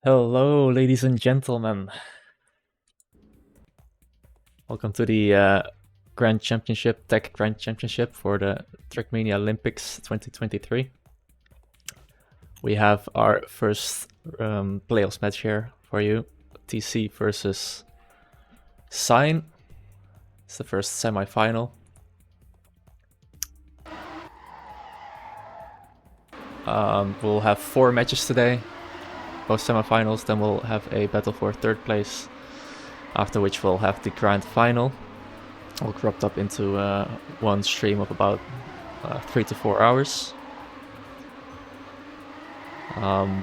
Hello, ladies and gentlemen. Welcome to the Grand Championship, Tech Grand Championship for the TrackmaniaLympics 2023. We have our first playoffs match here for you. TC versus Sign. It's the first semi-final. We'll have 4 matches today, both semi-finals. Then we'll have a battle for 3rd place, after which we'll have the grand final, all cropped up into one stream of about 3 to 4 hours.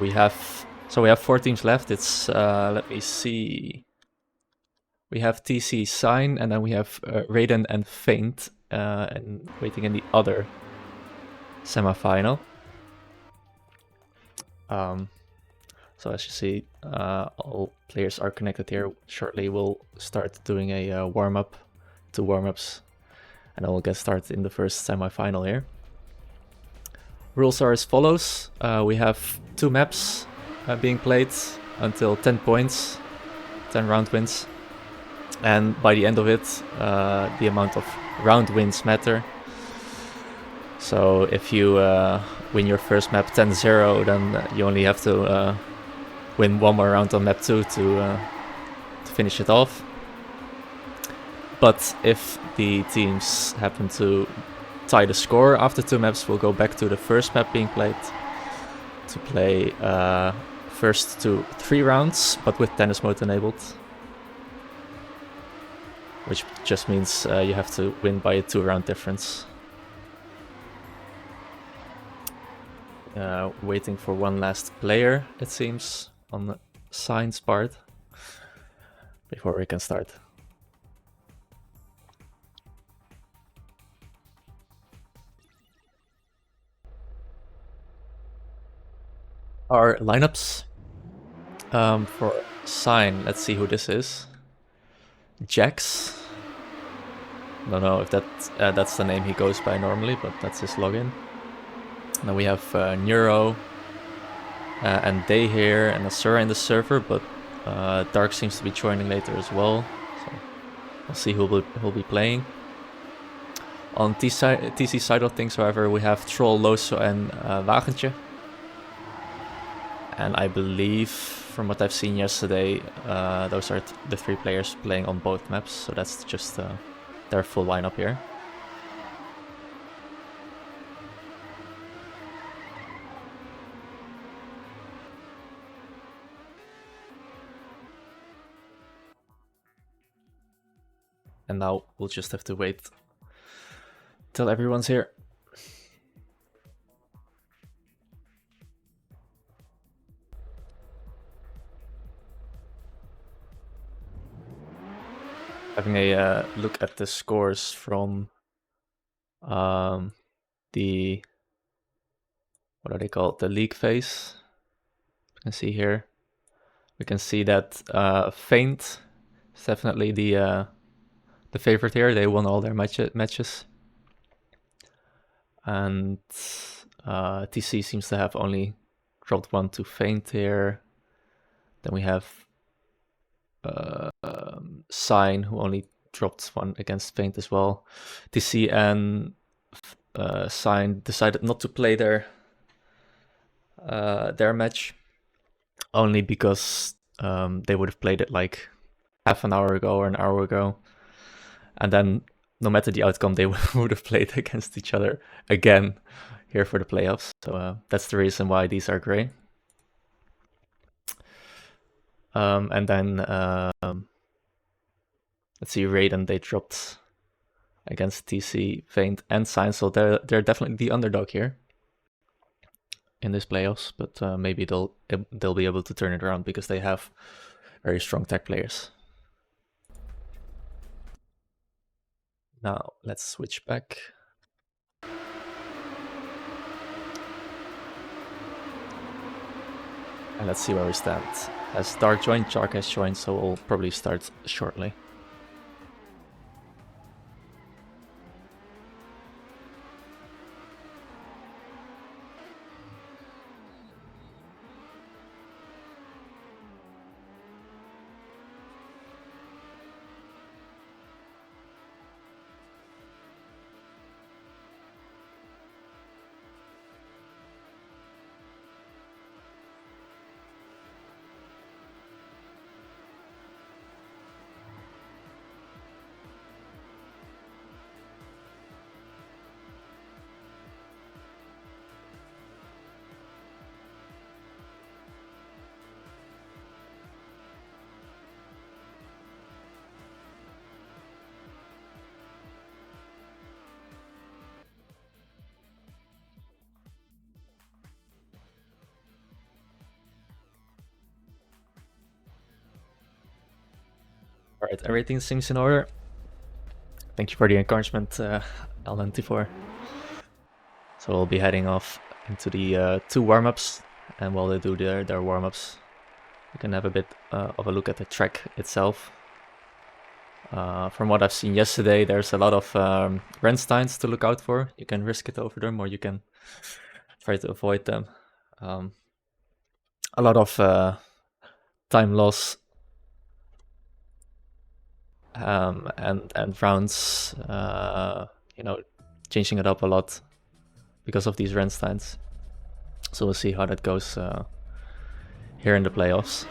We have 4 teams left. It's let me see. We have TC Sign, and then we have Reden and Feint, and waiting in the other semi-final. So as you see, all players are connected here. Shortly we'll start doing a warm-up, 2 warm-ups, and then we'll get started in the first semi-final here. Rules are as follows. We have 2 maps being played until 10 points, 10 round wins. And by the end of it, the amount of round wins matter. So if you win your first map 10-0, then you only have to win 1 more round on map 2 to finish it off. But if the teams happen to tie the score after 2 maps, we'll go back to the first map being played to play first to 3 rounds, but with tennis mode enabled, which just means you have to win by a 2-round difference. Waiting for one last player, it seems, on the Sign's part before we can start. Our lineups for Sign, let's see who this is. Jax. Don't know if that's the name he goes by normally, but that's his login. And then we have Neuro and Day here and Asura in the server, but Dark seems to be joining later as well. So we'll see who'll be playing. On TC side of things, however, we have Troll, Loso and Wagentje. And I believe, from what I've seen yesterday, those are the 3 players playing on both maps, so that's just their full lineup here. And now we'll just have to wait till everyone's here. Having a look at the scores from the, what are they called, the league phase. You can see here, we can see that Feint is definitely the favorite here. They won all their matches, and TC seems to have only dropped 1 to Feint here. Then we have Sign, who only dropped 1 against Feint as well. TC and Sign decided not to play their match, only because they would have played it like half an hour ago or an hour ago, and then no matter the outcome, they would have played against each other again here for the playoffs. So that's the reason why these are gray. And then let's see, Reden, they dropped against TC, Feint and Sign, so they're definitely the underdog here in this playoffs, but maybe they'll be able to turn it around because they have very strong tech players. Now let's switch back. And let's see where we stand. As Dark joined, Shark has joined, so we'll probably start shortly. Alright, everything seems in order. Thank you for the encouragement, L94. So we'll be heading off into the 2 warm-ups, and while they do their warm-ups, you can have a bit of a look at the track itself. From what I've seen yesterday, there's a lot of Rensteins to look out for. You can risk it over them, or you can try to avoid them. A lot of time loss and rounds, changing it up a lot because of these Rensteins. So we'll see how that goes here in the playoffs.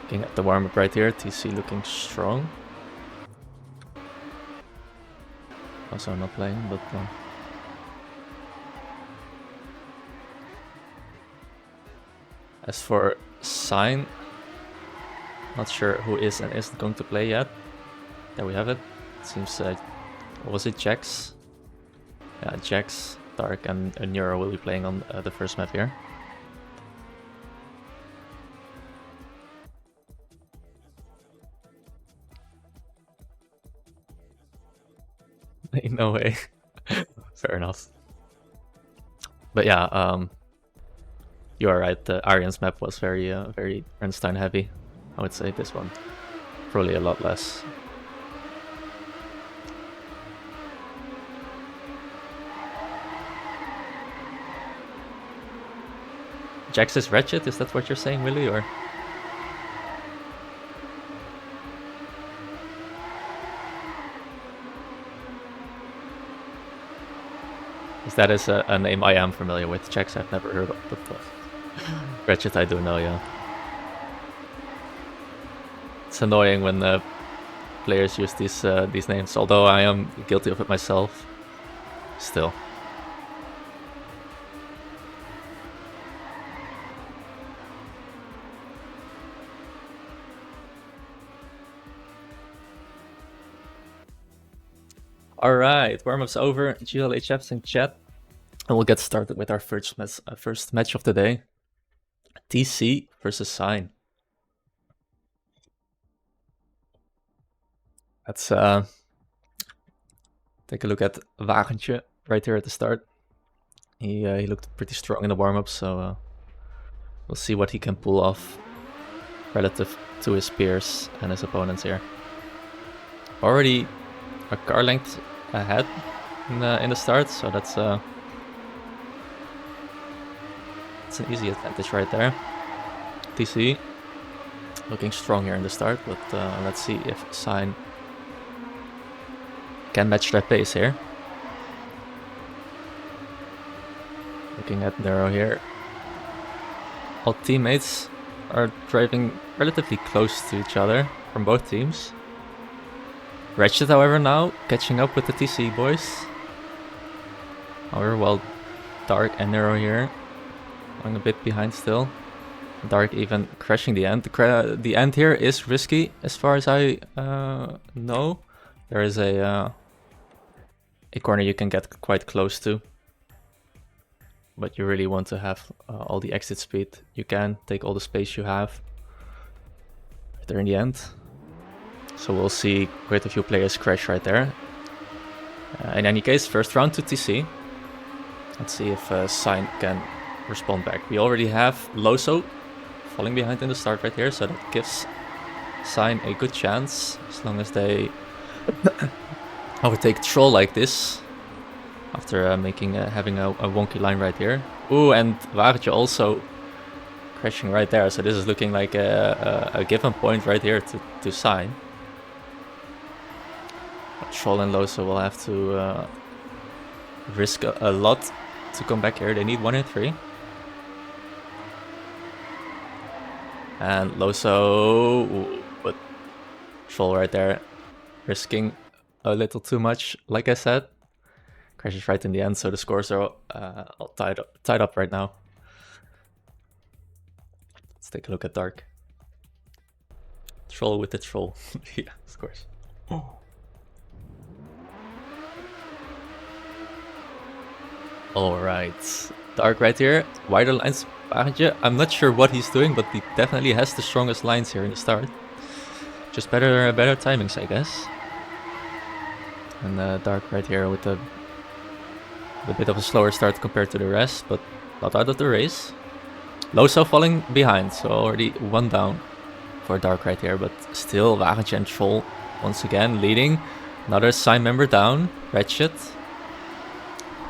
Looking at the warm-up right here, TC looking strong. Also not playing, but as for Sign, not sure who is and isn't going to play yet. There we have it. Seems, what was it, Jax? Yeah, Jax, Dark, and Neuro will be playing on the first map here. No way. Fair enough. But yeah, you are right. The Arian's map was very Renstein heavy. I would say this one probably a lot less. Jax is wretched. Is that what you're saying, Willy, or? That is a name I am familiar with. Jax I've never heard of, but Wretched I do know, yeah. It's annoying when players use these names, although I am guilty of it myself. Still. Alright, warm-up's over, GLHF's in chat, and we'll get started with our first match of the day. TC versus Sign. Let's take a look at Wagentje right here at the start. He looked pretty strong in the warm-up, so we'll see what he can pull off relative to his peers and his opponents here. Already a car length ahead in the start, so that's an easy advantage right there. TC looking strong here in the start, but let's see if Sign can match that pace here. Looking at Nero here. All teammates are driving relatively close to each other from both teams. Wretched, however, now catching up with the TC boys. However, well, Dark and Nero here going a bit behind still. Dark even crashing the end. The end here is risky as far as I know. There is a corner you can get quite close to, but you really want to have all the exit speed you can, take all the space you have there in the end. So we'll see quite a few players crash right there. In any case, first round to TC. Let's see if Sign can respond back. We already have Loso falling behind in the start right here, so that gives Sign a good chance as long as they overtake Troll like this after having a wonky line right here. Ooh, and Wagentje also crashing right there, so this is looking like a given point right here to Sign. Troll and Loso will have to risk a lot to come back here. They need 1 in 3. And Loso, ooh, but Troll right there, risking a little too much, like I said. Crashes right in the end, so the scores are all tied up right now. take a look at Dark. Troll with the troll. Yeah, of course. Alright. Dark right here. Wider lines. Wagentje. I'm not sure what he's doing, but he definitely has the strongest lines here in the start. Just better timings, I guess. And Dark right here with a bit of a slower start compared to the rest, but not out of the race. Loso falling behind, so already one down for Dark right here, but still Wagentje and Troll once again leading. Another sign member down, Ratchet.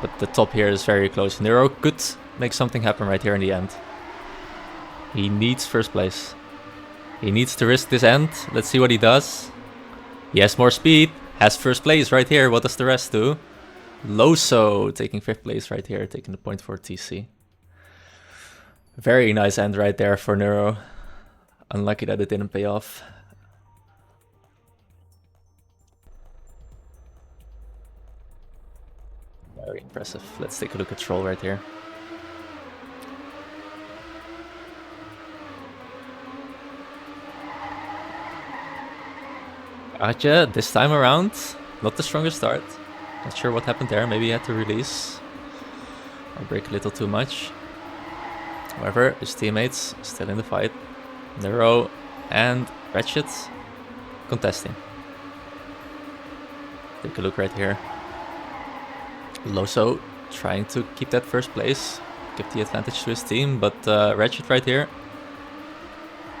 But the top here is very close. Nero could make something happen right here in the end. He needs first place. He needs to risk this end. Let's see what he does. He has more speed. Has first place right here. What does the rest do? Loso taking 5th place right here. Taking the point for TC. Very nice end right there for Nero. Unlucky that it didn't pay off. Very impressive. Let's take a look at Troll right here. Wagentje, this time around, not the strongest start. Not sure what happened there. Maybe he had to release or break a little too much. However, his teammates still in the fight. Nero and Ratchet contesting. Take a look right here. Loso trying to keep that first place, give the advantage to his team, but Ratchet right here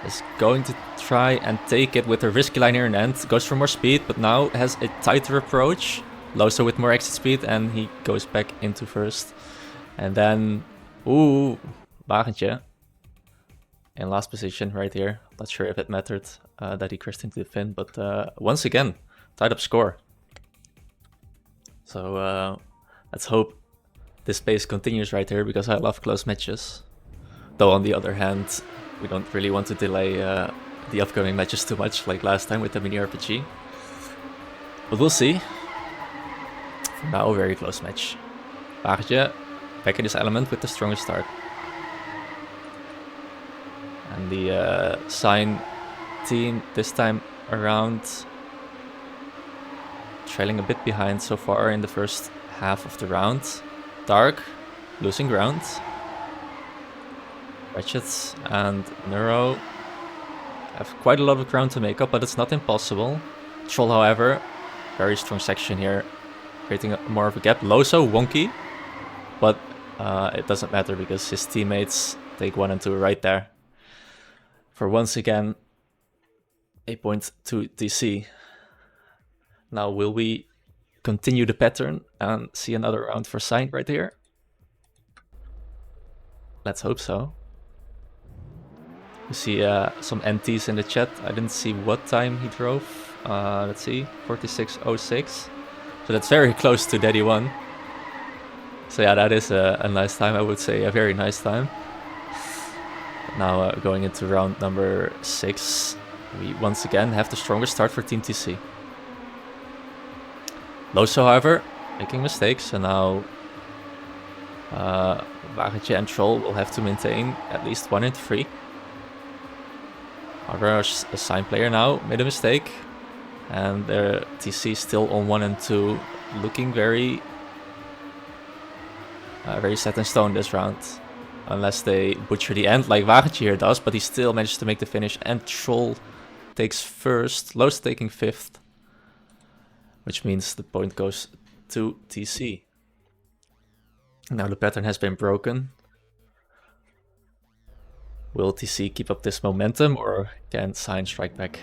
is going to try and take it with a risky line here in the end. Goes for more speed, but now has a tighter approach. Loso with more exit speed, and he goes back into first. And then, ooh, Wagentje in last position right here. Not sure if it mattered that he crashed into the fin, but once again, tied up score. So let's hope this pace continues right here, because I love close matches. Though on the other hand, we don't really want to delay the upcoming matches too much, like last time with the mini RPG. But we'll see. For now, a very close match. Wagentje back in his element with the strongest start. And the Sign team this time around trailing a bit behind so far in the first half of the round. Dark losing ground. Ratchet and Nero have quite a lot of ground to make up, but it's not impossible. Troll, however, very strong section here, creating more of a gap. Loso wonky, but it doesn't matter because his teammates take 1 and 2 right there. For once again, a point to TC. Now, will we continue the pattern and see another round for Sign right here? Let's hope so. We see some NTs in the chat. I didn't see what time he drove. Let's see, 46:06. So that's very close to Daddy 1. So yeah, that is a nice time, I would say, a very nice time. Now going into round number 6, we once again have the strongest start for Team TC. Loso, however, making mistakes, and now Wagentje and Troll will have to maintain at least 1 in 3. However, a Sign player now made a mistake, and their TC still on 1 and 2, looking very set in stone this round. Unless they butcher the end like Wagentje here does, but he still managed to make the finish, and Troll takes first, Loso taking 5th. Which means the point goes to TC. Now the pattern has been broken. Will TC keep up this momentum, or can Sign strike back?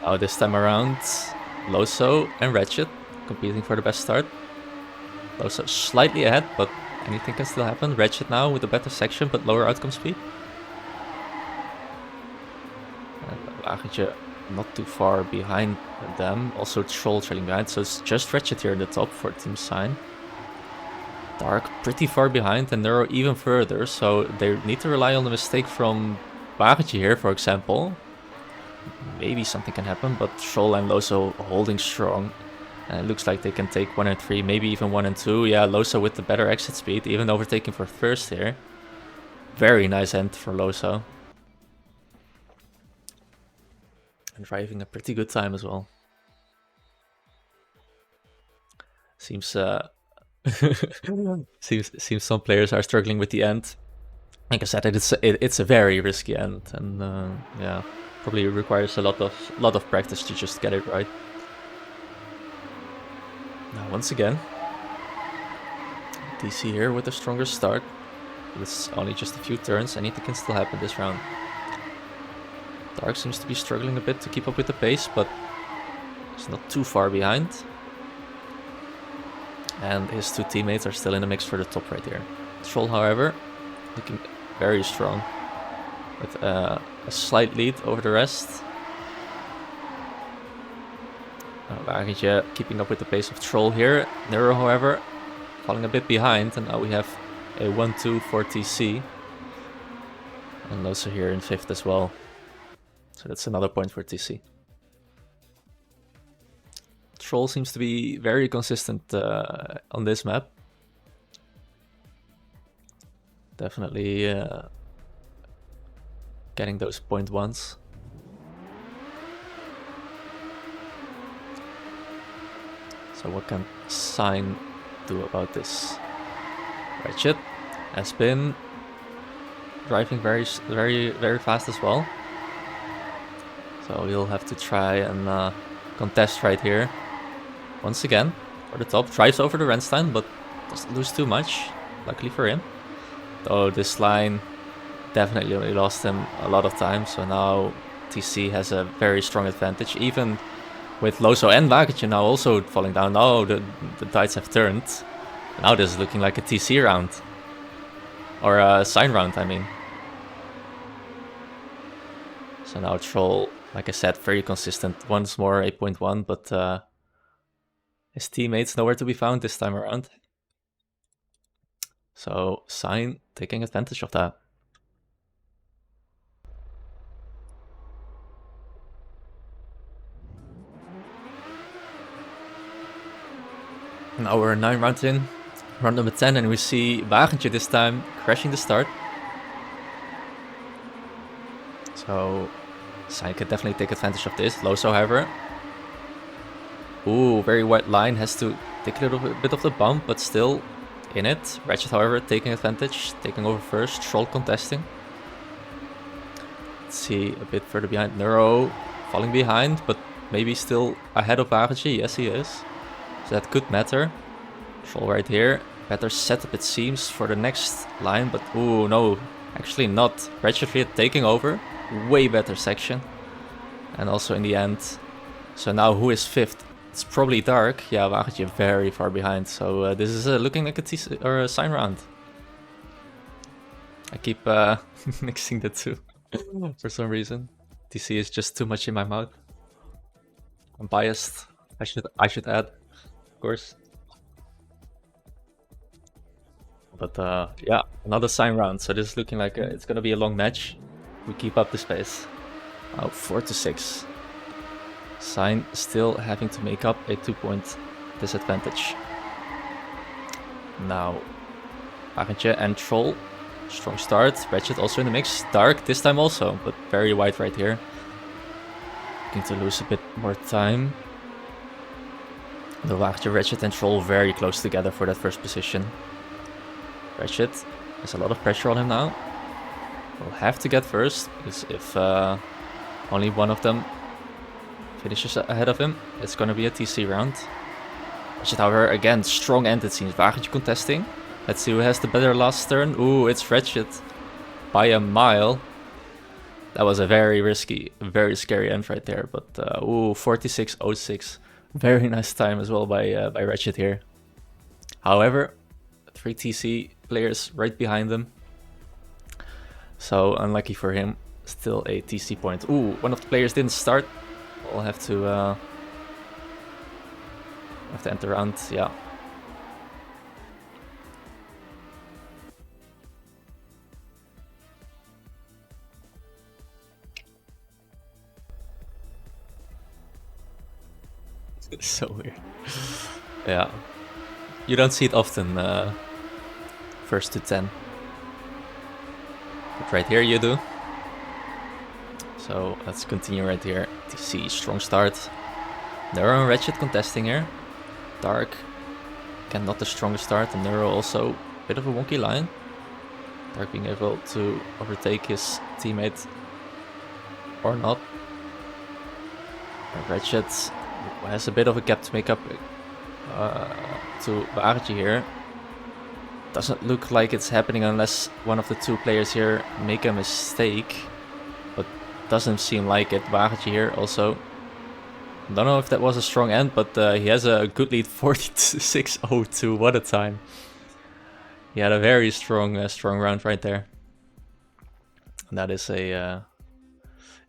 Now this time around, Loso and Ratchet competing for the best start. Loso slightly ahead, but anything can still happen. Ratchet now with a better section, but lower outcome speed. Wagentje not too far behind them. Also Troll trailing behind, so it's just Ratchet here in the top for Team Sign. Dark pretty far behind, and Nero even further, so they need to rely on the mistake from Wagentje here, for example. Maybe something can happen, but Troll and Loso holding strong. And it looks like they can take 1 and 3, maybe even 1 and 2. Yeah, Loso with the better exit speed, even overtaking for first here. Very nice end for Loso. And driving a pretty good time as well. Seems seems some players are struggling with the end. Like I said, it's a very risky end, and yeah, probably requires a lot of practice to just get it right. Now once again, DC here with a stronger start. It's only just a few turns. Anything can still happen this round. Dark seems to be struggling a bit to keep up with the pace, but he's not too far behind. And his two teammates are still in the mix for the top right here. Troll, however, looking very strong, with a slight lead over the rest. Wagentje keeping up with the pace of Troll here. Nero, however, falling a bit behind, and now we have a 1-2 for TC. And Loso here in 5th as well. So that's another point for TC. Troll seems to be very consistent on this map. Definitely getting those 0.1s. So what can Sign do about this? Ratchet has been driving very fast as well. So he'll have to try and contest right here. Once again, for the top, drives over the Renstein, but doesn't lose too much, luckily for him. Though this line definitely only lost him a lot of time, so now TC has a very strong advantage, even with Loso and Wagentje now also falling down. Now the tides have turned. Now this is looking like a TC round. Or a Sign round, I mean. So now Troll, like I said, very consistent. Once more 8.1, but his teammates nowhere to be found this time around. So Sign taking advantage of that. Now we're 9 rounds in, round number 10, and we see Wagentje this time crashing the start. So Sign can definitely take advantage of this. Loso, however, ooh, very wide line, has to take a little bit of the bump, but still in it. Ratchet, however, taking advantage, taking over first. Troll contesting. Let's see, a bit further behind. Neuro falling behind, but maybe still ahead of Wagentje. Yes, he is. So that could matter. Troll right here. Better setup, it seems, for the next line, but ooh, no, actually not. Ratchet taking over. Way better section. And also in the end. So now who is 5th? It's probably Dark. Yeah, Wagentje very far behind. So this is looking like a TC or a Sign round. I keep mixing the two for some reason. TC is just too much in my mouth. I'm biased. I should add, of course. But yeah, another Sign round. So this is looking like it's gonna be a long match. We keep up the pace. Oh, 4-6. Sign still having to make up a 2-point disadvantage. Now, Wagentje and Troll. Strong start. Ratchet also in the mix. Dark this time also, but very wide right here. Looking to lose a bit more time. The Wagentje, Ratchet and Troll very close together for that first position. Ratchet has a lot of pressure on him now. Will have to get first, because if only one of them finishes ahead of him, it's going to be a TC round. Ratchet, however, again, strong end it seems. Wagentje contesting. Let's see who has the better last turn. Ooh, it's Ratchet by a mile. That was a very risky, very scary end right there. But ooh, 46.06. Very nice time as well by Ratchet here. However, 3 TC players right behind them. So unlucky for him. Still a TC point. Ooh, one of the players didn't start. We'll have to enter round. Yeah. So weird. Yeah. You don't see it often, first to 10. But right here you do. So let's continue right here. TC, strong start. Neuro and Wretched contesting here. Dark, again not the strongest start, and Neuro also a bit of a wonky line. Dark being able to overtake his teammate or not. And Wretched has a bit of a gap to make up to Wagentje here. Doesn't look like it's happening unless one of the two players here make a mistake. But doesn't seem like it. Wagentje here also. Don't know if that was a strong end, but he has a good lead, 46-02. What a time! He had a very strong, strong round right there. And that is a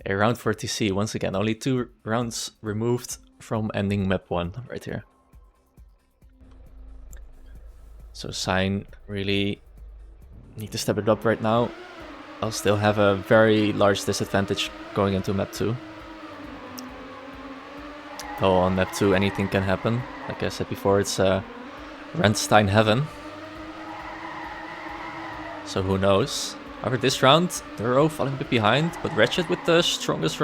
round for TC once again. Only 2 rounds removed from ending map 1 right here. So Sign really need to step it up right now. I'll still have a very large disadvantage going into map 2. Though on map 2 anything can happen. Like I said before, it's Randstein heaven. So who knows. However, this round, Neuro falling a bit behind, but Wretched with the strongest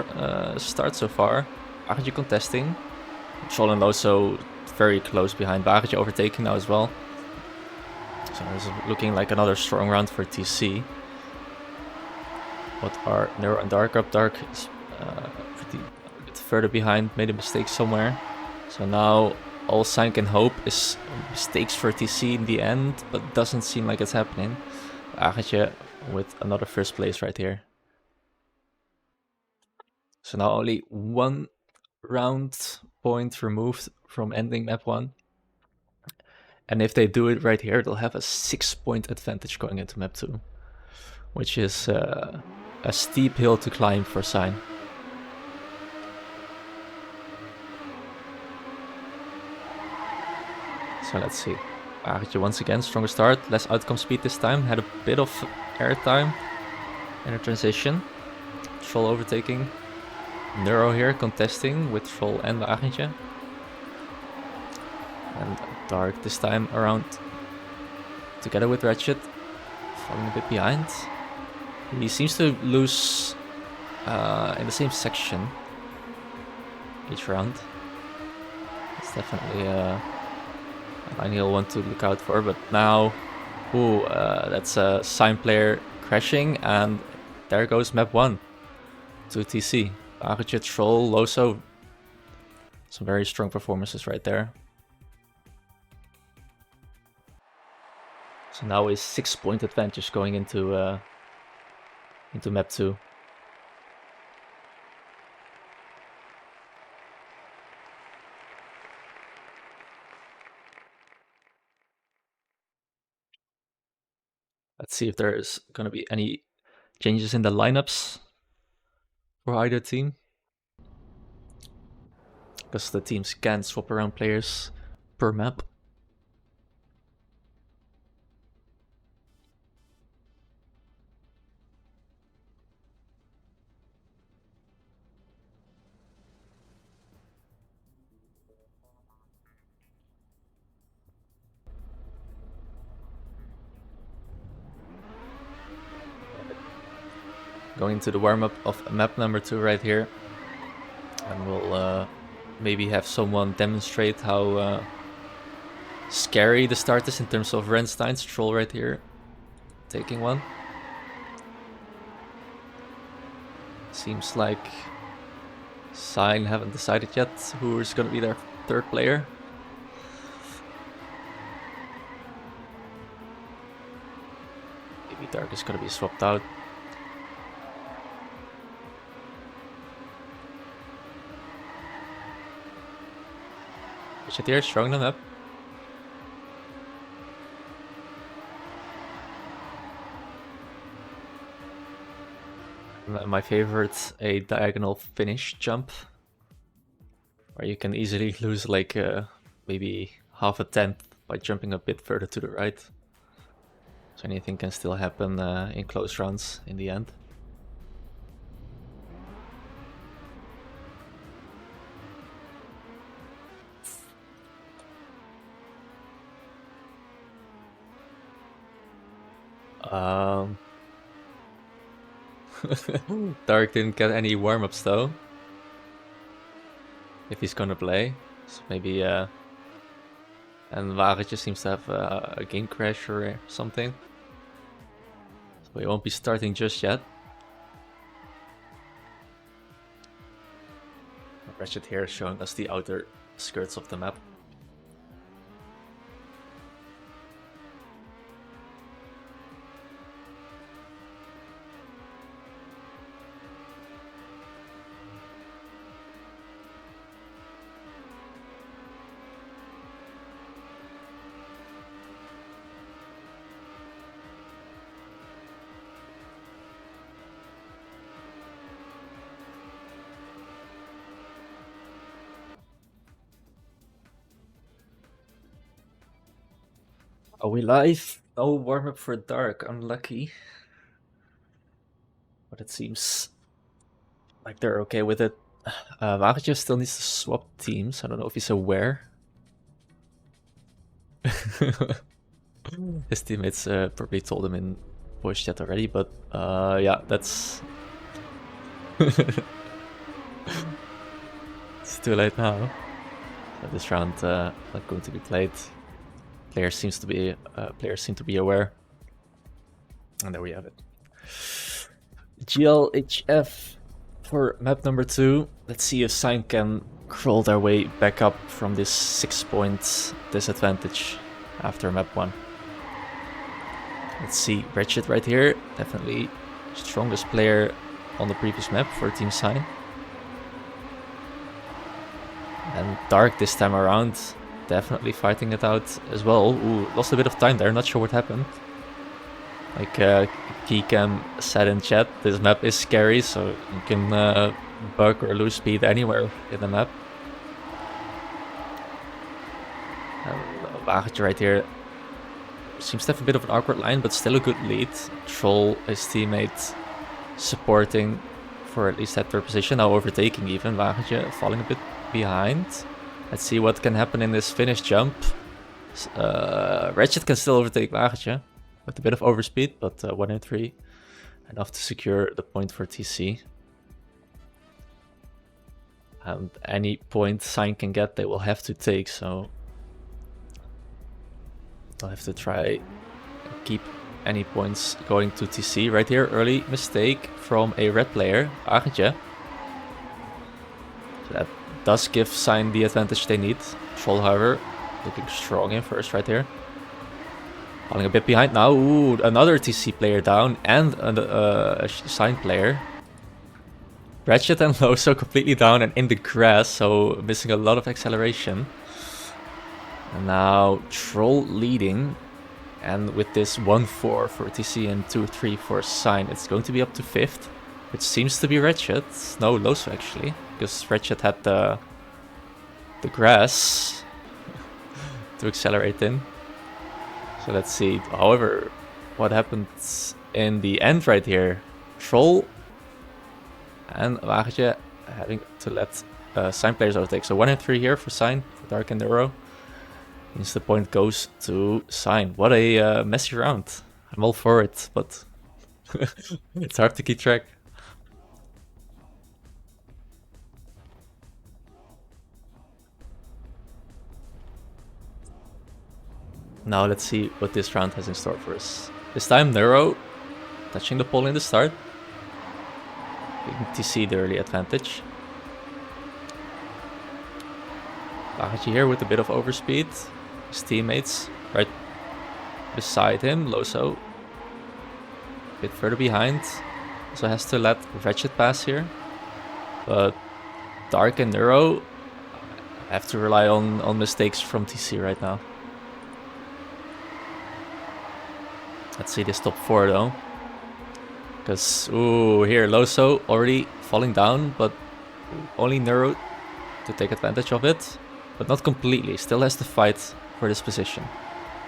start so far. Wagentje contesting. Troll and also very close behind. Wagentje overtaking now as well. So this is looking like another strong round for TC. What are Neuro and Dark up? Dark is pretty a bit further behind, made a mistake somewhere. So now all Sign can hope is mistakes for TC in the end, but doesn't seem like it's happening. Wagentje with another first place right here. So now only 1 round point removed from ending map 1. And if they do it right here, they'll have a 6-point advantage going into map 2. Which is a steep hill to climb for Sign. So let's see. Wagentje once again, stronger start, less outcome speed this time. Had a bit of air time in a transition. Troll overtaking. Neuro here contesting with Troll and Wagentje. And Dark this time around together with Wretched, falling a bit behind. He seems to lose in the same section each round. It's definitely a line he'll want to look out for, but now, that's a Sign player crashing, and there goes map 1 to TC. Wagentje, Troll, Loso, some very strong performances right there. So now is 6-point advantage going into map 2. Let's see if there's going to be any changes in the lineups for either team. Because the teams can swap around players per map. Going into the warm-up of map number 2 right here. And we'll maybe have someone demonstrate how scary the start is in terms of Randstein's. Troll right here, taking one. Seems like Sign haven't decided yet who's going to be their 3rd player. Maybe Dark is going to be swapped out. Shit here, strong them up. My favorite, a diagonal finish jump, where you can easily lose like maybe half a tenth by jumping a bit further to the right. So anything can still happen in close rounds in the end. Dark didn't get any warm-ups though. If he's gonna play, so maybe and Wagentje seems to have a game crash or something, so he won't be starting just yet. Ratchet here showing us the outer skirts of the map. Are we live? No warm-up for Dark, unlucky. But it seems like they're okay with it. Wagentje still needs to swap teams. I don't know if he's aware. His teammates probably told him in voice chat already, but yeah, that's... It's too late now. So this round not going to be played. Players seem to be aware. And there we have it. GLHF for map number 2. Let's see if Sign can crawl their way back up from this 6-point disadvantage after map 1. Let's see, Ratchet right here, definitely strongest player on the previous map for Team Sign. And Dark this time around, definitely fighting it out as well. Ooh, lost a bit of time there, not sure what happened. Like Keycam said in chat, this map is scary, so you can bug or lose speed anywhere in the map. Wagentje right here seems to have a bit of an awkward line, but still a good lead. Troll, his teammate, supporting for at least that third position, now overtaking even. Wagentje falling a bit behind. Let's see what can happen in this finish jump. Ratchet can still overtake Wagentje with a bit of overspeed, but 1 in 3 enough to secure the point for TC. And any point Sign can get, they will have to take, so they'll have to try and keep any points going to TC. Right here, early mistake from a red player, Wagentje. So that does give Sign the advantage they need. Troll, however, looking strong in first right here. Falling a bit behind now. Ooh, another TC player down and a Sign player. Ratchet and Loso completely down and in the grass, so missing a lot of acceleration. And now Troll leading. And with this 1-4 for TC and 2-3 for Sign, it's going to be up to 5th. Which seems to be Ratchet. No, Loso actually. Because Ratchet had the grass to accelerate in. So let's see. However, what happens in the end right here? Troll and Wagentje having to let Sign players overtake. So 1 in 3 here for Sign, for Dark and Neuro. Means the point goes to Sign. What a messy round. I'm all for it, but it's hard to keep track. Now let's see what this round has in store for us. This time Neuro touching the pole in the start. Giving TC the early advantage. Wagentje here with a bit of overspeed. His teammates right beside him. Loso a bit further behind. So has to let Ratchet pass here. But Dark and Neuro have to rely on mistakes from TC right now. Let's see this top 4 though. Because, ooh, here Loso already falling down, but only Neuro to take advantage of it. But not completely, still has to fight for this position.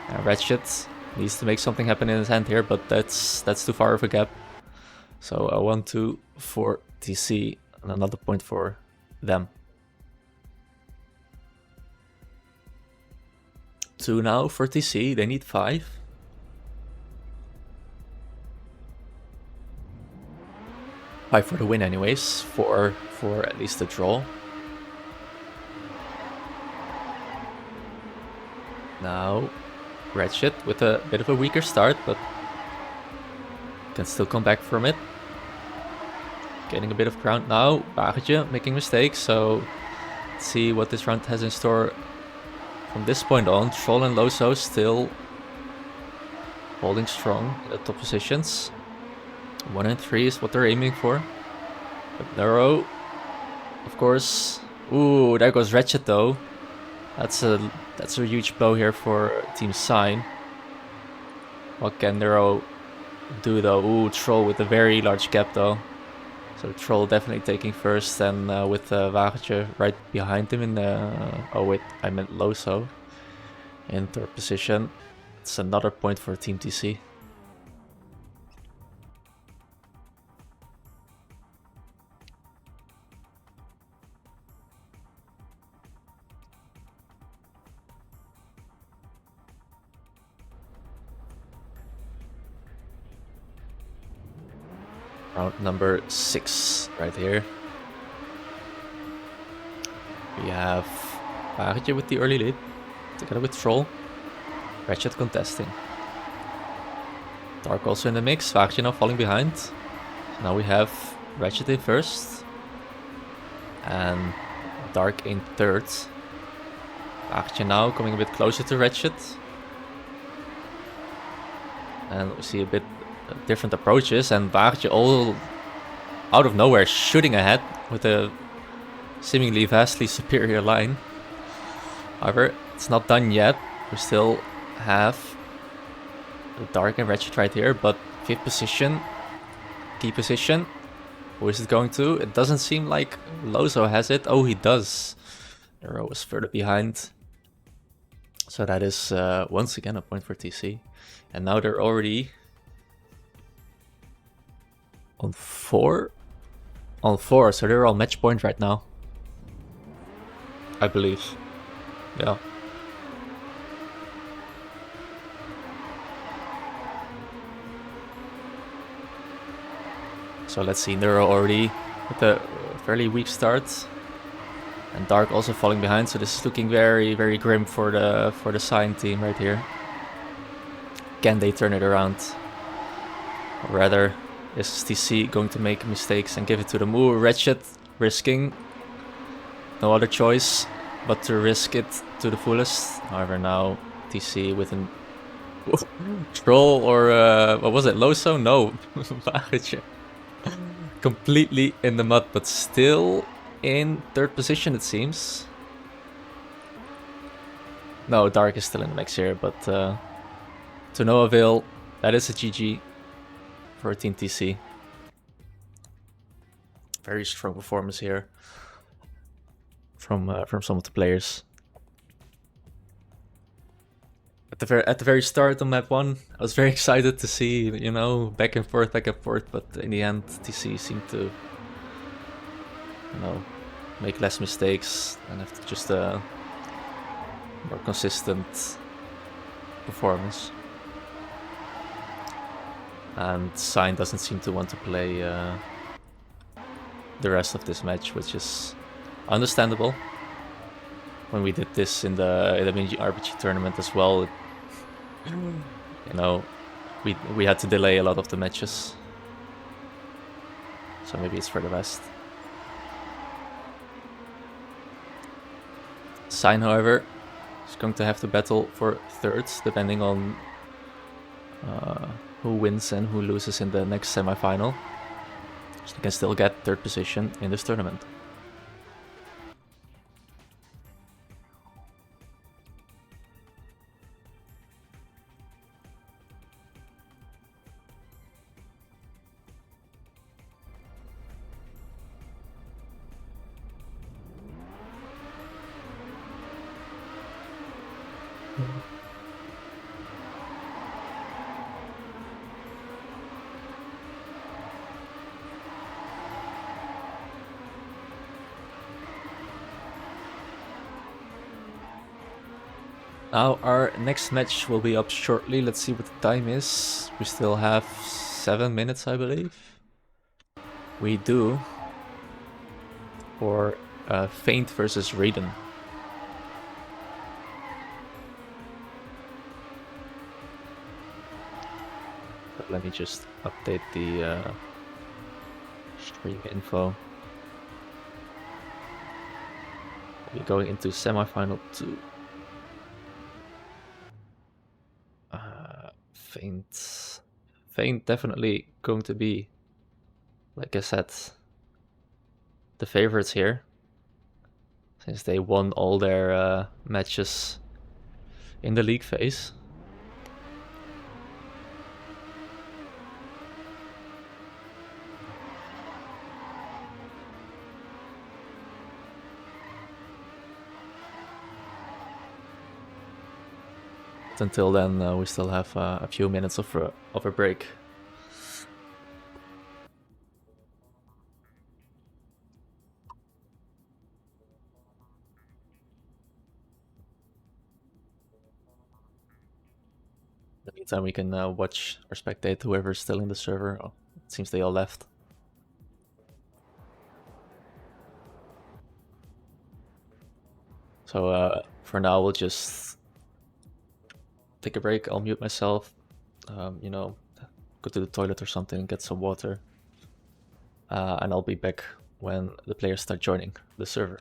And Ratchet needs to make something happen in his hand here, but that's too far of a gap. So 1-2 for TC and another point for them. 2 now for TC, they need 5. Fight for the win anyways, for at least a draw. Now, Ratchet with a bit of a weaker start, but can still come back from it. Getting a bit of ground now. Wagentje making mistakes, so let's see what this round has in store from this point on. Troll and Loso still holding strong at top positions. 1 and 3 is what they're aiming for. But Nero, of course. Ooh, there goes Ratchet though. That's a huge blow here for Team Sign. What can Nero do though? Ooh, Troll with a very large gap though. So Troll definitely taking first, and with Wagentje right behind him in the... oh wait, I meant Loso in third position. It's another point for Team TC. Round number 6 right here. We have Wagentje with the early lead, together with Troll. Ratchet contesting. Dark also in the mix, Wagentje now falling behind. So now we have Ratchet in first. And Dark in third. Wagentje now coming a bit closer to Ratchet. And we see a bit different approaches, and Wagentje all out of nowhere shooting ahead with a seemingly vastly superior line. However, it's not done yet. We still have the Dark and Ratchet right here, but 5th position, key position. Who is it going to? It doesn't seem like Loso has it. Oh, he does. Nero was further behind. So that is once again a point for TC. And now they're already on 4? On 4, so they're all match point right now. I believe. Yeah. So let's see, Nero already with a fairly weak start. And Dark also falling behind, so this is looking very, very grim for the Sign team right here. Can they turn it around? Or rather, is TC going to make mistakes and give it to them? Ooh, Ratchet risking. No other choice but to risk it to the fullest. However, now TC with an Troll or what was it? Loso? No, Wagentje. Completely in the mud, but still in third position it seems. No, Dark is still in the mix here, but to no avail. That is a GG for Team TC. Very strong performance here from some of the players. At the very start on map 1, I was very excited to see, you know, back and forth, but in the end TC seemed to, you know, make less mistakes and have just a more consistent performance. And Sign doesn't seem to want to play the rest of this match, which is understandable. When we did this in the mini RPG tournament as well, you know, we had to delay a lot of the matches. So maybe it's for the best. Sign, however, is going to have to battle for thirds, depending on who wins and who loses in the next semi-final. So they can still get third position in this tournament. Now our next match will be up shortly. Let's see what the time is. We still have 7 minutes, I believe. we do for Faint versus Reden. But let me just update the stream info. We're going into semifinal 2. Faint definitely going to be, like I said, the favorites here, since they won all their matches in the league phase. But until then, we still have a few minutes of a break. In the meantime, we can watch or spectate whoever's still in the server. Oh, it seems they all left. So for now, we'll just take a break. I'll mute myself. You know, go to the toilet or something, get some water. And I'll be back when the players start joining the server.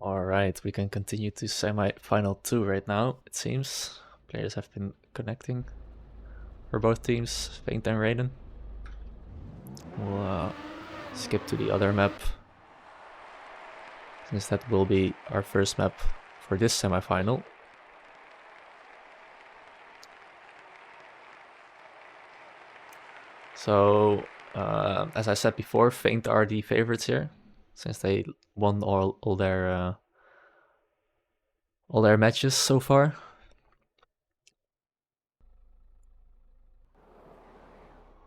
Alright, we can continue to semi-final 2 right now, it seems. Players have been connecting for both teams, Feint and Reden. We'll skip to the other map, since that will be our first map for this semi-final. So, as I said before, Feint are the favorites here, since they won all their matches so far.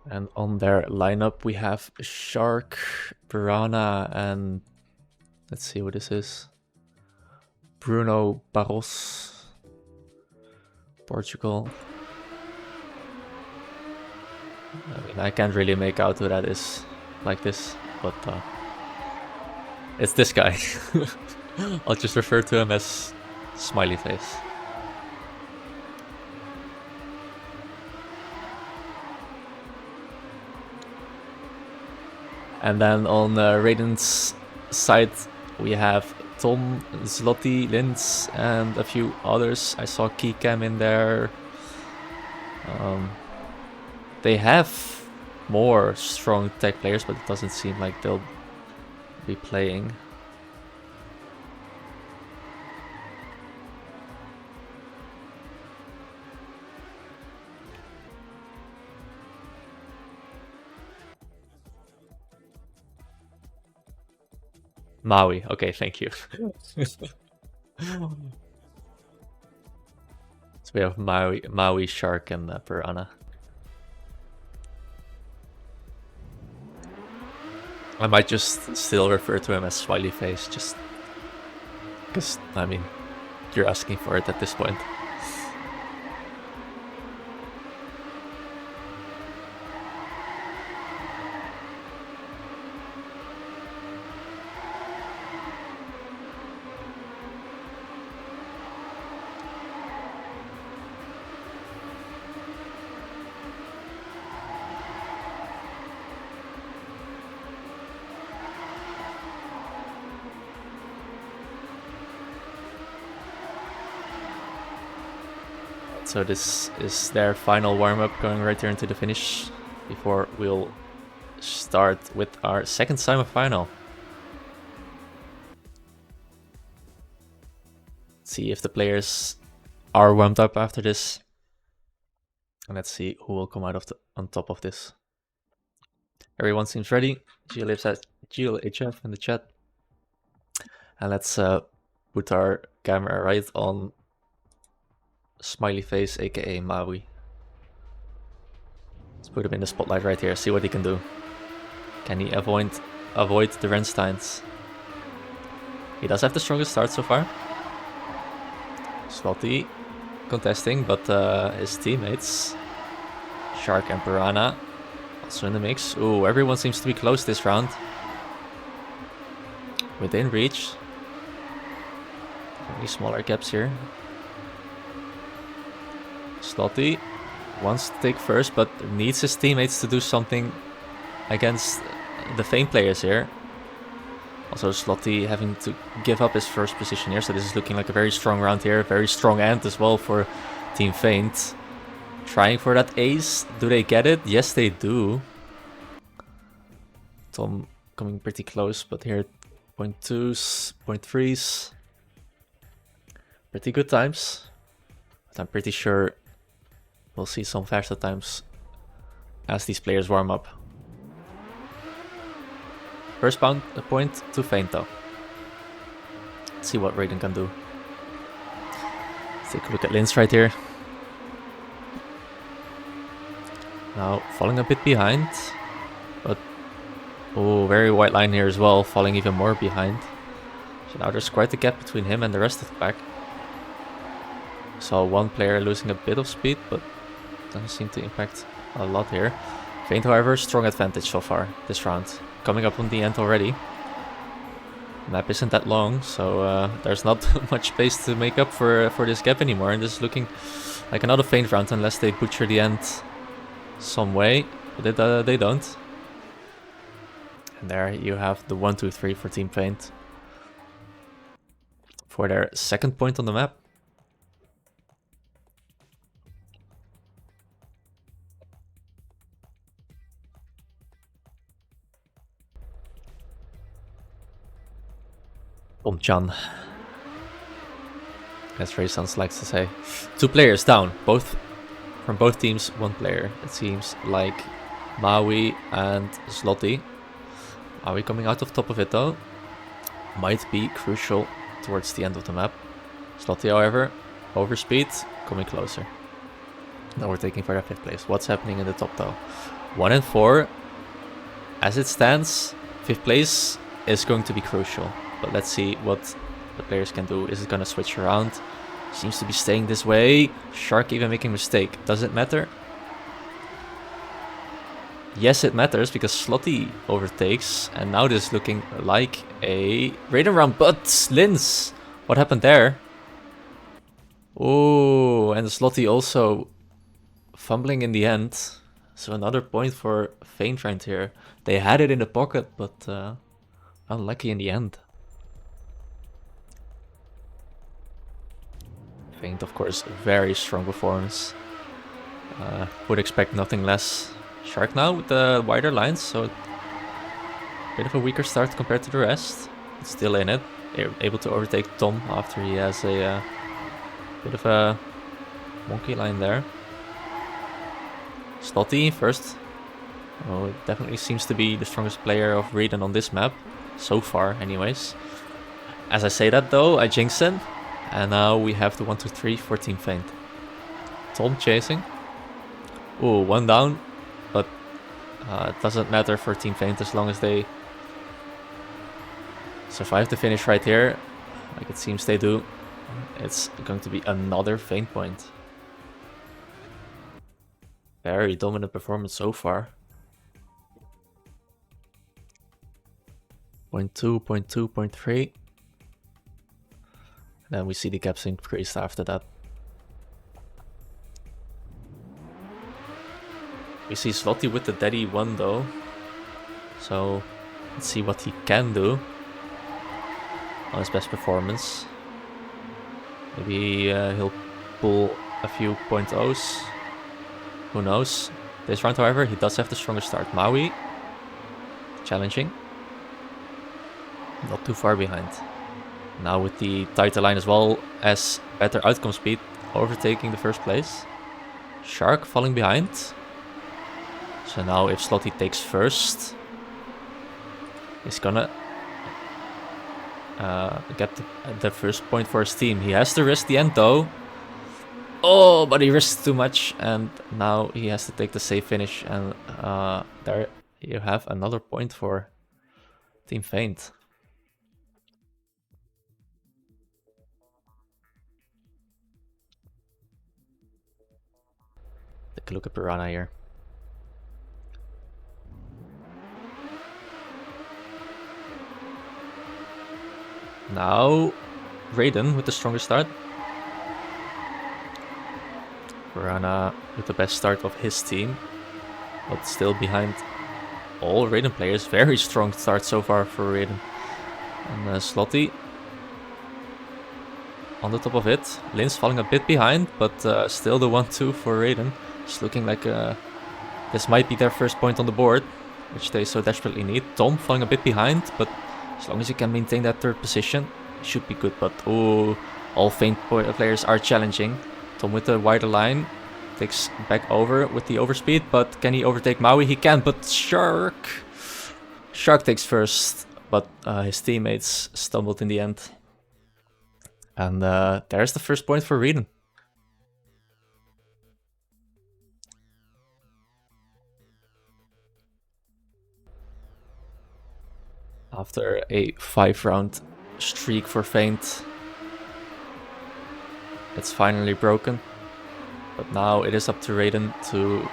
And on their lineup we have Shark, Piranha, and let's see what this is. Bruno Barros, Portugal. I mean, I can't really make out who that is like this, but it's this guy. I'll just refer to him as Smiley Face. And then on Reden's side we have Tom, Zloty, Linz, and a few others. I saw Keycam in there. They have more strong tech players, but it doesn't seem like they'll be playing. Maui, okay, thank you. So we have Maui, Shark, and Piranha. I might just still refer to him as Smiley Face, just because, I mean, you're asking for it at this point. So this is their final warm-up, going right here into the finish, before we'll start with our second semi-final. See if the players are warmed up after this. And let's see who will come out on top of this. Everyone seems ready. GLHF in the chat. And let's put our camera right on Smiley Face, aka Maui. Let's put him in the spotlight right here, see what he can do. Can he avoid the Rensteins? He does have the strongest start so far. Zloty contesting, but his teammates, Shark and Piranha, also in the mix. Ooh, everyone seems to be close this round. Within reach. Only smaller gaps here. Zloty wants to take first, but needs his teammates to do something against the Feint players here. Also Zloty having to give up his first position here, so this is looking like a very strong round here. Very strong end as well for Team Feint. Trying for that ace. Do they get it? Yes, they do. Tom coming pretty close, but here 0.2s, 0.3s. Pretty good times. But I'm pretty sure we'll see some faster times as these players warm up. First point to Feint though. Let's see what Reden can do. Let's take a look at Linz right here. Now falling a bit behind, but oh, very white line here as well, falling even more behind. So now there's quite a gap between him and the rest of the pack. Saw one player losing a bit of speed, but doesn't seem to impact a lot here. Feint, however, strong advantage so far this round. Coming up on the end already. Map isn't that long, so there's not much space to make up for this gap anymore. And this is looking like another Feint round unless they butcher the end some way, but they don't. And there you have the 1-2-3 for Team Feint. for their second point on the map. Tom-chan, as Ray Sans likes to say. 2 players down, both from both teams, 1 player. It seems like Maui and Slotty. Maui coming out of top of it though. Might be crucial towards the end of the map. Slotty, however, over speed, coming closer. Now we're taking for that 5th place. What's happening in the top though? 1 and 4. As it stands, 5th place is going to be crucial. But let's see what the players can do. Is it gonna switch around? Seems to be staying this way. Shark even making a mistake. Does it matter? Yes, it matters because Slotty overtakes. And now this is looking like a Reden round. But Lins, what happened there? Oh, and Slotty also fumbling in the end. So another point for Feint right here. They had it in the pocket, but unlucky in the end. Feint, of course, very strong performance. Would expect nothing less. Shark now with the wider lines, so a bit of a weaker start compared to the rest. It's still in it. They're able to overtake Tom after he has a bit of a wonky line there. Slotty first. Oh, it definitely seems to be the strongest player of Reden on this map. So far, anyways. As I say that though, I jinx it. And now we have the 1, 2, 3 for Team Feint. Tom chasing. Ooh, 1 down. But it doesn't matter for Team Feint as long as they survive the finish right here. Like it seems they do. It's going to be another Feint point. Very dominant performance so far. 0.2, 0.2, 0.3. Then we see the gaps increased after that. We see Slotty with the Daddy 1 though. So let's see what he can do on his best performance. Maybe he'll pull a few 0.0s. Who knows? This round, however, he does have the strongest start. Maui, challenging. Not too far behind. Now with the tighter line as well as better outcome speed, overtaking the first place. Shark falling behind. So now if Slotty takes first, he's gonna get the first point for his team. He has to risk the end though. Oh, but he risks too much and now he has to take the safe finish. And there you have another point for Team Feint. Take a look at Piranha here. Now Reden with the strongest start. Piranha with the best start of his team, but still behind all Reden players. Very strong start so far for Reden. And Slotty on the top of it. Lins falling a bit behind, but still the 1-2 for Reden. It's looking like this might be their first point on the board, which they so desperately need. Tom falling a bit behind, but as long as you can maintain that 3rd position, it should be good. But oh, all Feint players are challenging. Tom with the wider line takes back over with the overspeed, but can he overtake Maui? He can, but Shark takes first, but his teammates stumbled in the end. And there's the first point for Reden. After a 5-round streak for Feint, it's finally broken. But now it is up to Reden to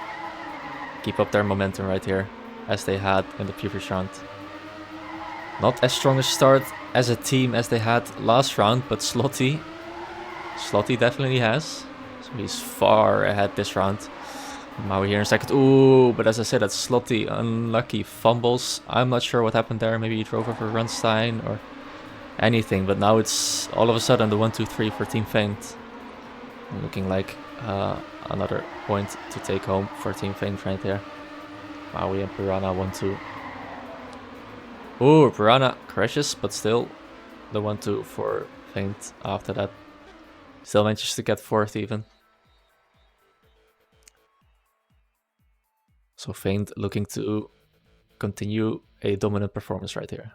keep up their momentum right here, as they had in the previous round. Not as strong a start as a team as they had last round, but Slotty definitely has. So he's far ahead this round. Maui here in second. Ooh, but as I said, that's Slotty. Unlucky fumbles. I'm not sure what happened there. Maybe he drove over Runstein or anything, but now it's all of a sudden the 1-2-3 for Team Feint. Looking like another point to take home for Team Feint right there. Maui and Piranha 1-2. Ooh, Piranha crashes, but still the 1-2 for Feint after that. Still manages to get fourth even. So Feint looking to continue a dominant performance right here.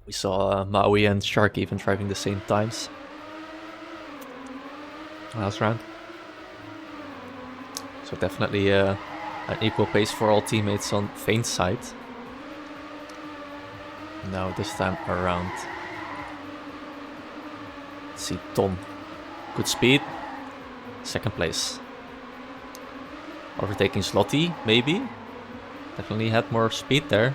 We saw Maui and Shark even driving the same times last round. So definitely an equal pace for all teammates on Feint's side. Now this time around. Let's see, Tom. Good speed. Second place. Overtaking Slotty, maybe. Definitely had more speed there.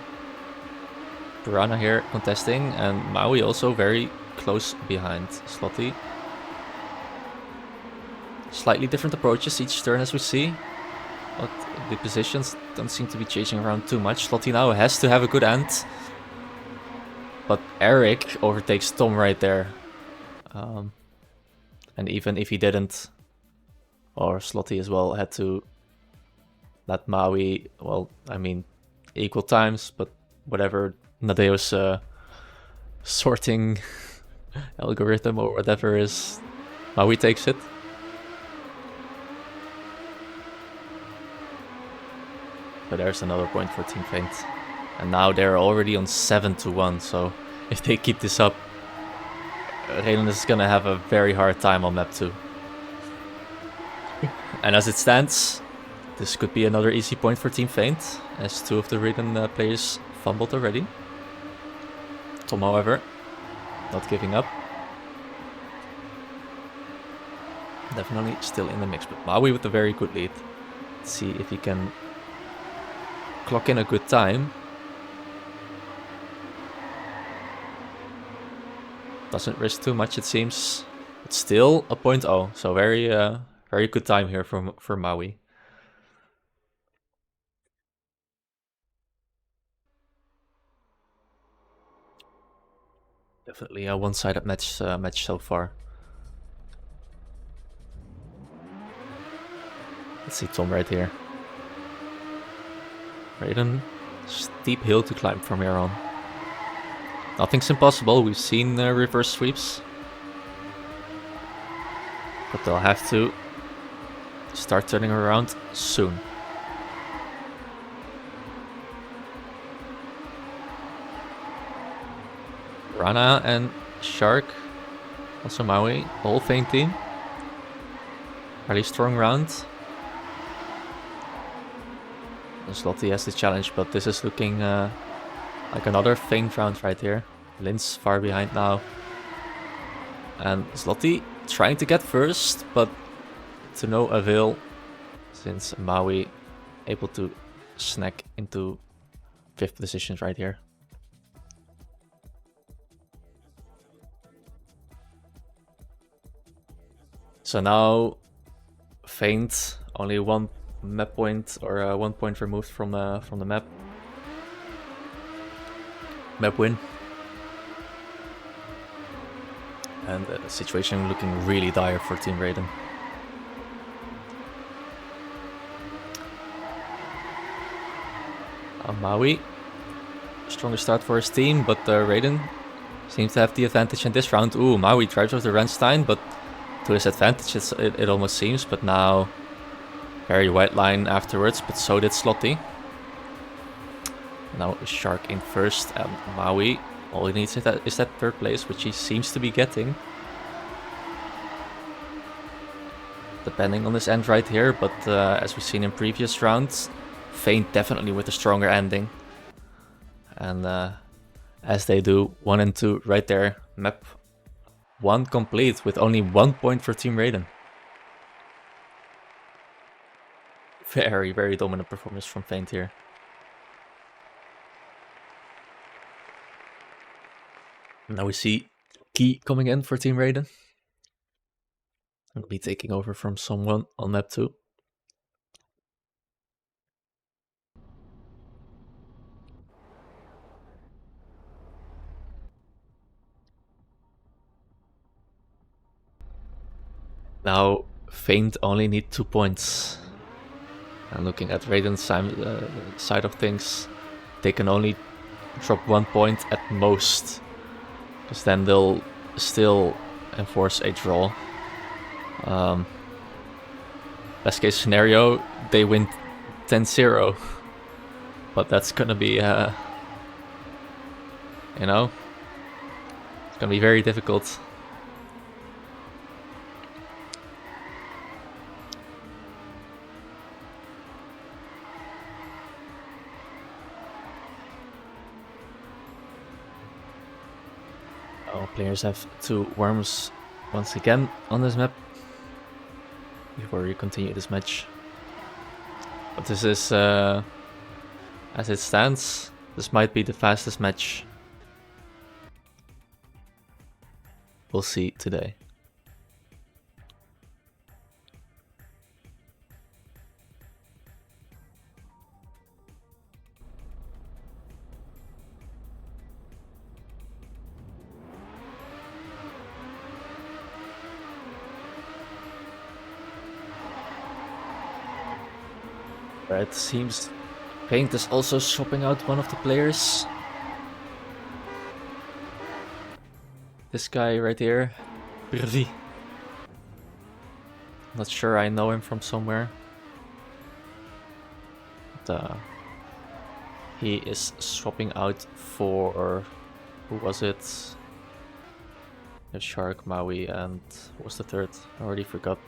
Piranha here contesting, and Maui also very close behind Slotty. Slightly different approaches each turn as we see, but the positions don't seem to be changing around too much. Slotty now has to have a good end, but Eric overtakes Tom right there. And even if he didn't, or Slotty as well, had to let Maui, well, I mean, equal times, but whatever Nadeo's sorting algorithm or whatever is, Maui takes it. But there's another point for Team Feint. And now they're already on 7-1, so if they keep this up, Reden is gonna have a very hard time on map 2. And as it stands, this could be another easy point for Team Feint, as two of the Reden players fumbled already. Tom, however, not giving up. Definitely still in the mix, but Maui with a very good lead. Let's see if he can clock in a good time. Doesn't risk too much, it seems. But still a 0.0, so very good time here for Maui. Definitely a one-sided match so far. Let's see Tom right here. Reden, steep hill to climb from here on. Nothing's impossible, we've seen reverse sweeps. But they'll have to start turning around soon. Rana and Shark, also Maui, whole Feint team. Really strong round. And Slotty has the challenge, but this is looking like another Feint round right here. Lin's far behind now. And Slotty trying to get first, but to no avail, since Maui able to snack into 5th position right here. So now Feint only one map point, or 1 point removed from the map. Map win. And the situation looking really dire for Team Reden. Maui, stronger start for his team, but Reden seems to have the advantage in this round. Ooh, Maui drives off the Renstein, but to his advantage it almost seems, but now very wide line afterwards, but so did Slotty. Now Shark in first, and Maui, all he needs is that 3rd place, which he seems to be getting. Depending on his end right here, but as we've seen in previous rounds, Feint definitely with a stronger ending. And as they do, 1 and 2 right there, map 1 complete with only 1 point for Team Reden. Very dominant performance from Feint here. Now we see Key coming in for Team Reden. He'll be taking over from someone on map 2. Now, Feint only need 2 points. And looking at Reden's side of things, they can only drop 1 point at most. Because then they'll still enforce a draw. Best case scenario, they win 10-0. But that's gonna be, you know, it's gonna be very difficult. Players have 2 worms once again on this map before we continue this match. But this is, as it stands, this might be the fastest match we'll see today. It seems Paint is also swapping out one of the players. This guy right here, Reden. Not sure I know him from somewhere. But, he is swapping out for, who was it? The Shark, Maui, and what was the third? I already forgot.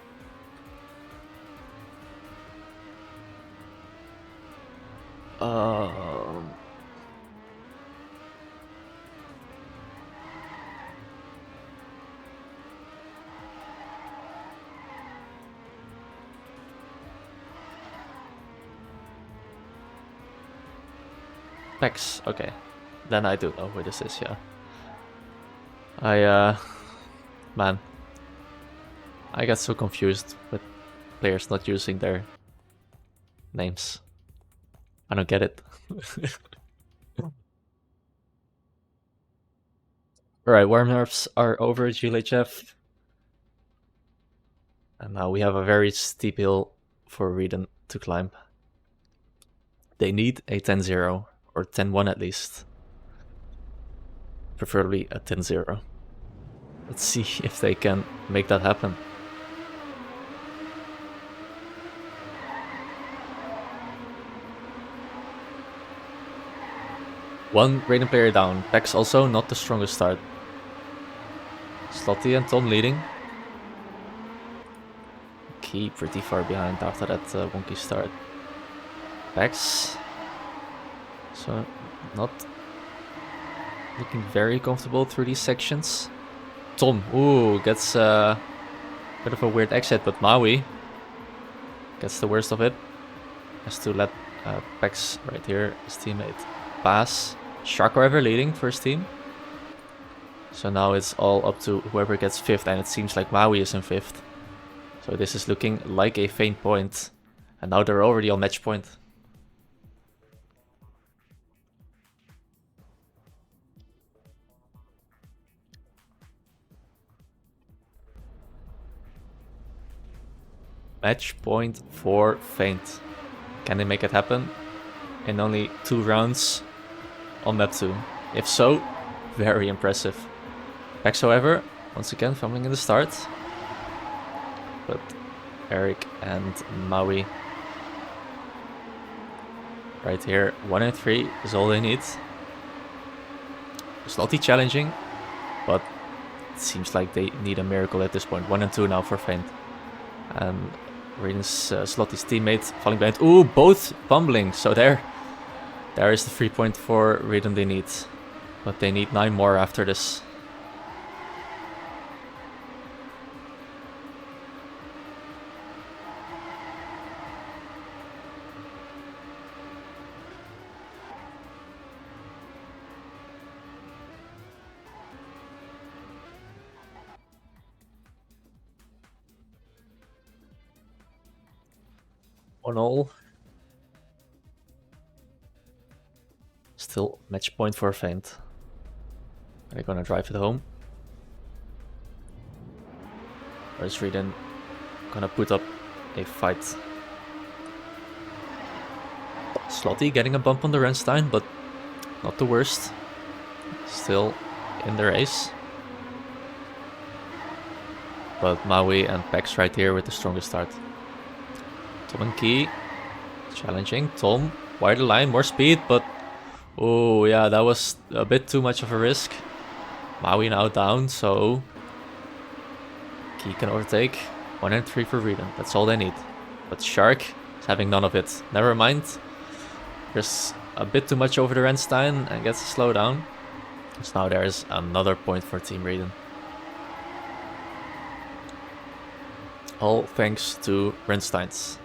Pex, okay. Then I do know who this is, yeah. Man. I got so confused with players not using their names. I don't get it. Alright, warm-ups are over, GLHF. And now we have a very steep hill for Reden to climb. They need a 10-0, or 10-1 at least. Preferably a 10-0. Let's see if they can make that happen. One Reden player down. Pex also not the strongest start. Slotty and Tom leading. Key pretty far behind after that wonky start. Pex. So not looking very comfortable through these sections. Tom, ooh, gets a bit of a weird exit, but Maui gets the worst of it. Has to let Pex right here, his teammate, pass. Shark ever leading first team. So now it's all up to whoever gets 5th, and it seems like Maui is in 5th. So this is looking like a faint point. And now they're already on match point. Match point for faint. Can they make it happen in only 2 rounds on map 2? If so, very impressive. Pex, however, once again fumbling in the start. But Eric and Maui right here, 1 and 3 is all they need. Slotty challenging, but it seems like they need a miracle at this point. 1 and 2 now for faint. And Reden's Slotty's teammate falling behind. Ooh, both fumbling. So there is the 3 point for Reden they need. But they need 9 more after this. On all. Still match point for faint. Are they gonna drive it home? Or is Reden gonna put up a fight. Slotty getting a bump on the Renstein, but not the worst. Still in the race. But Maui and Pex right here with the strongest start. Tom and Key challenging. Tom, wider line, more speed, but oh yeah, that was a bit too much of a risk. Maui now down, so Key can overtake. 1 and 3 for Reden, that's all they need. But Shark is having none of it. Never mind. There's a bit too much over the Renstein and gets a slowdown. So now there's another point for Team Reden. All thanks to Rensteins.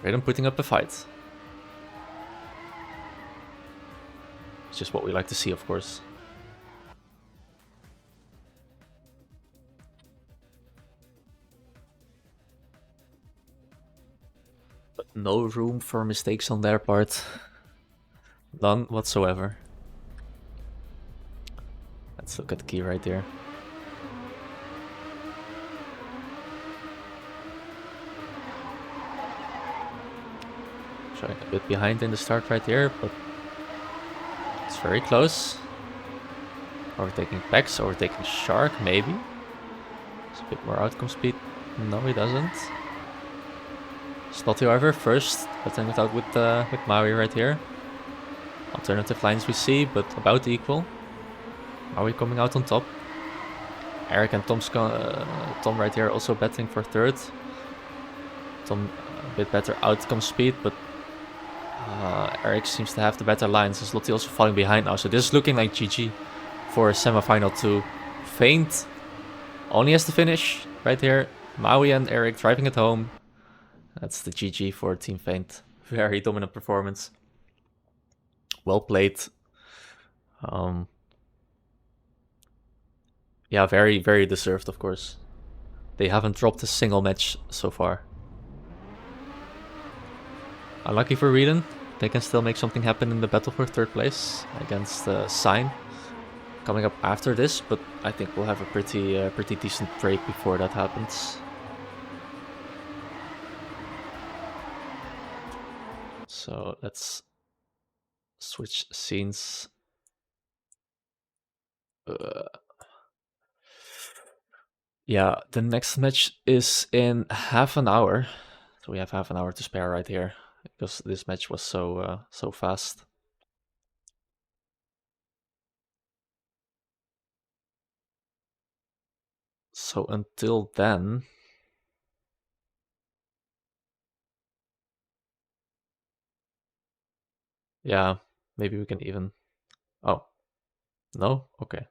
Reden putting up a fight. It's just what we like to see, of course. But no room for mistakes on their part. None whatsoever. Let's look at the key right there. Showing a bit behind in the start right here, but it's very close. Overtaking Pex, overtaking Shark, maybe. It's a bit more outcome speed. No, he doesn't. Slotty, however, first, battling it out with Maui right here. Alternative lines we see, but about equal. Maui coming out on top. Eric and Tom right here also battling for third. Tom a bit better outcome speed, but Eric seems to have the better lines. Slotty also falling behind now, so this is looking like GG for semi-final 2. Feint only has to finish right here. Maui and Eric driving it home. That's the GG for Team Feint. Very dominant performance. Well played. Yeah, very, very deserved, of course. They haven't dropped a single match so far. Unlucky for Reden. They can still make something happen in the battle for third place against Sign. Coming up after this, but I think we'll have a pretty decent break before that happens. So let's switch scenes. Yeah, the next match is in half an hour. So we have half an hour to spare right here because this match was so fast. So until then, yeah, maybe we can even. Oh, no, okay.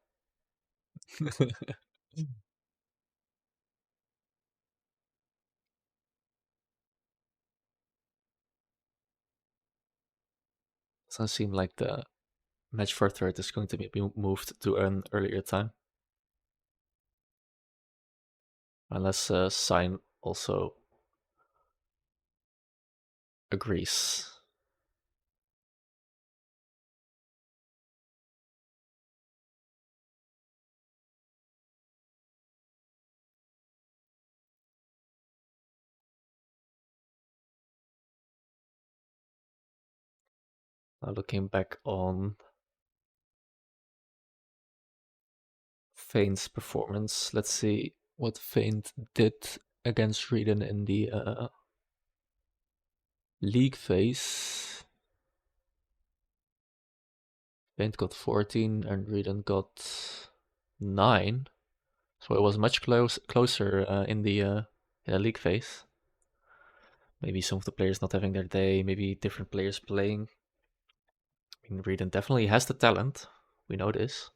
Doesn't seem like the match for third is going to be moved to an earlier time, unless Sign also agrees. Now looking back on Feint's performance, let's see what Feint did against Reden in the league phase. Feint got 14 and Reden got 9. So it was much closer in the league phase. Maybe some of the players not having their day, maybe different players playing. I mean, Reden definitely has the talent. We know this.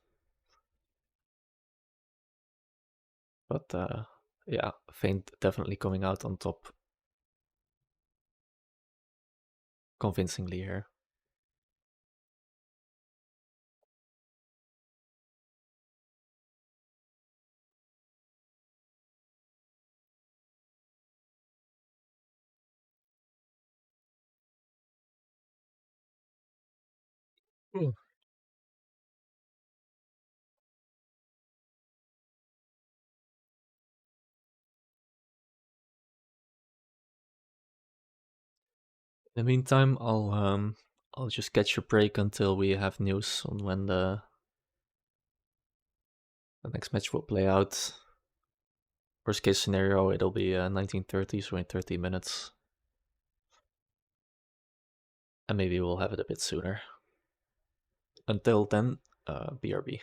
But yeah, Feint definitely coming out on top convincingly here. In the meantime, I'll just catch a break until we have news on when the next match will play out. Worst case scenario, it'll be 1930, so in 30 minutes. And maybe we'll have it a bit sooner. Until then, BRB.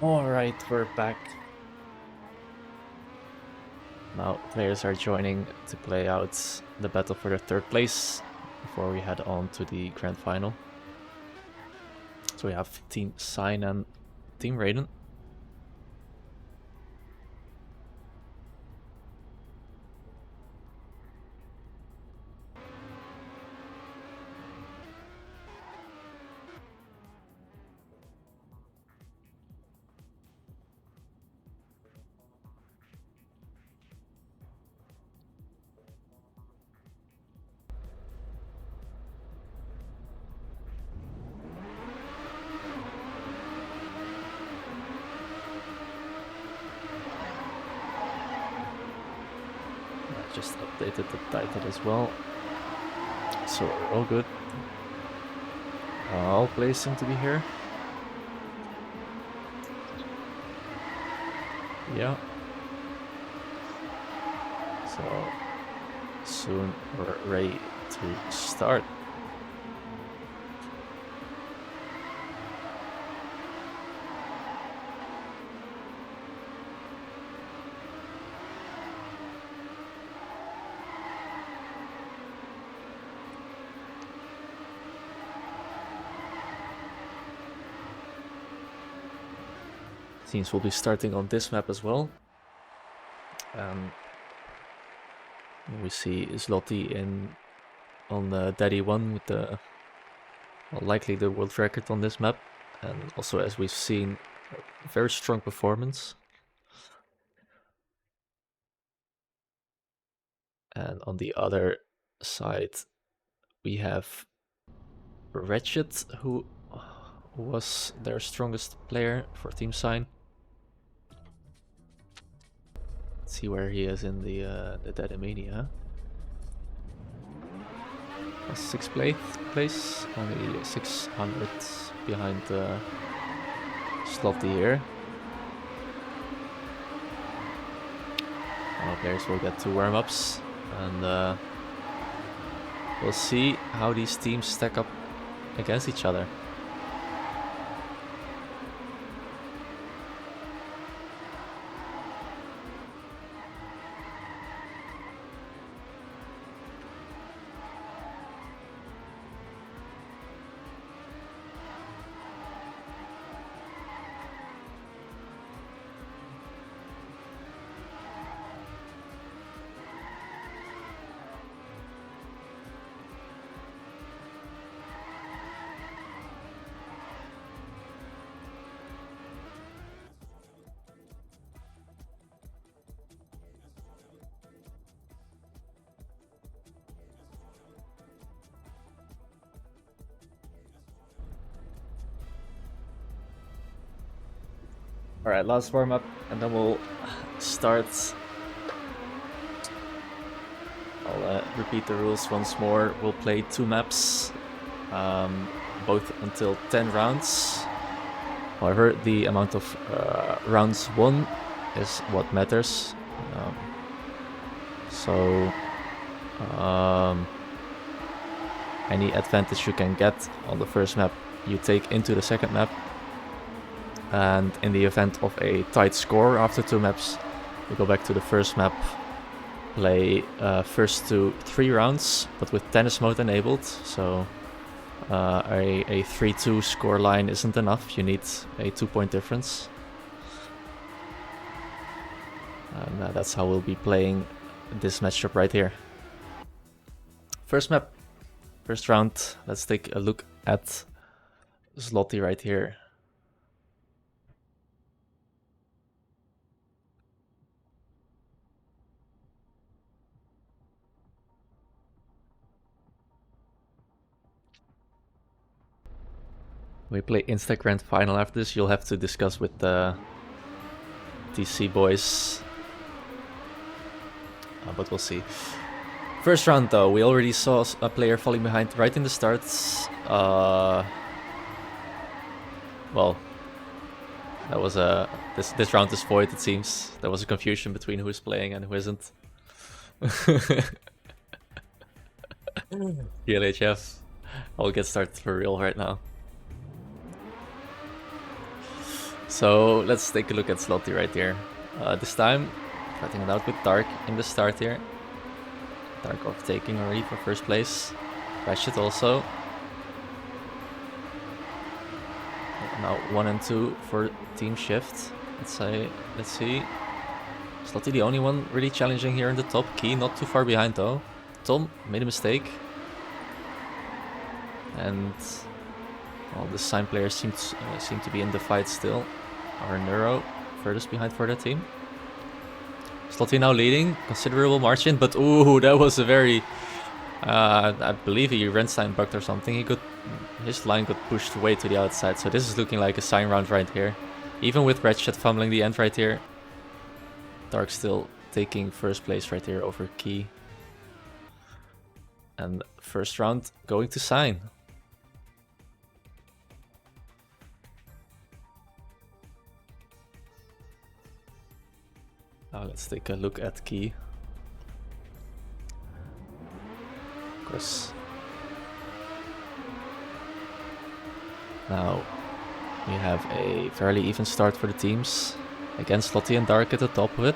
Alright, we're back. Now players are joining to play out the battle for the third place before we head on to the grand final. So we have Team Sign and Team Reden. I just updated the title as well. So we're all good. All players seem to be here. Yeah. So soon we're ready to start. Teams will be starting on this map as well. We see Zloty on the Daddy 1 with the likely the world record on this map, and also, as we've seen, a very strong performance. And on the other side we have Wretched, who was their strongest player for Team Sign. Let's see where he is in the Dadamania. 6th place, only 600 behind Slotty here. Our players will get 2 warm-ups, and we'll see how these teams stack up against each other. Alright, last warm-up, and then we'll start. I'll repeat the rules once more. We'll play 2 maps, both until 10 rounds. However, the amount of rounds won is what matters. Any advantage you can get on the first map, you take into the second map. And in the event of a tight score after 2 maps, we go back to the first map, play first to 3 rounds, but with tennis mode enabled. So a 3-2 score line isn't enough. You need a 2-point difference. And that's how we'll be playing this matchup right here. First map, first round. Let's take a look at Zloty right here. We play Insta Grand Final after this. You'll have to discuss with the TC boys. But we'll see. First round though, we already saw a player falling behind right in the start. Well, that was this round is void, it seems. There was a confusion between who is playing and who isn't. I'll get started for real right now. So let's take a look at Slotty right here. This time, fighting it out with Dark in the start here. Dark overtaking already for first place. Ratchet also. Now 1 and 2 for team shift. Let's see. Slotty the only one really challenging here in the top. Key not too far behind though. Tom made a mistake. And all the sign players seem to be in the fight still. Our Neuro furthest behind for that team. Slotty now leading, considerable margin, but ooh, that was a very... I believe he Renstein bugged or something. His line got pushed way to the outside, so this is looking like a sign round right here. Even with Ratchet fumbling the end right here. Dark still taking first place right here over Key. And first round going to sign. Now let's take a look at Key. Of course. Now we have a fairly even start for the teams. Again, Slotty and Dark at the top of it.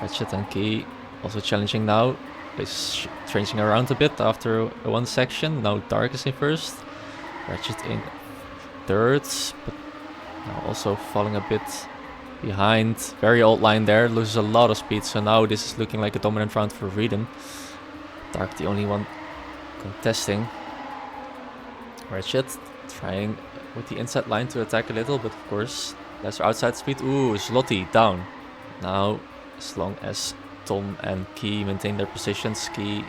Ratchet and Key also challenging now. Is changing around a bit after one section. Now Dark is in first. Ratchet in third, but now also falling a bit behind. Very old line there, loses a lot of speed, so now this is looking like a dominant round for Reden. Dark the only one contesting. Ratchet trying with the inside line to attack a little, but of course lesser outside speed. Ooh, Slotty down. Now as long as Tom and Key maintain their positions, Key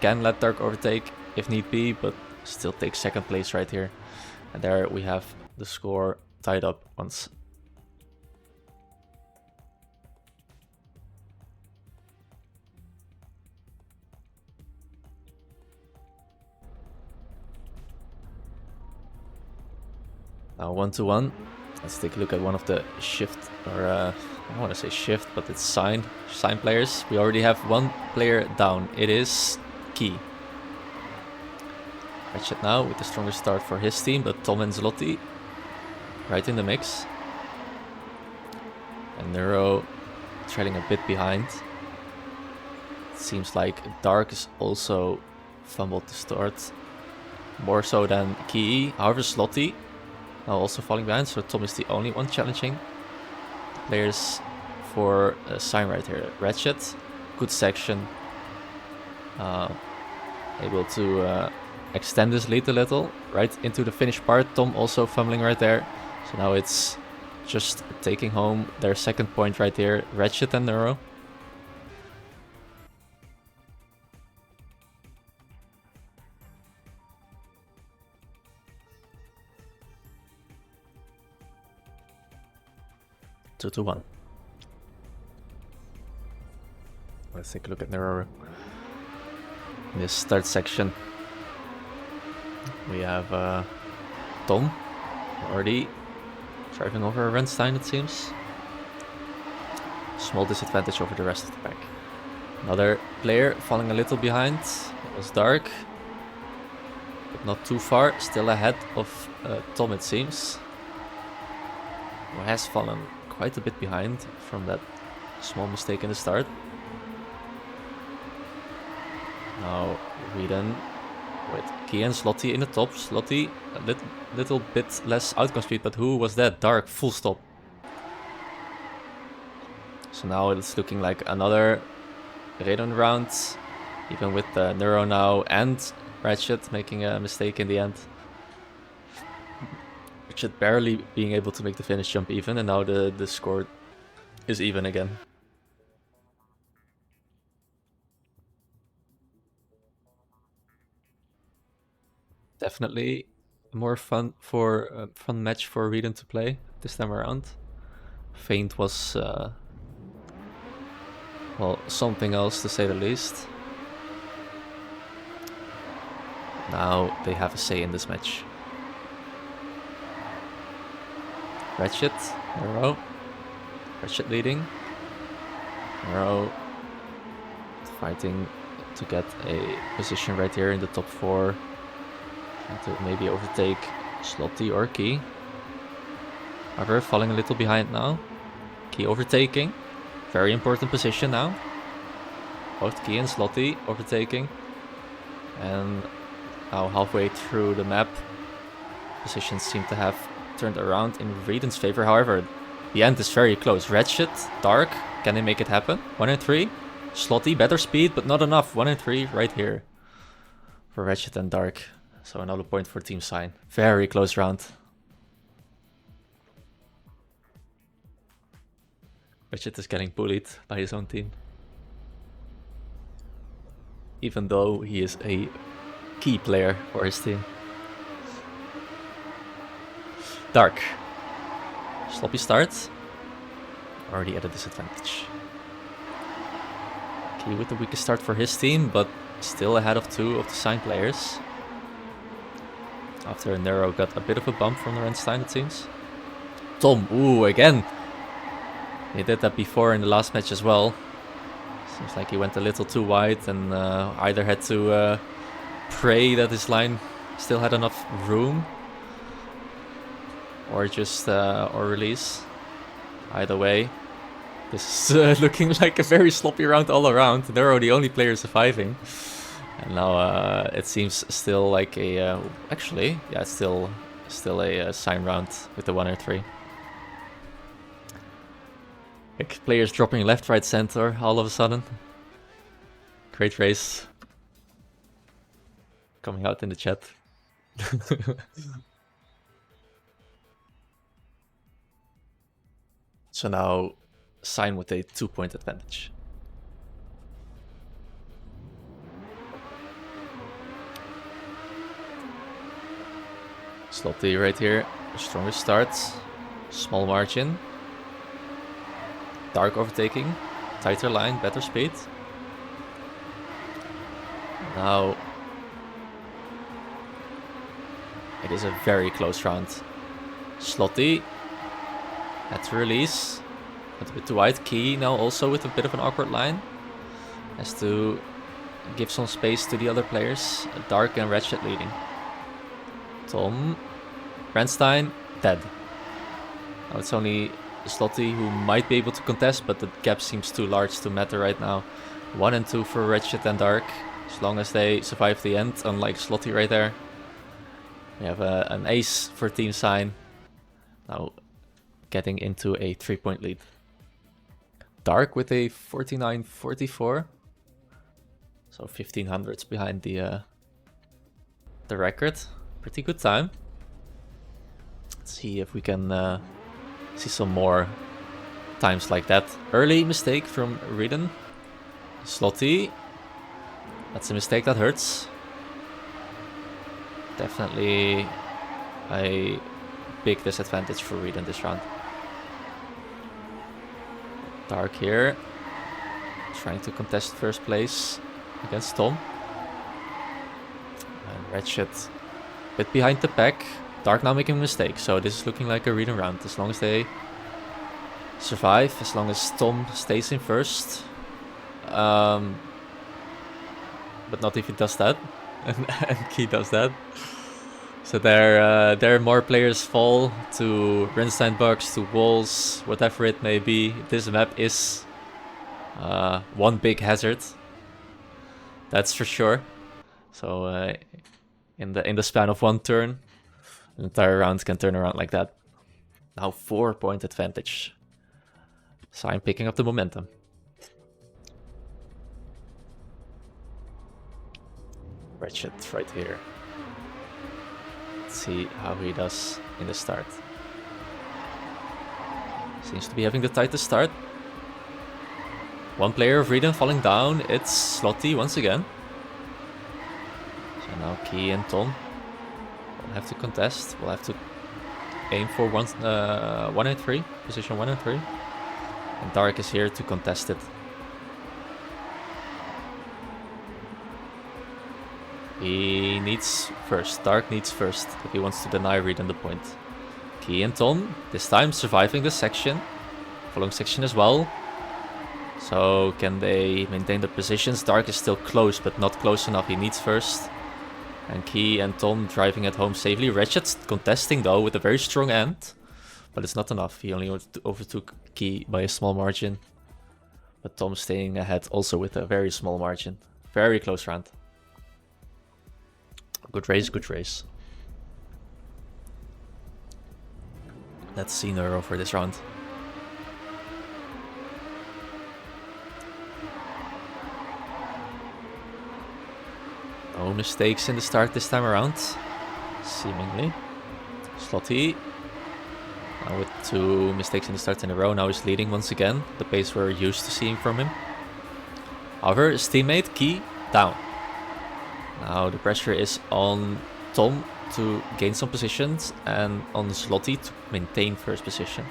can let Dark overtake if need be, but still takes second place right here. And there we have the score tied up once. Now 1-1. Let's take a look at one of the shift, or I don't want to say shift, but it's sign players. We already have one player down. It is Key. Ratchet now with the strongest start for his team, but Tom and Slotty right in the mix. And Neuro trailing a bit behind. It seems like Dark is also fumbled to start, more so than Key. However, Slotty now also falling behind, so Tom is the only one challenging players for a sign right here. Ratchet, good section, able to extend his lead a little right into the finish part. Tom also fumbling right there, so now it's just taking home their second point right here. Ratchet and Neuro. Two to 1. Let's take a look at Neuro. In this third section, we have Tom already driving over Renstein, it seems. Small disadvantage over the rest of the pack. Another player falling a little behind. It was Dark, but not too far. Still ahead of Tom, it seems, who has fallen quite a bit behind from that small mistake in the start. Now Reden with Key and Slotty in the top. Slotty a little bit less outcome speed, but who was that? Dark, full stop. So now it's looking like another Reden round, even with the Neuro now and Ratchet making a mistake in the end. Ratchet barely being able to make the finish jump even, and now the score is even again. Definitely a more fun match for Reden to play this time around. Feint was well, something else to say the least. Now they have a say in this match. Ratchet, Neuro. Ratchet leading. Neuro fighting to get a position right here in the top 4. Trying to maybe overtake Slotty or Key. However, falling a little behind now. Key overtaking. Very important position now. Both Key and Slotty overtaking. And now halfway through the map, positions seem to have turned around in Reden's favor. However, the end is very close. Ratchet, Dark, can they make it happen? 1 and 3. Slotty, better speed, but not enough. 1 and 3 right here for Ratchet and Dark. So another point for Team Sign. Very close round. Ratchet is getting bullied by his own team. Even though he is a key player for his team. Dark. Sloppy start. Already at a disadvantage. Key with the weakest start for his team, but still ahead of 2 of the Sign players. After Nero got a bit of a bump from the Renstein, it seems. Tom, ooh, again. He did that before in the last match as well. Seems like he went a little too wide and either had to pray that his line still had enough room, or just or release. Either way, this is looking like a very sloppy round all around. Nero the only player surviving, and now it seems still like a actually, yeah, it's still a Sign round with the 1 or 3. Like players dropping left, right, center all of a sudden. Great race. Coming out in the chat. So now Sign with a 2-point advantage. Slotty right here. Strongest start. Small margin. Dark overtaking, tighter line, better speed. Now it is a very close round. Slotty had to release, but a bit too wide. Key now also with a bit of an awkward line. Has to give some space to the other players. Dark and Ratchet leading. Tom, Renstein, dead. Now it's only Slotty who might be able to contest, but the gap seems too large to matter right now. 1 and 2 for Ratchet and Dark, as long as they survive the end, unlike Slotty right there. We have an ace for Team Sign, now getting into a 3-point lead. Dark with a 49-44, so 1500s behind the record. Pretty good time. Let's see if we can see some more times like that. Early mistake from Reden. Slotty. That's a mistake that hurts. Definitely a big disadvantage for Reden this round. Dark here. Trying to contest first place against Tom. And Ratchet a bit behind the pack. Dark now making a mistake, so this is looking like a Reden round. As long as they survive, as long as Tom stays in first. But not if he does that, and Key does that. So there more players fall to Renstein bugs, to walls, whatever it may be. This map is one big hazard. That's for sure. So in the span of one turn, an entire round can turn around like that. Now 4-point advantage. So I'm picking up the momentum. Ratchet right here. Let's see how he does in the start. Seems to be having the tightest start. One player of Reden falling down. It's Slotty once again. So now Key and Tom will have to contest. We'll have to aim for 1 and 3. Position 1 and 3. And Dark is here to contest it. He needs first. Dark needs first if he wants to deny Reden the point. Key and Tom, this time surviving the section. Following section as well. So can they maintain their positions? Dark is still close, but not close enough. He needs first. And Key and Tom driving at home safely. Ratchet contesting though with a very strong end. but it's not enough. He only overtook Key by a small margin, but Tom staying ahead also with a very small margin. Very close round. Good race, good race. Let's see Neuro for this round. No mistakes in the start this time around, seemingly. Slotty, now with 2 mistakes in the start in a row, now he's leading once again, the pace we're used to seeing from him. However, his teammate, Key, down. Now the pressure is on Tom to gain some positions and on Slotty to maintain first position.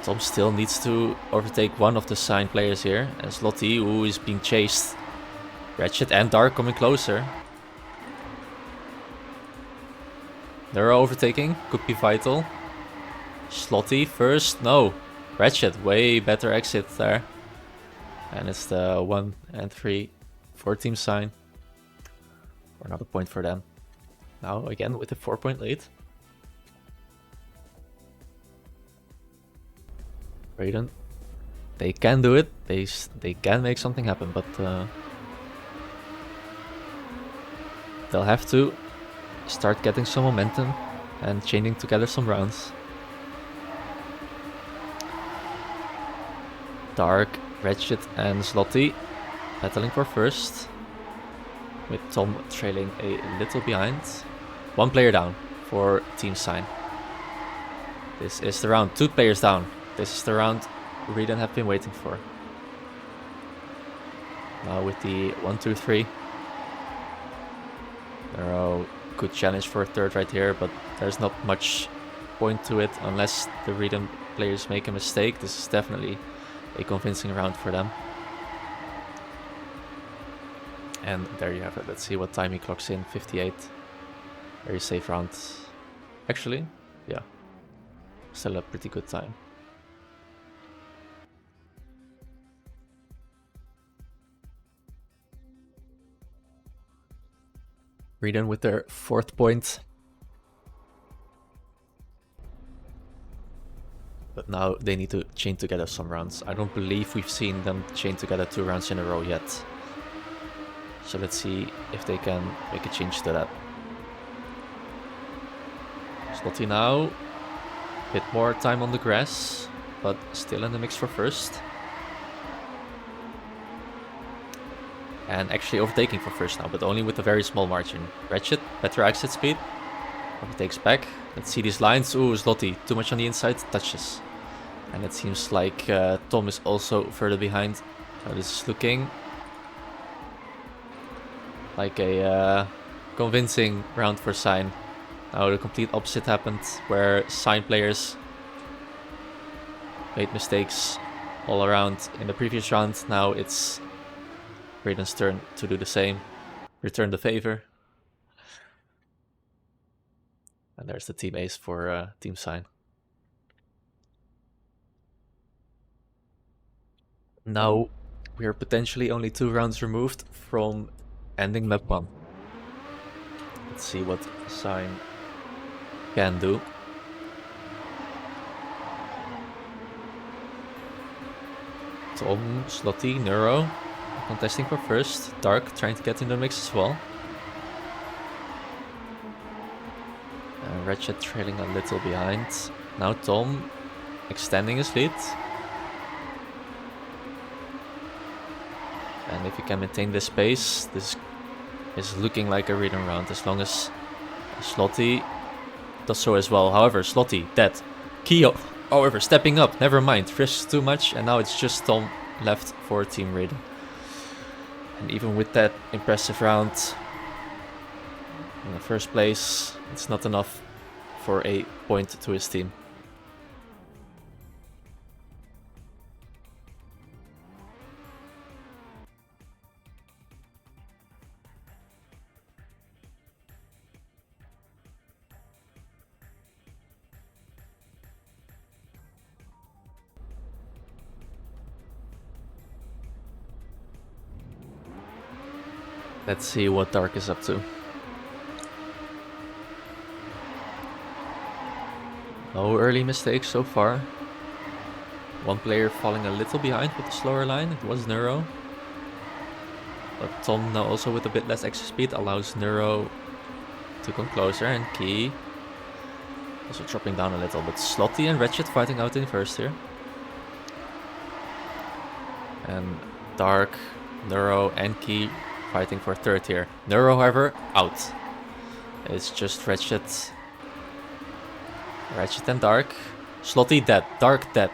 Tom still needs to overtake one of the signed players here, and Slotty, who is being chased. Ratchet and Dark coming closer. They're overtaking, could be vital. Slotty first, no. Ratchet, way better exit there. And it's the 1 and 3 for Team Sign. For another point for them. Now again with a 4-point lead. Reden, they can do it. They can make something happen, but they'll have to start getting some momentum and chaining together some rounds. Dark, Ratchet and Slotty battling for first, with Tom trailing a little behind. 1 player down for Team Sign. This is the round. 2 players down. This is the round Reden have been waiting for. Now with the 1, 2, 3. Neuro could challenge for a third right here, but there's not much point to it unless the Reden players make a mistake. This is definitely a convincing round for them. And there you have it. Let's see what time he clocks in. 58. Very safe round. Actually, yeah. Still a pretty good time. Reden with their 4th point. But now they need to chain together some rounds. I don't believe we've seen them chain together 2 rounds in a row yet. So let's see if they can make a change to that. Slotty now. Bit more time on the grass, but still in the mix for first. And actually overtaking for first now, but only with a very small margin. Ratchet, better exit speed. Overtakes back. Let's see these lines. Ooh, Slotty, too much on the inside, touches. And it seems like Tom is also further behind. So this is looking like a convincing round for Sign. Now the complete opposite happened, where Sign players made mistakes all around in the previous round. Now it's Reden's turn to do the same. Return the favor. And there's the team ace for Team Sign. Now we are potentially only 2 rounds removed from ending map 1. Let's see what Sign can do. Tom, Slotty, Neuro contesting for first. Dark trying to get in the mix as well. Ratchet trailing a little behind. Now Tom extending his lead. And if he can maintain this pace, this is looking like a Reden round, as long as Slotty does so as well. However, Slotty dead. Keo, however, stepping up, never mind, risks too much, and now it's just Tom left for Team Reden. And even with that impressive round in the first place, it's not enough for a point to his team. Let's see what Dark is up to. No early mistakes so far. One player falling a little behind with the slower line, it was Neuro. But Tom now also with a bit less extra speed allows Neuro to come closer, and Key also dropping down a little, but Slotty and Wretched fighting out in first here. And Dark, Neuro and Key fighting for third here. Neuro, however, out. It's just Wretched and Dark. Slotty dead, Dark dead.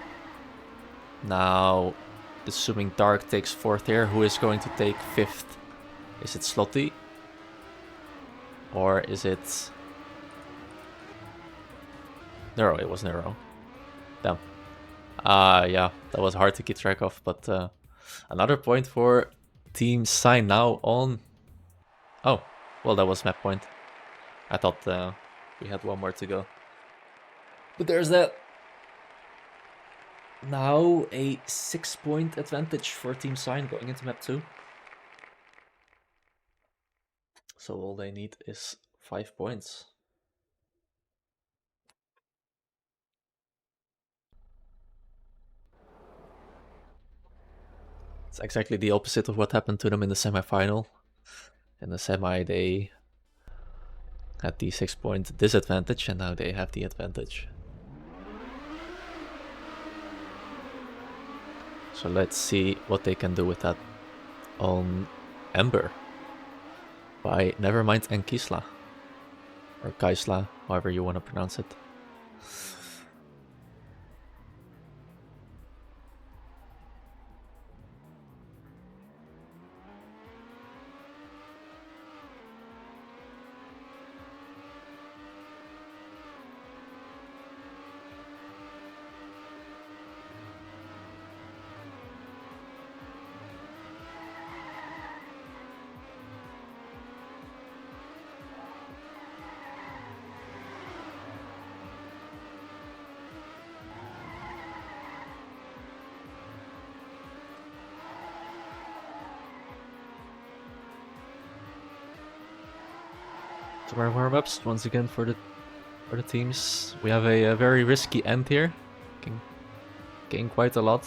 Now, assuming Dark takes fourth here, who is going to take fifth? Is it Slotty? Or is it Neuro? It was Neuro. Damn. Yeah, that was hard to keep track of, but another point for Team Sign now on... Oh, well, that was map point. I thought we had one more to go. But there's that. Now a 6-point advantage for Team Sign going into map 2. So all they need is 5 points. It's exactly the opposite of what happened to them in the semi-final. In the semi, they had the 6-point disadvantage, and now they have the advantage. So let's see what they can do with that on Ember by Nevermind and Kisla, or Kaisla, however you want to pronounce it. So our warm-ups once again for the teams. We have a very risky end here. Can gain quite a lot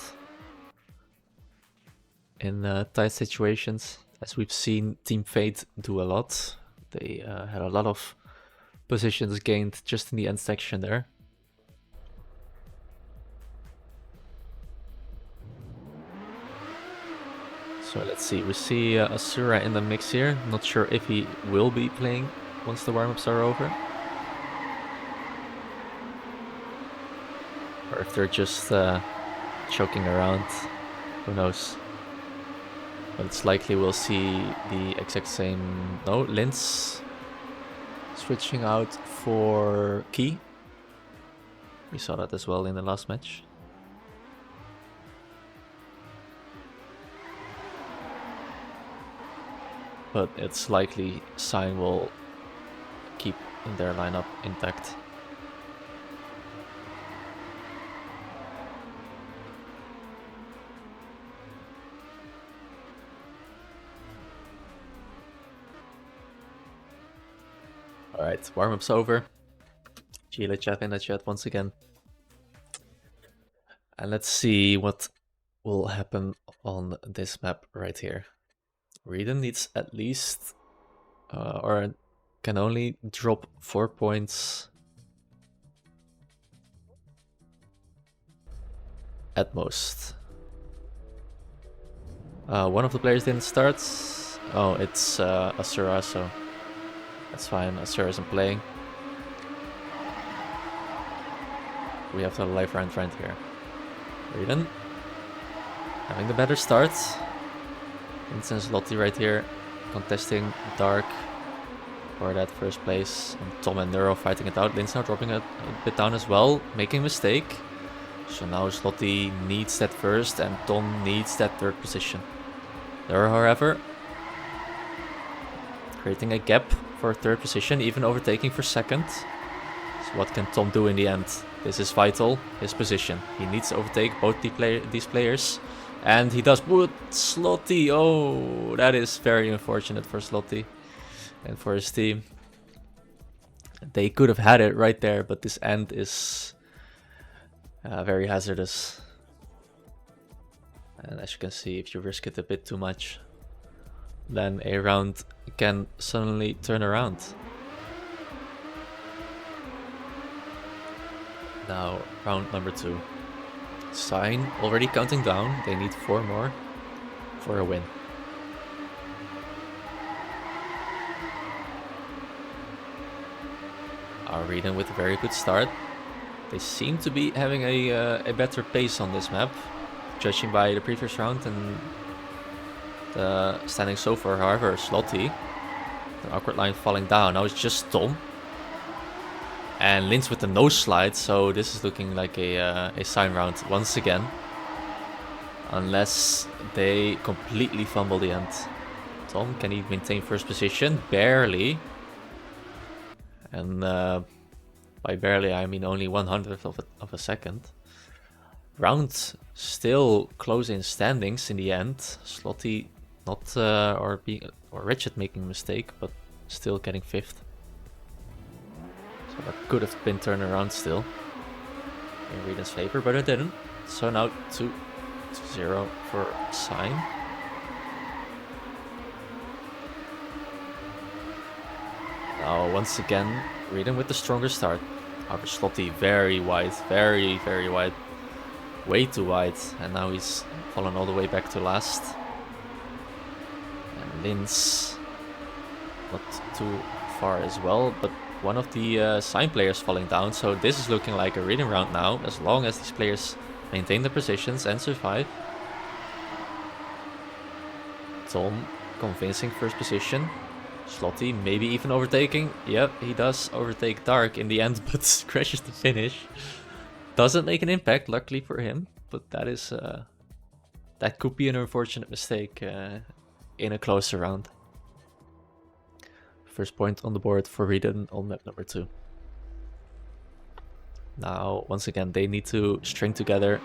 in tight situations, as we've seen Team Fate do a lot. They had a lot of positions gained just in the end section there. So let's see, we see Asura in the mix here. Not sure if he will be playing once the warm-ups are over, or if they're just choking around, who knows. But it's likely we'll see the exact same... No, Linz switching out for Key. We saw that as well in the last match. But it's likely Sign will keep their lineup intact. Alright, warm-up's over. Gila chat in the chat once again. And let's see what will happen on this map right here. Reden needs at least, or can only drop 4 points at most. One of the players didn't start. Oh, it's Asura, so that's fine. Asura isn't playing. We have the life round friend here. Reden having the better start. Instance Lottie right here contesting Dark for that first place, and Tom and Neuro fighting it out. Linz now dropping a bit down as well, making a mistake. So now Slotty needs that first and Tom needs that third position. Neuro, however, creating a gap for third position, even overtaking for second. So what can Tom do in the end? This is vital, his position. He needs to overtake both these players. And he does. But Slotty, oh, that is very unfortunate for Slotty and for his team. They could have had it right there, but this end is Very hazardous. And as you can see, if you risk it a bit too much, then a round can suddenly turn around. Now, round number 2. Sign already counting down. They need 4 more for a win. Reden with a very good start. They seem to be having a better pace on this map, judging by the previous round and the standing so far. However, Slotty, the awkward line falling down. Now it's just Tom. And Linz with the nose slide, so this is looking like a sign round once again. Unless they completely fumble the end. Tom, can he maintain first position? Barely. And by barely, I mean only 100th of a second. Round still close in standings in the end. Slotty not or Richard making a mistake, but still getting 5th. So that could have been turned around still in Reden's favor, but it didn't. So now 2-0 for Sign. Now once again, Reden with the stronger start. However, Slotty very wide, very wide. Way too wide, and now he's fallen all the way back to last. And Linz not too far as well, but one of the Sign players falling down, so this is looking like a Reden round now, as long as these players maintain their positions and survive. Tom convincing first position. Slotty maybe even overtaking. Yep, he does overtake Dark in the end, but crashes the finish. Doesn't make an impact, luckily for him, but that is that could be an unfortunate mistake in a closer round. First point on the board for Reden on map number 2. Now, once again, they need to string together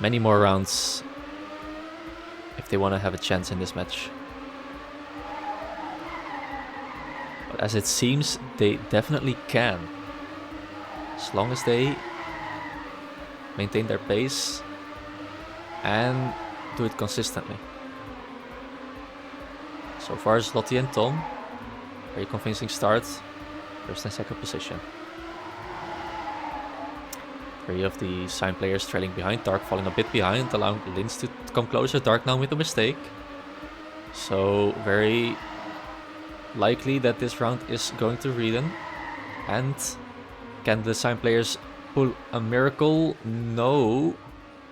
many more rounds if they want to have a chance in this match. But as it seems, they definitely can. As long as they maintain their pace and do it consistently. So far, Slotty and Tom, very convincing start, first and second position. 3 of the Sign players trailing behind, Dark falling a bit behind, allowing Linz to come closer. Dark now with a mistake. So very likely that this round is going to Reden. And can the Sign players pull a miracle? No.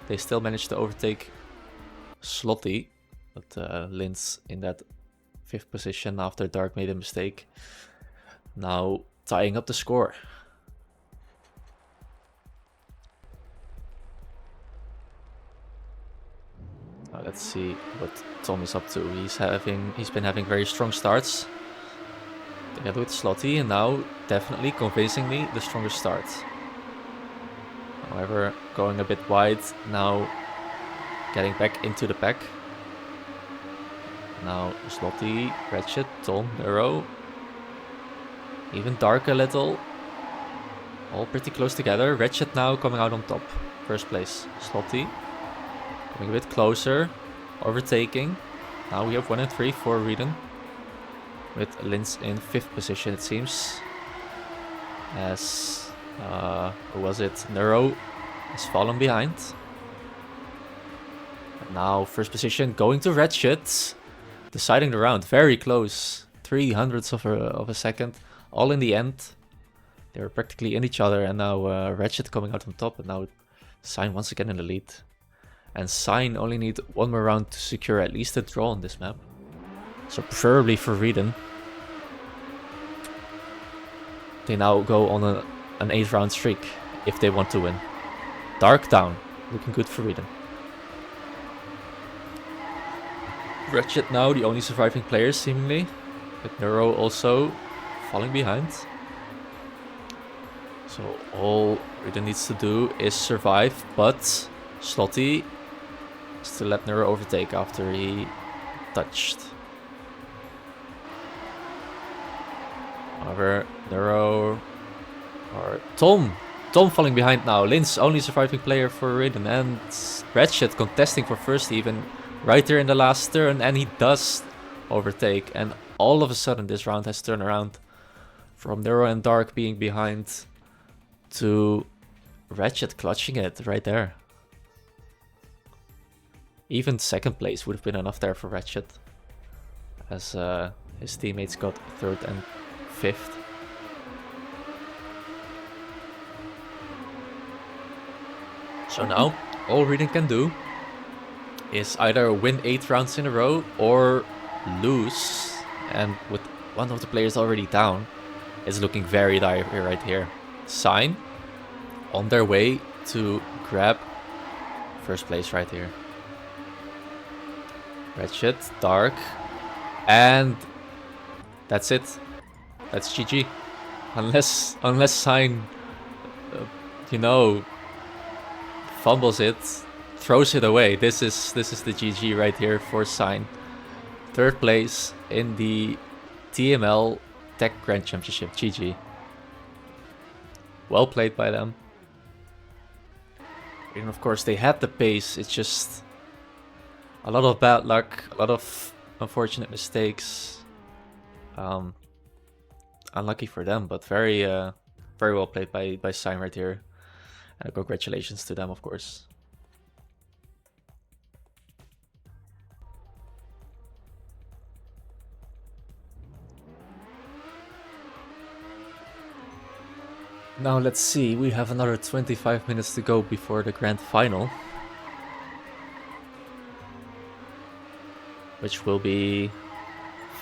They still managed to overtake Slotty, but Linz in that 5th position after Dark made a mistake. Now tying up the score. Now let's see what Tom is up to. He's been having very strong starts together with Slotty, and now definitely convincingly the strongest start. However, going a bit wide, now getting back into the pack. Now Slotty, Ratchet, Tom, Neuro, even Dark a little. All pretty close together. Ratchet now coming out on top. First place. Slotty coming a bit closer. Overtaking. Now we have 1 and 3 for Reden. With Linz in 5th position, it seems. As, who was it? Neuro has fallen behind. And now first position going to Ratchet. Deciding the round, very close, 300ths of a second, all in the end. They were practically in each other, and now Ratchet coming out on top, and now Sign once again in the lead. And Sign only need 1 more round to secure at least a draw on this map. So preferably for Reden. They now go on an 8 round streak if they want to win. Dark down, looking good for Reden. Ratchet now the only surviving player seemingly, with Neuro also falling behind. So all Reden needs to do is survive, but Slotty still let Neuro overtake after he touched. However, Neuro or Tom Tom falling behind now. Lin's only surviving player for Reden. And Ratchet contesting for first even right there in the last turn. And he does overtake. And all of a sudden this round has turned around from Nero and Dark being behind to Ratchet clutching it right there. Even second place would have been enough there for Ratchet, as his teammates got third and fifth. So now, all Reden can do is either win 8 rounds in a row or lose. And with one of the players already down, it's looking very dire right here. Sign on their way to grab first place right here. Ratchet, Dark, and that's it. That's GG. Unless Sign, you know, fumbles it, throws it away. This is the GG right here for Sign. Third place in the TML Tech Grand Championship. GG. Well played by them. And of course they had the pace. It's just a lot of bad luck, a lot of unfortunate mistakes. Unlucky for them, but very well played by Sign right here. And congratulations to them, of course. Now let's see, we have another 25 minutes to go before the grand final. Which will be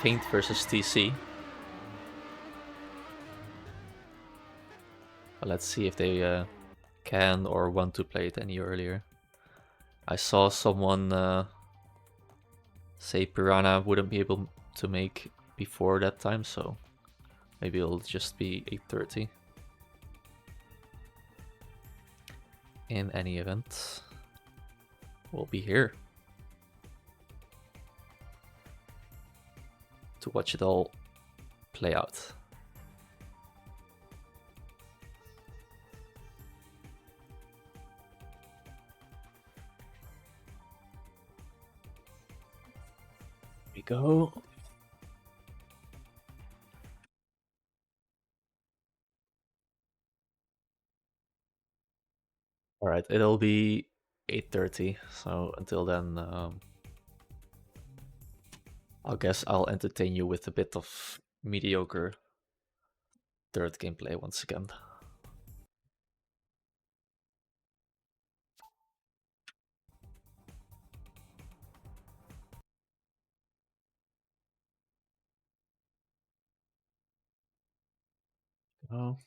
Feint versus TC. But let's see if they can or want to play it any earlier. I saw someone say Piranha wouldn't be able to make before that time, so maybe it'll just be 8:30. In any event, we'll be here to watch it all play out. Here we go. Alright, it'll be 8:30, so until then, I guess I'll entertain you with a bit of mediocre third gameplay once again. Oh.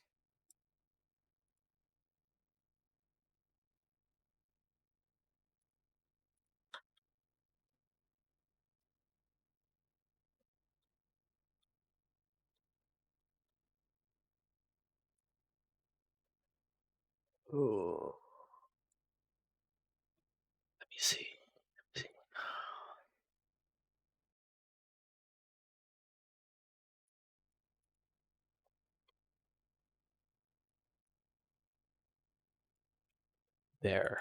Oh. Let me see. There.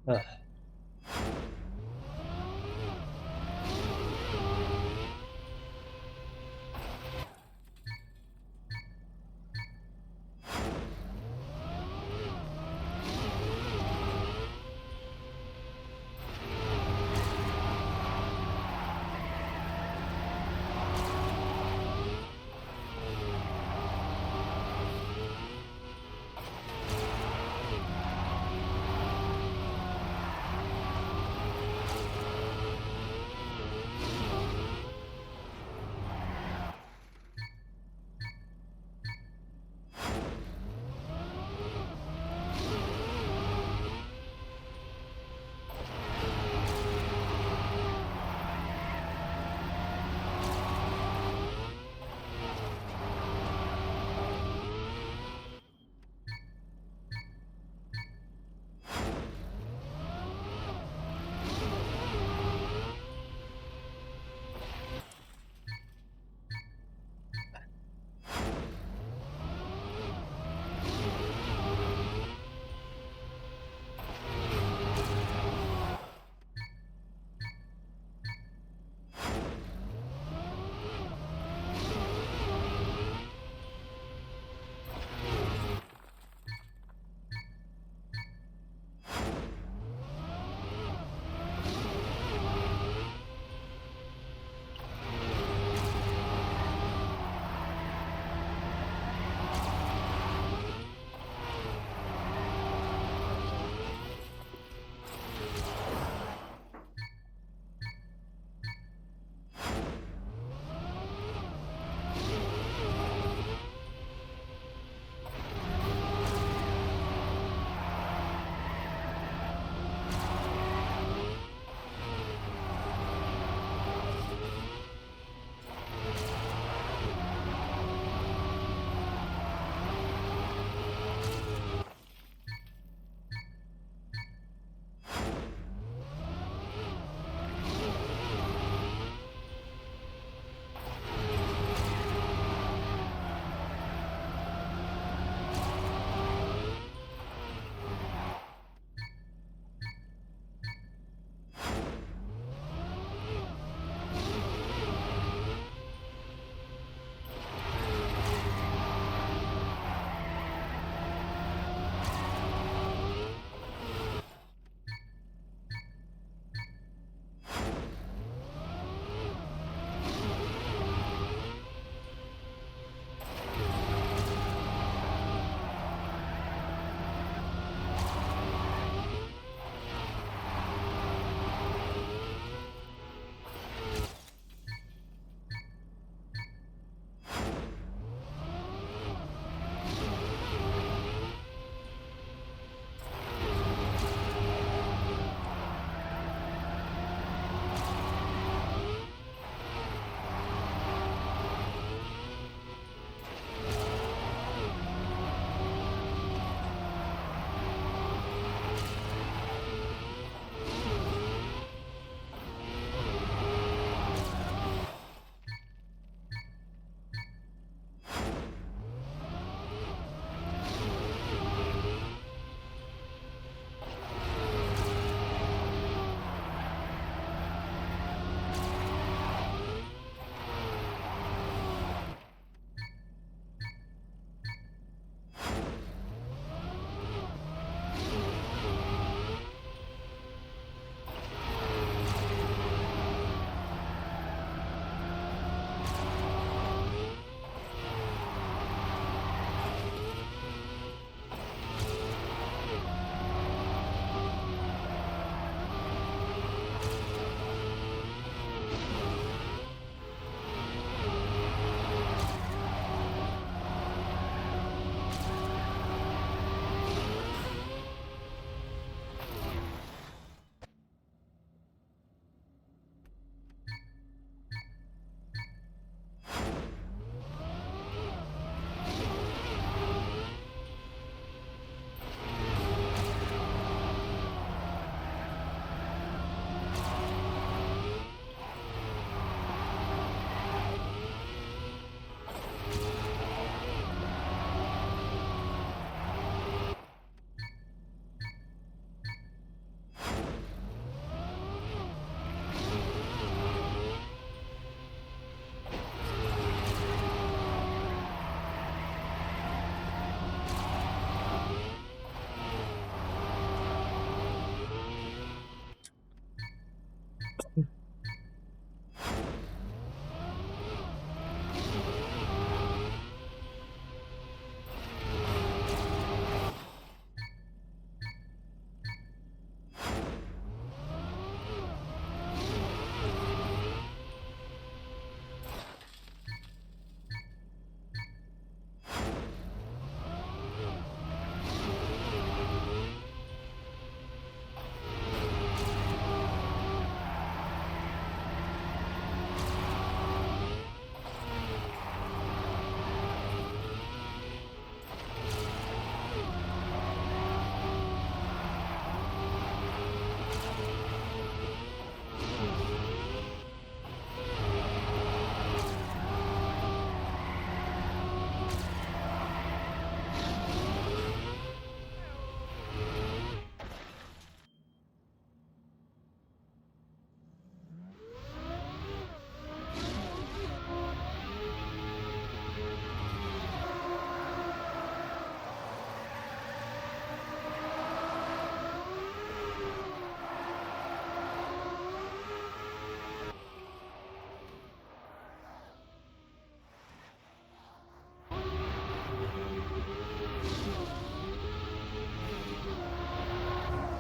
Ugh.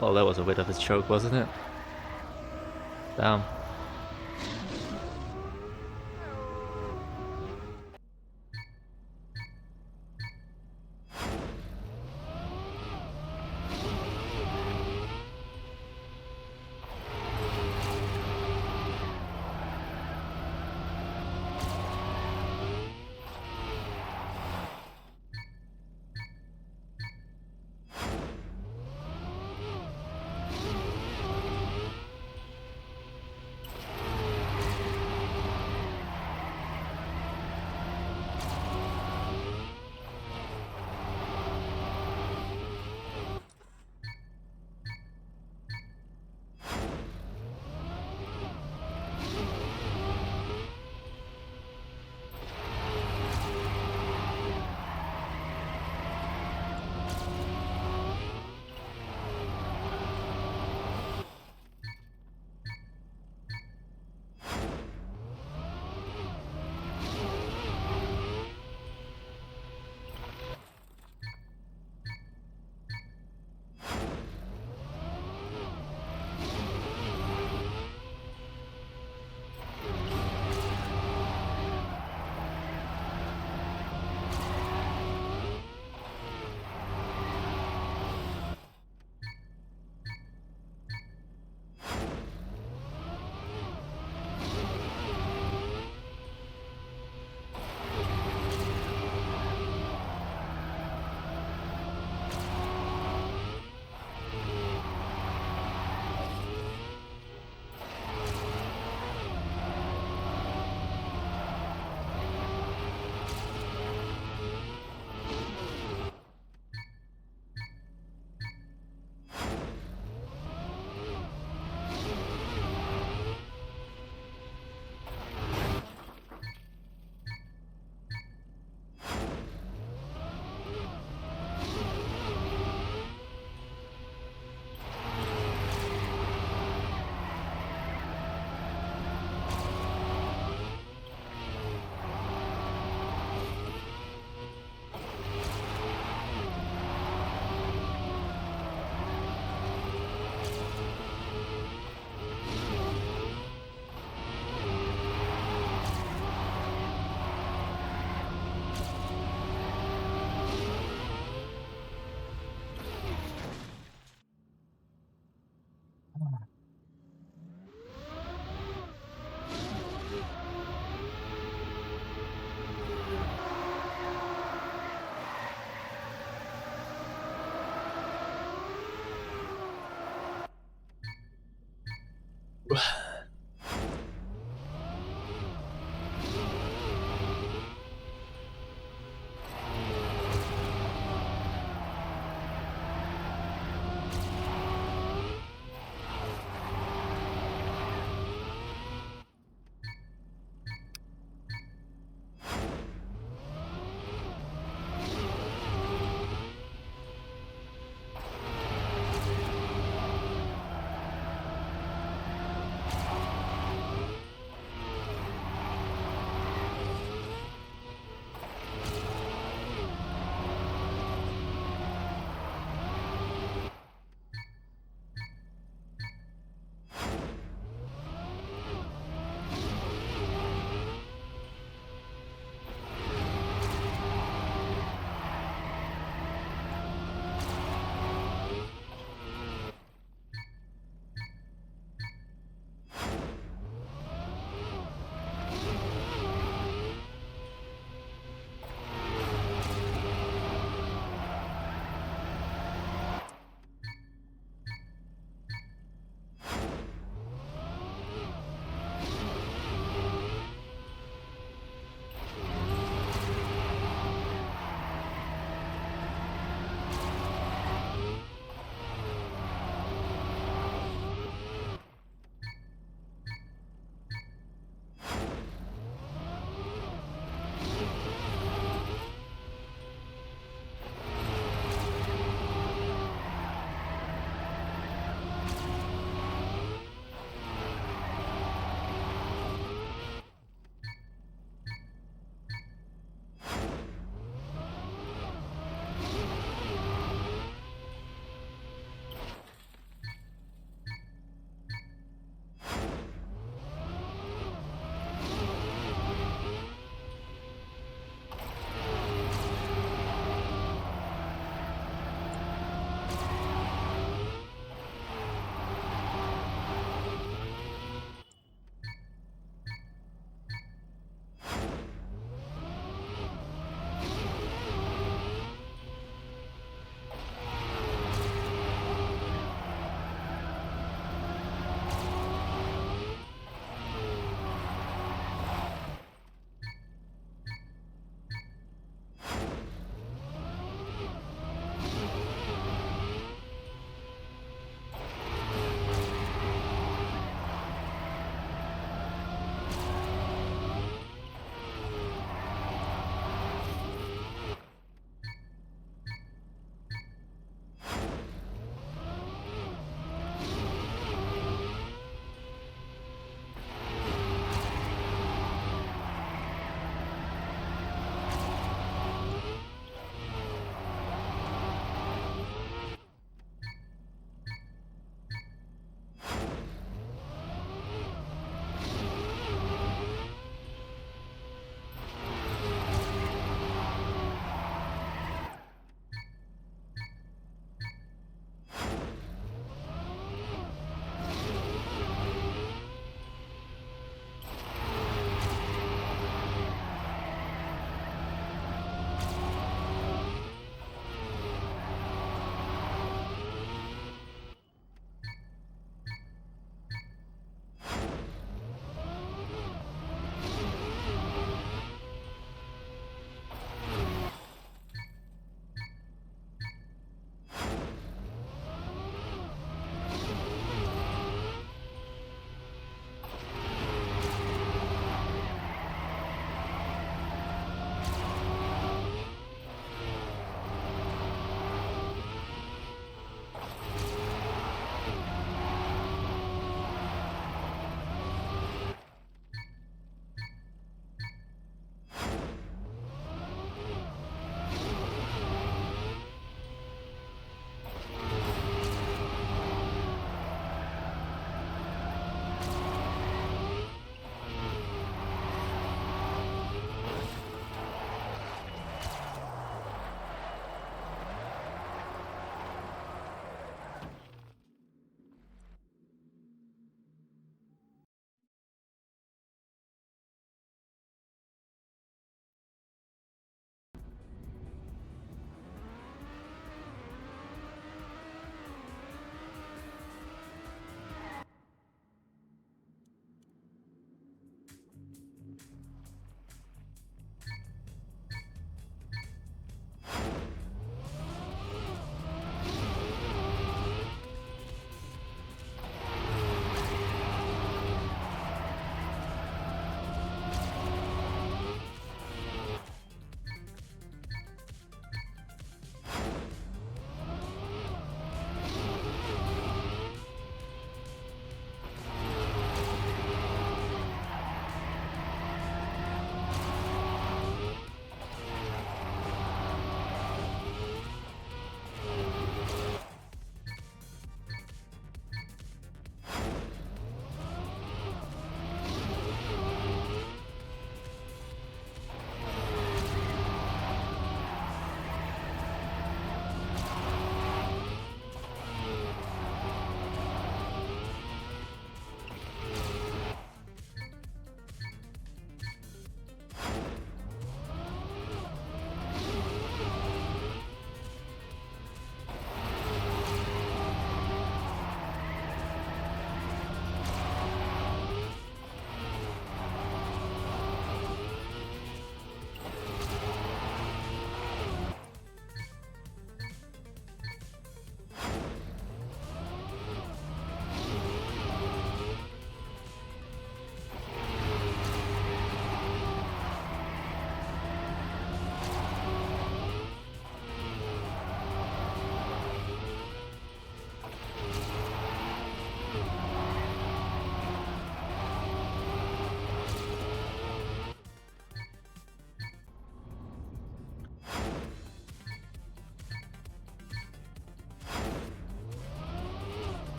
Well, that was a bit of a choke, wasn't it? Damn.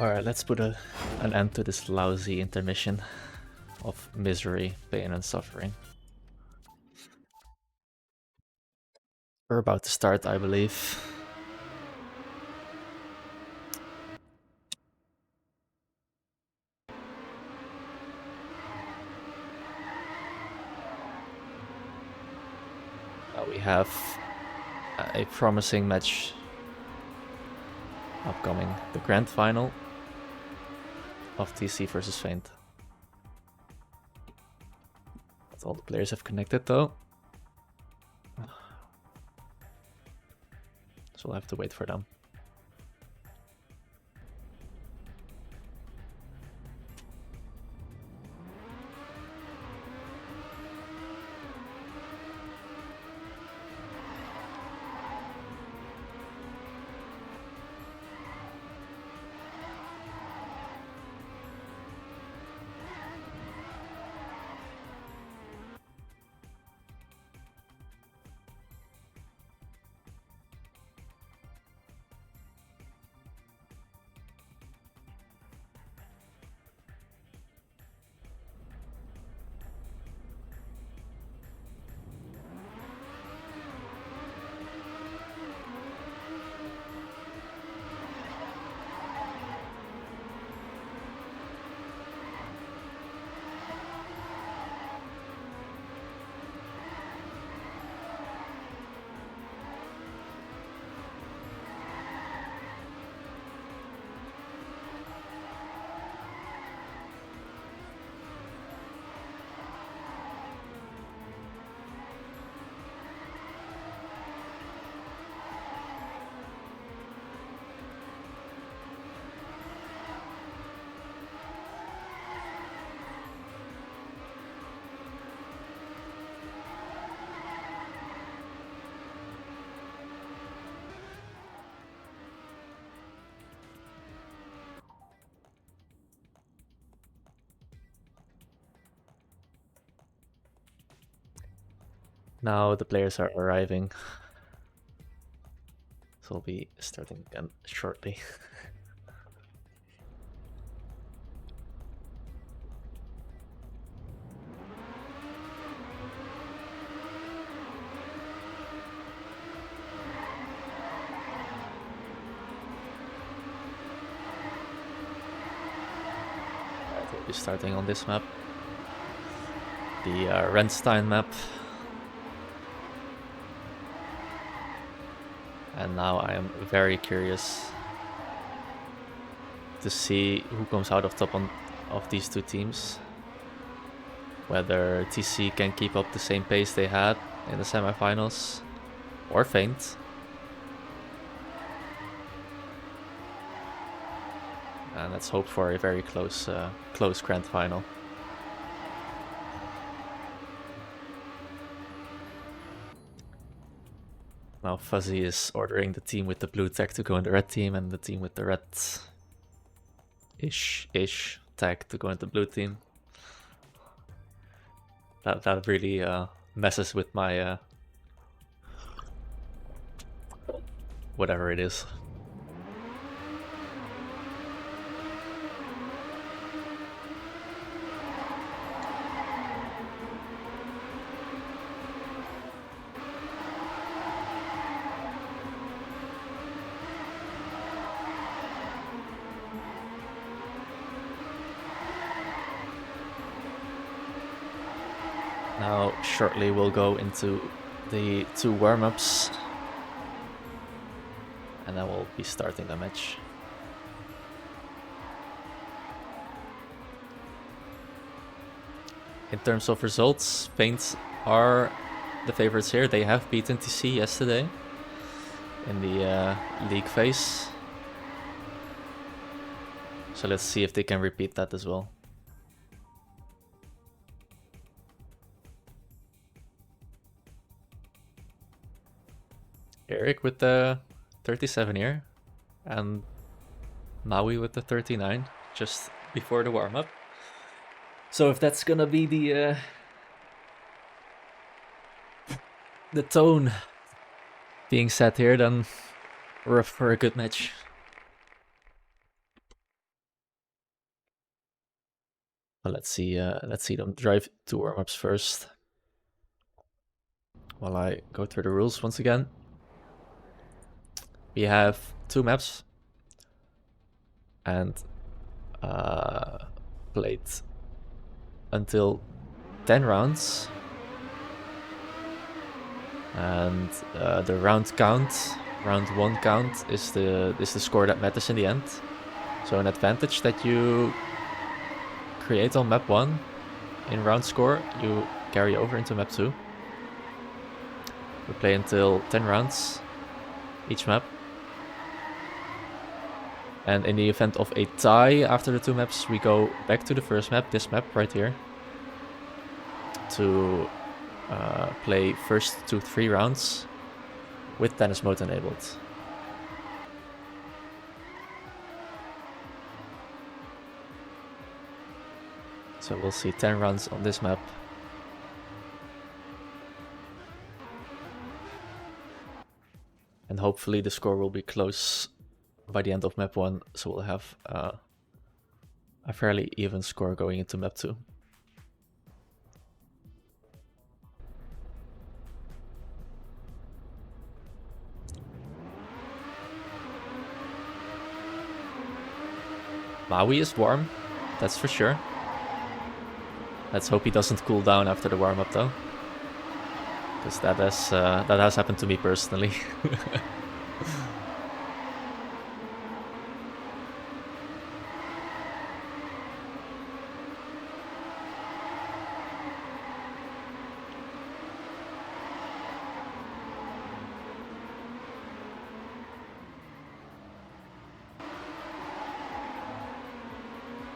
Alright, let's put an end to this lousy intermission of misery, pain, and suffering. We're about to start, I believe. We have a promising match upcoming, the grand final of TC versus Feint. All the players have connected though, so we'll have to wait for them. Now the players are arriving, so we'll be starting again shortly. Alright, we'll be starting on this map, the Renstein map. And now I am very curious to see who comes out of top of these two teams. Whether TC can keep up the same pace they had in the semifinals, or Feint. And let's hope for a very close grand final. Now Fuzzy is ordering the team with the blue tag to go in the red team, and the team with the red-ish tag to go in the blue team. That really messes with my whatever it is. Now, shortly we'll go into the two warm-ups, and then we'll be starting the match. In terms of results, Feint are the favorites here. They have beaten TC yesterday in the league phase. So let's see if they can repeat that as well. Eric with the 37 here, and Maui with the 39 just before the warm-up. So if that's gonna be the tone being set here, then we're up for a good match. But let's see them drive 2 warm-ups first. While I go through the rules once again. We have 2 maps. And played until 10 rounds. And the round count, round 1 count, is the score that matters in the end. So an advantage that you create on map 1 in round score, you carry over into map 2. We play until 10 rounds each map. And in the event of a tie after the 2 maps, we go back to the first map, this map right here, to play first 2-3 rounds with tennis mode enabled. So we'll see 10 rounds on this map. And hopefully the score will be close by the end of map 1, so we'll have a fairly even score going into map 2. Maui is warm, that's for sure. Let's hope he doesn't cool down after the warm-up though, because that has happened to me personally.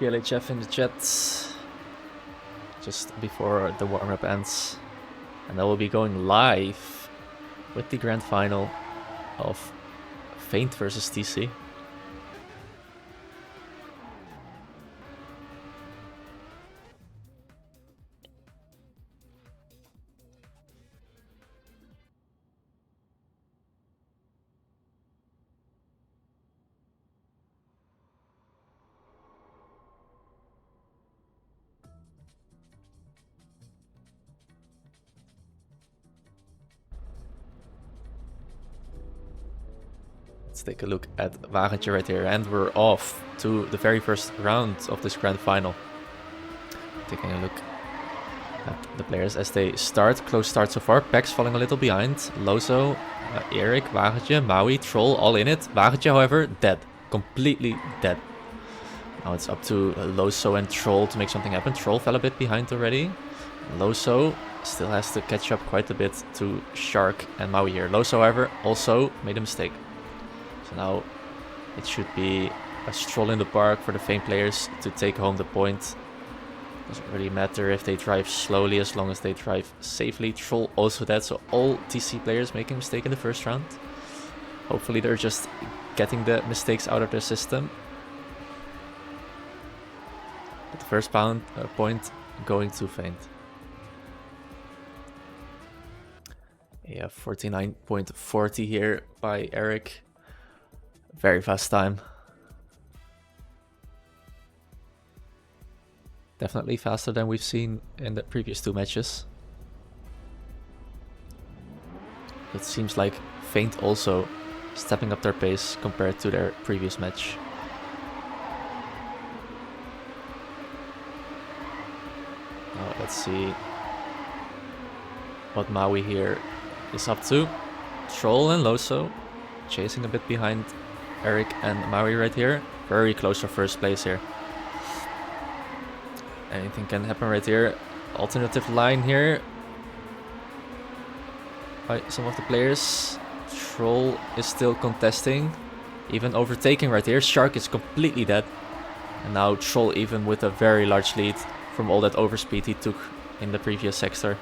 PLHF in the chat just before the warm-up ends, and I will be going live with the grand final of Feint versus TC. Let's take a look at Wagentje right here, and we're off to the very first round of this grand final. Taking a look at the players as they start. Close start so far. Pex falling a little behind. Loso, Eric, Wagentje, Maui, Troll all in it. Wagentje, however, dead. Completely dead. Now it's up to Loso and Troll to make something happen. Troll fell a bit behind already. Loso still has to catch up quite a bit to Shark and Maui here. Loso, however, also made a mistake. So now it should be a stroll in the park for the Feint players to take home the point. Doesn't really matter if they drive slowly as long as they drive safely. Troll also dead, so all TC players making a mistake in the first round. Hopefully they're just getting the mistakes out of their system. But the first point going to Feint. Yeah, 49.40 here by Eric. Very fast time. Definitely faster than we've seen in the previous 2 matches. It seems like Feint also stepping up their pace compared to their previous match. Now let's see what Maui here is up to. Troll and Loso chasing a bit behind Eric and Maui right here. Very close for first place here. Anything can happen right here. Alternative line here by some of the players. Troll is still contesting. Even overtaking right here. Shark is completely dead. And now Troll even with a very large lead from all that overspeed he took in the previous sector.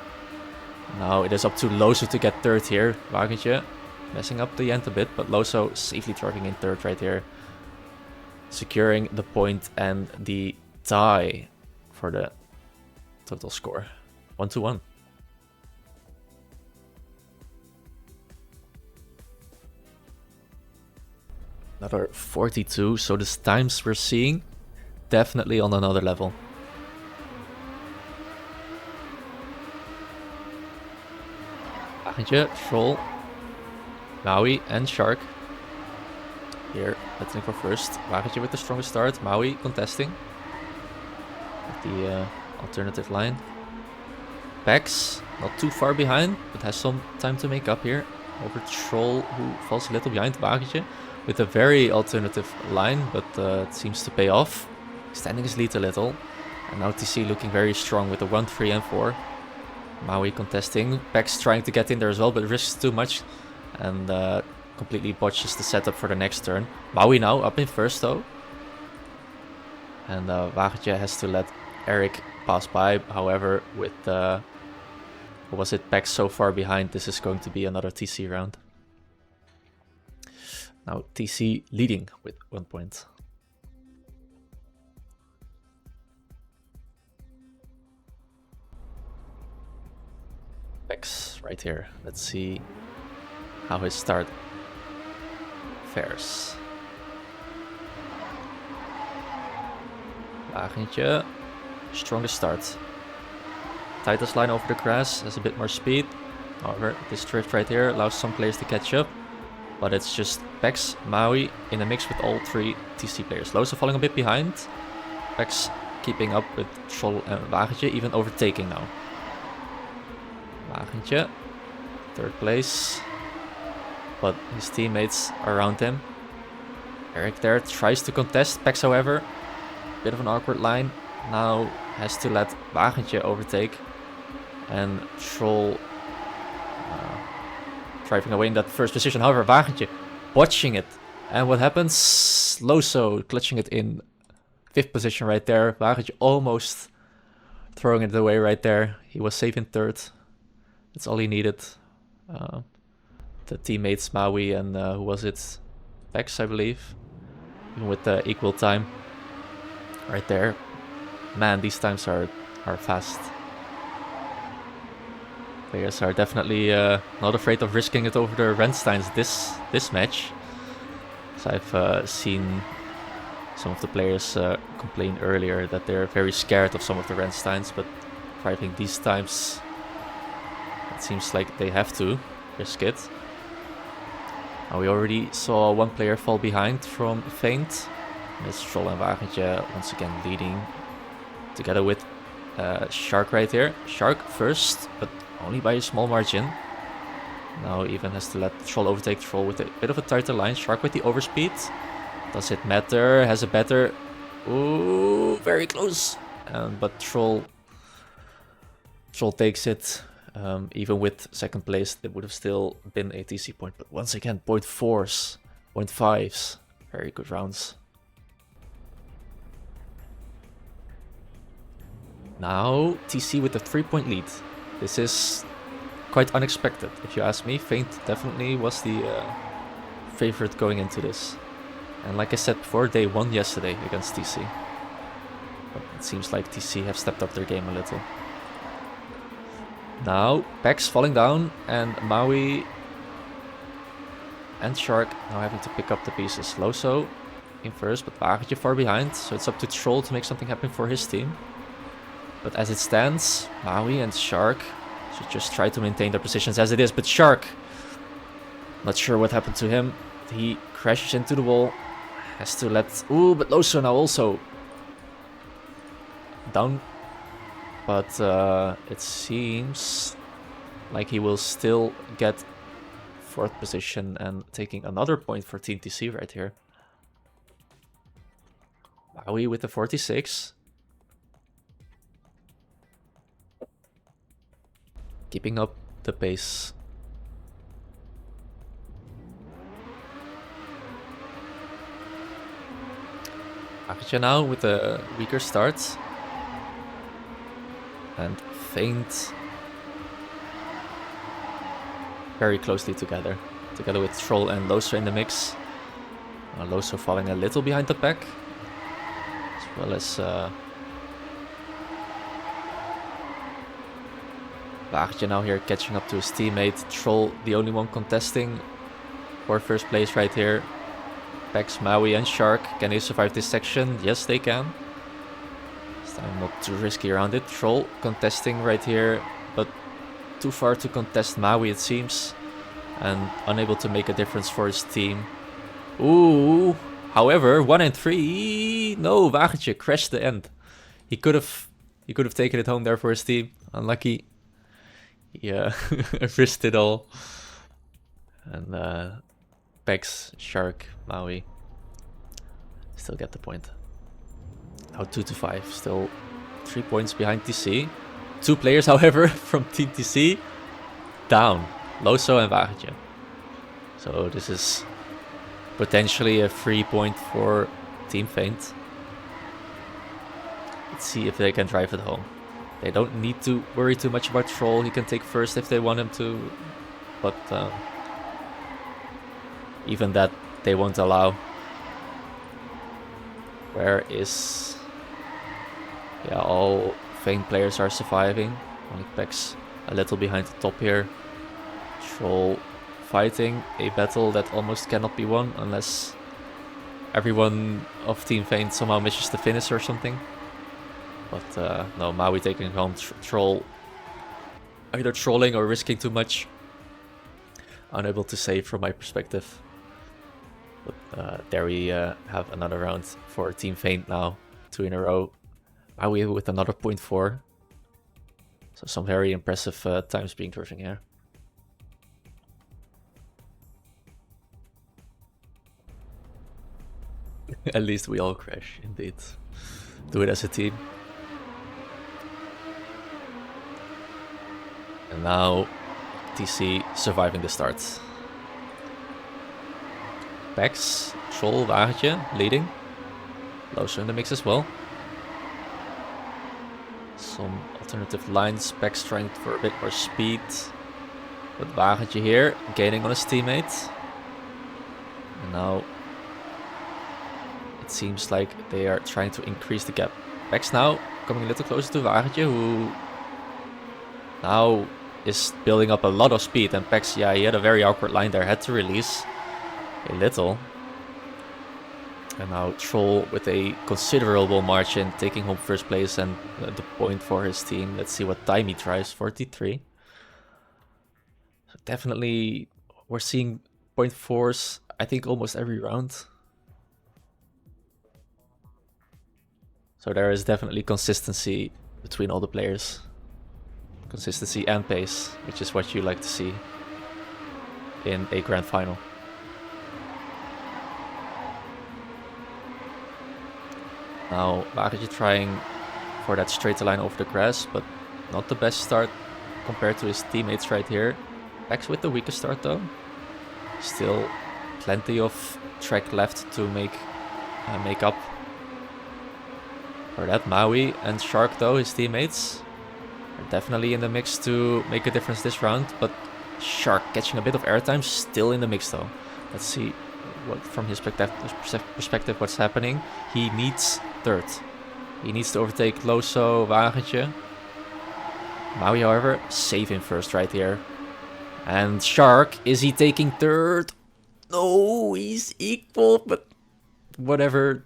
Now it is up to Loso to get third here. Wagentje messing up the end a bit, but Loso safely driving in third right here. Securing the point and the tie for the total score. 1-1. Another 42, so the times we're seeing definitely on another level. Wagentje, Troll, Maui and Shark. Here, battling for first. Wagentje with the strongest start. Maui contesting. With the alternative line. Pex, not too far behind, but has some time to make up here. Over Troll, who falls a little behind Wagentje. With a very alternative line, but it seems to pay off. Extending his lead a little. And now TC looking very strong with the 1, 3 and 4. Maui contesting. Pex trying to get in there as well, but risks too much. And completely botches the setup for the next turn. Maui now up in first though. And Wagentje has to let Eric pass by. However, with Pex so far behind, this is going to be another TC round. Now TC leading with 1 point. Pex right here. Let's see how his start fares. Wagentje, strongest start. Tightest line over the grass, has a bit more speed. However, this drift right here allows some players to catch up. But it's just Pex, Maui in a mix with all 3 TC players. Loso falling a bit behind. Pex keeping up with Troll and Wagentje, even overtaking now. Wagentje, 3rd place. But his teammates are around him. Eric there tries to contest. Pex, however, bit of an awkward line. Now has to let Wagentje overtake. And Troll driving away in that first position. However, Wagentje watching it. And what happens? Loso clutching it in 5th position right there. Wagentje almost throwing it away right there. He was safe in 3rd. That's all he needed. The teammates Maui and who was it? Pex, I believe. Even with the equal time. Right there. Man, these times are fast. Players are definitely not afraid of risking it over the Rensteins this match. So I've seen some of the players complain earlier that they're very scared of some of the Rensteins, but driving these times, it seems like they have to risk it. Now we already saw one player fall behind from feint. It's Troll and Wagentje once again leading together with Shark right here. Shark first, but only by a small margin. Now even has to let Troll overtake Troll with a bit of a tighter line. Shark with the overspeed. Does it matter? Has a better... Ooh, very close. But Troll takes it. Even with 2nd place, it would have still been a TC point. But once again, 0.4s, 0.5s. Very good rounds. Now TC with a 3-point lead. This is quite unexpected, if you ask me. feint definitely was the favorite going into this. And like I said before, they won yesterday against TC. But it seems like TC have stepped up their game a little. Now Pex falling down and Maui and Shark now having to pick up the pieces. Loso in first, but Wagentje far behind. So it's up to Troll to make something happen for his team. But as it stands, Maui and Shark should just try to maintain their positions as it is. But Shark, not sure what happened to him. He crashes into the wall. Has to let... Ooh, but Loso now also down. But it seems like he will still get 4th position and taking another point for Team TC right here. Maui with the 46. Keeping up the pace. Wagentje now with a weaker start. And feint very closely together with Troll and Loso in the mix. Loso falling a little behind the pack, as well as Wagentje now here catching up to his teammate. Troll the only one contesting for 1st place right here. Pex, Maui and Shark, can they survive this section? Yes, they can. This time not too risky around it. Troll contesting right here, but too far to contest Maui, it seems, and unable to make a difference for his team. Ooh, however, 1 and 3. No, Wagentje crashed the end. He could have taken it home there for his team. Unlucky. Yeah, risked it all. And Pex, Shark, Maui still get the point. Now 2-5, still 3 points behind TC. 2 players, however, from Team TC down, Loso and Wagentje. So this is potentially a free point for Team Feint. Let's see if they can drive it home. They don't need to worry too much about Troll. He can take first if they want him to, but even that they won't allow. Where is... Yeah, all Feint players are surviving. Only Pex a little behind the top here. Troll fighting a battle that almost cannot be won unless everyone of Team Feint somehow misses the finish or something. But no, Maui taking home. Troll either trolling or risking too much. Unable to save from my perspective. But there we have another round for Team Feint now. 2 in a row. Maui with another 0.4. So some very impressive times being driven here. At least we all crash, indeed. Do it as a team. And now TC surviving the start. Pex, Troll, Wagentje leading. Loso in the mix as well. Some alternative lines. Pex trying for a bit more speed. But Wagentje here gaining on his teammate. And now it seems like they are trying to increase the gap. Pex now coming a little closer to Wagentje, who now is building up a lot of speed. And Pex, yeah, he had a very awkward line there, had to release a little. And now Troll with a considerable margin, taking home first place and the point for his team. Let's see what time he tries, 43. So definitely we're seeing 0.4s, I think, almost every round. So there is definitely consistency between all the players. Consistency and pace, which is what you like to see in a grand final. Now Wagentje trying for that straight line over the grass, but not the best start compared to his teammates right here. Pex with the weakest start though. Still plenty of track left to make up for that. Maui and Shark though, his teammates, are definitely in the mix to make a difference this round, but Shark catching a bit of airtime, still in the mix though. Let's see what from his perspective what's happening. He needs third. He needs to overtake Loso, Wagentje. Maui, however, saving first right here. And Shark, is he taking third? No, he's equal, but whatever.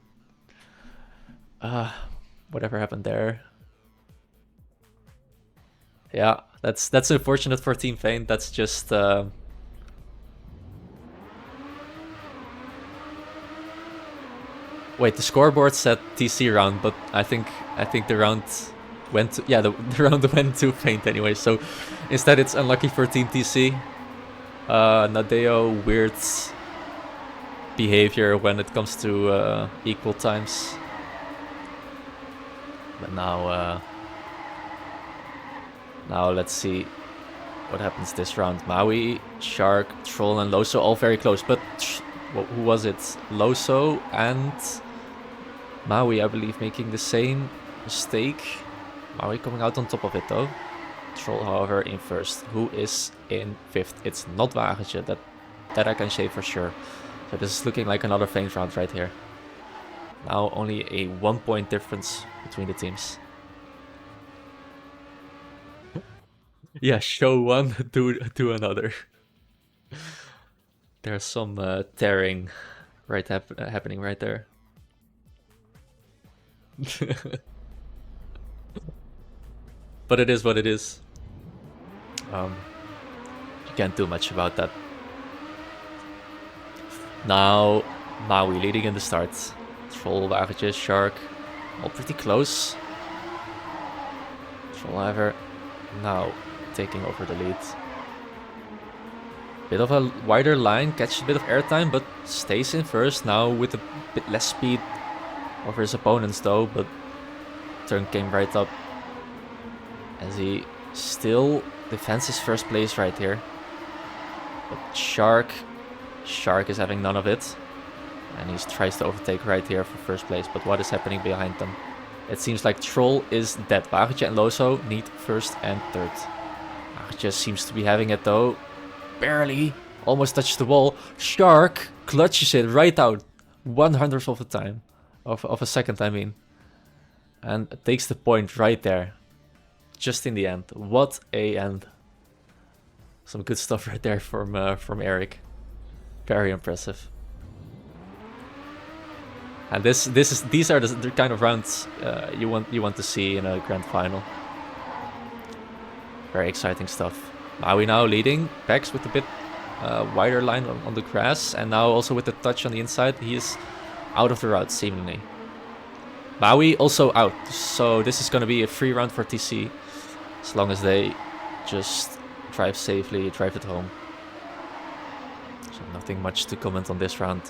Whatever happened there. Yeah, that's unfortunate for Team Feint. That's just wait, the scoreboard said TC round, but I think the round went to, yeah, the round went to Feint anyway. So instead it's unlucky for Team TC. Nadeo, weird behavior when it comes to equal times. But now let's see what happens this round. Maui, Shark, Troll and Loso all very close, but who was it? Loso and Maui, I believe, making the same mistake. Maui coming out on top of it though. Troll, however, in first. Who is in fifth? It's not Wagentje, that I can say for sure. So this is looking like another Feint round right here. Now only a 1 point difference between the teams. Yeah, show one, do another. There's some tearing happening right there. But it is what it is. You can't do much about that. Now, Maui leading in the start. Troll, wagentje, Shark, all pretty close. Trollhaver now taking over the lead. Bit of a wider line, catches a bit of airtime, but stays in first now with a bit less speed over his opponents though, but turn came right up as he still defends his first place right here. But Shark is having none of it, and he tries to overtake right here for first place, but what is happening behind them? It seems like Troll is dead. Wagentje and Loso need first and third. Wagentje seems to be having it though. Barely. Almost touched the wall. Shark clutches it right out. 1/100th of a time. Of a second, I mean. And takes the point right there. Just in the end. What a end. Some good stuff right there from Eric. Very impressive. And these are the kind of rounds you want to see in a grand final. Very exciting stuff. Maui now leading. Pex with a bit wider line on the grass, and now also with the touch on the inside, he is out of the route seemingly. Maui also out, so this is going to be a free round for TC, as long as they just drive safely, drive it home. So nothing much to comment on this round,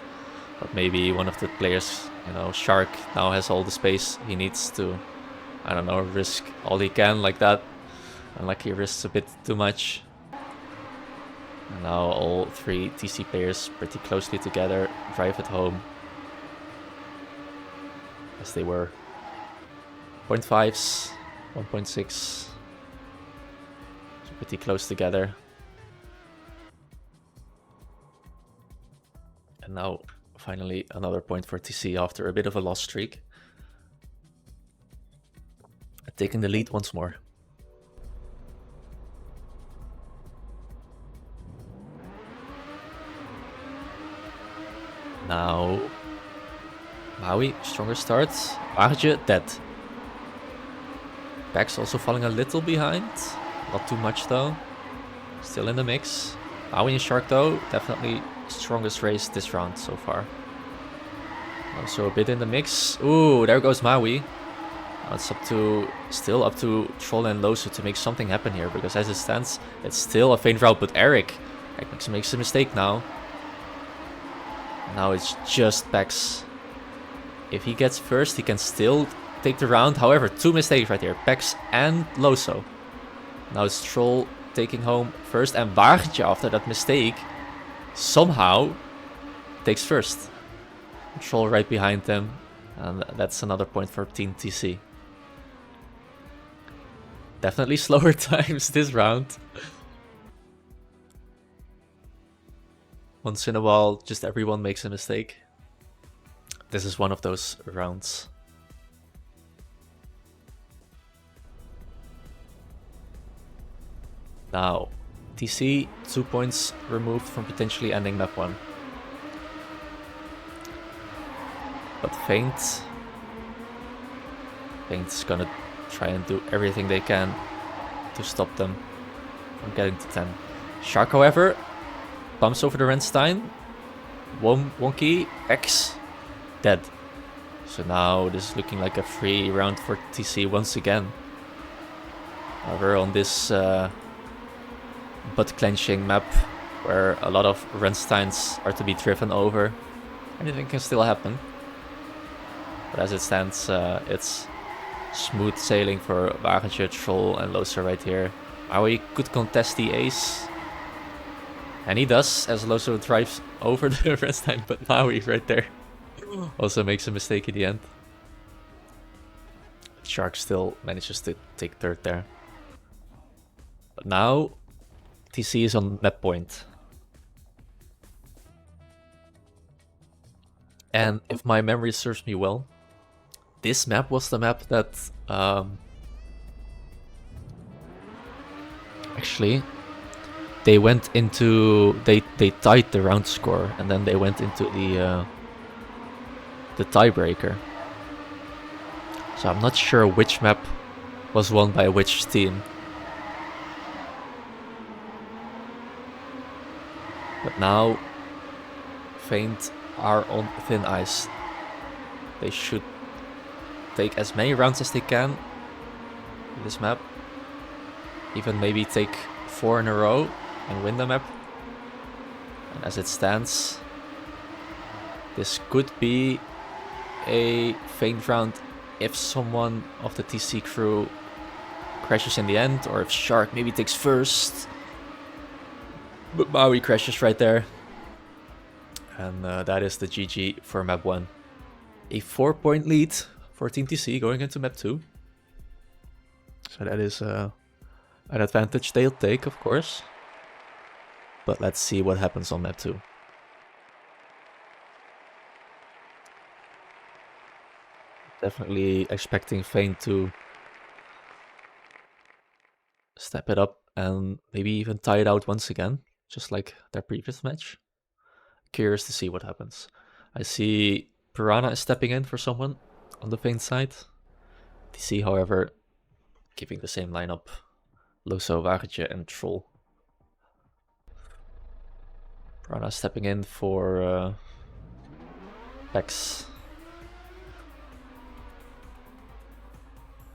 but maybe one of the players, you know, Shark now has all the space he needs to, I don't know, risk all he can like that. And like he risks a bit too much. And now all three TC players pretty closely together drive it home. As they were 0.5s, 1.6. So pretty close together. And now finally another point for TC after a bit of a loss streak. Taking the lead once more. Now, Maui, stronger start. Wagentje, dead. Pex also falling a little behind. Not too much though. Still in the mix. Maui and Shark though, definitely strongest race this round so far. Also a bit in the mix. Ooh, there goes Maui. Now it's still up to Troll and Loso to make something happen here, because as it stands, it's still a faint route, but Eric makes a mistake now. Now it's just Pex. If he gets first, he can still take the round. However, two mistakes right here. Pex and Loso. Now it's Troll taking home first. And Wagentje, after that mistake, somehow takes first. Troll right behind them. And that's another point for Team TC. Definitely slower times this round. Once in a while, just everyone makes a mistake. This is one of those rounds. Now, TC, 2 points removed from potentially ending map 1. But Feint's gonna try and do everything they can to stop them from getting to 10. Shark, however, bumps over the Renstein. Wonky, X, dead. So now this is looking like a free round for TC once again. However, on this butt-clenching map, where a lot of Rensteins are to be driven over, anything can still happen. But as it stands, it's smooth sailing for Wagentje, Troll and Loso right here. Maui could contest the ace. And he does, as Loso drives over the Renstein, but Maui right there also makes a mistake in the end. Shark still manages to take third there. But now, TC is on map point. And if my memory serves me well, this map was the map that actually they went into they tied the round score, and then they went into the tiebreaker. So I'm not sure which map was won by which team. Now, Feint are on thin ice. They should take as many rounds as they can in this map. Even maybe take 4 in a row and win the map. And as it stands, this could be a Feint round if someone of the TC crew crashes in the end, or if Shark maybe takes first. But Maui crashes right there. And that is the GG for map 1. A 4-point lead for Team TC going into map 2. So that is an advantage they'll take, of course. But let's see what happens on map 2. Definitely expecting Feint to step it up and maybe even tie it out once again, just like their previous match. Curious to see what happens. I see Piranha is stepping in for someone on the Feint side. TC, however, keeping the same lineup. Loso, Wagentje and Troll. Piranha stepping in for Pex.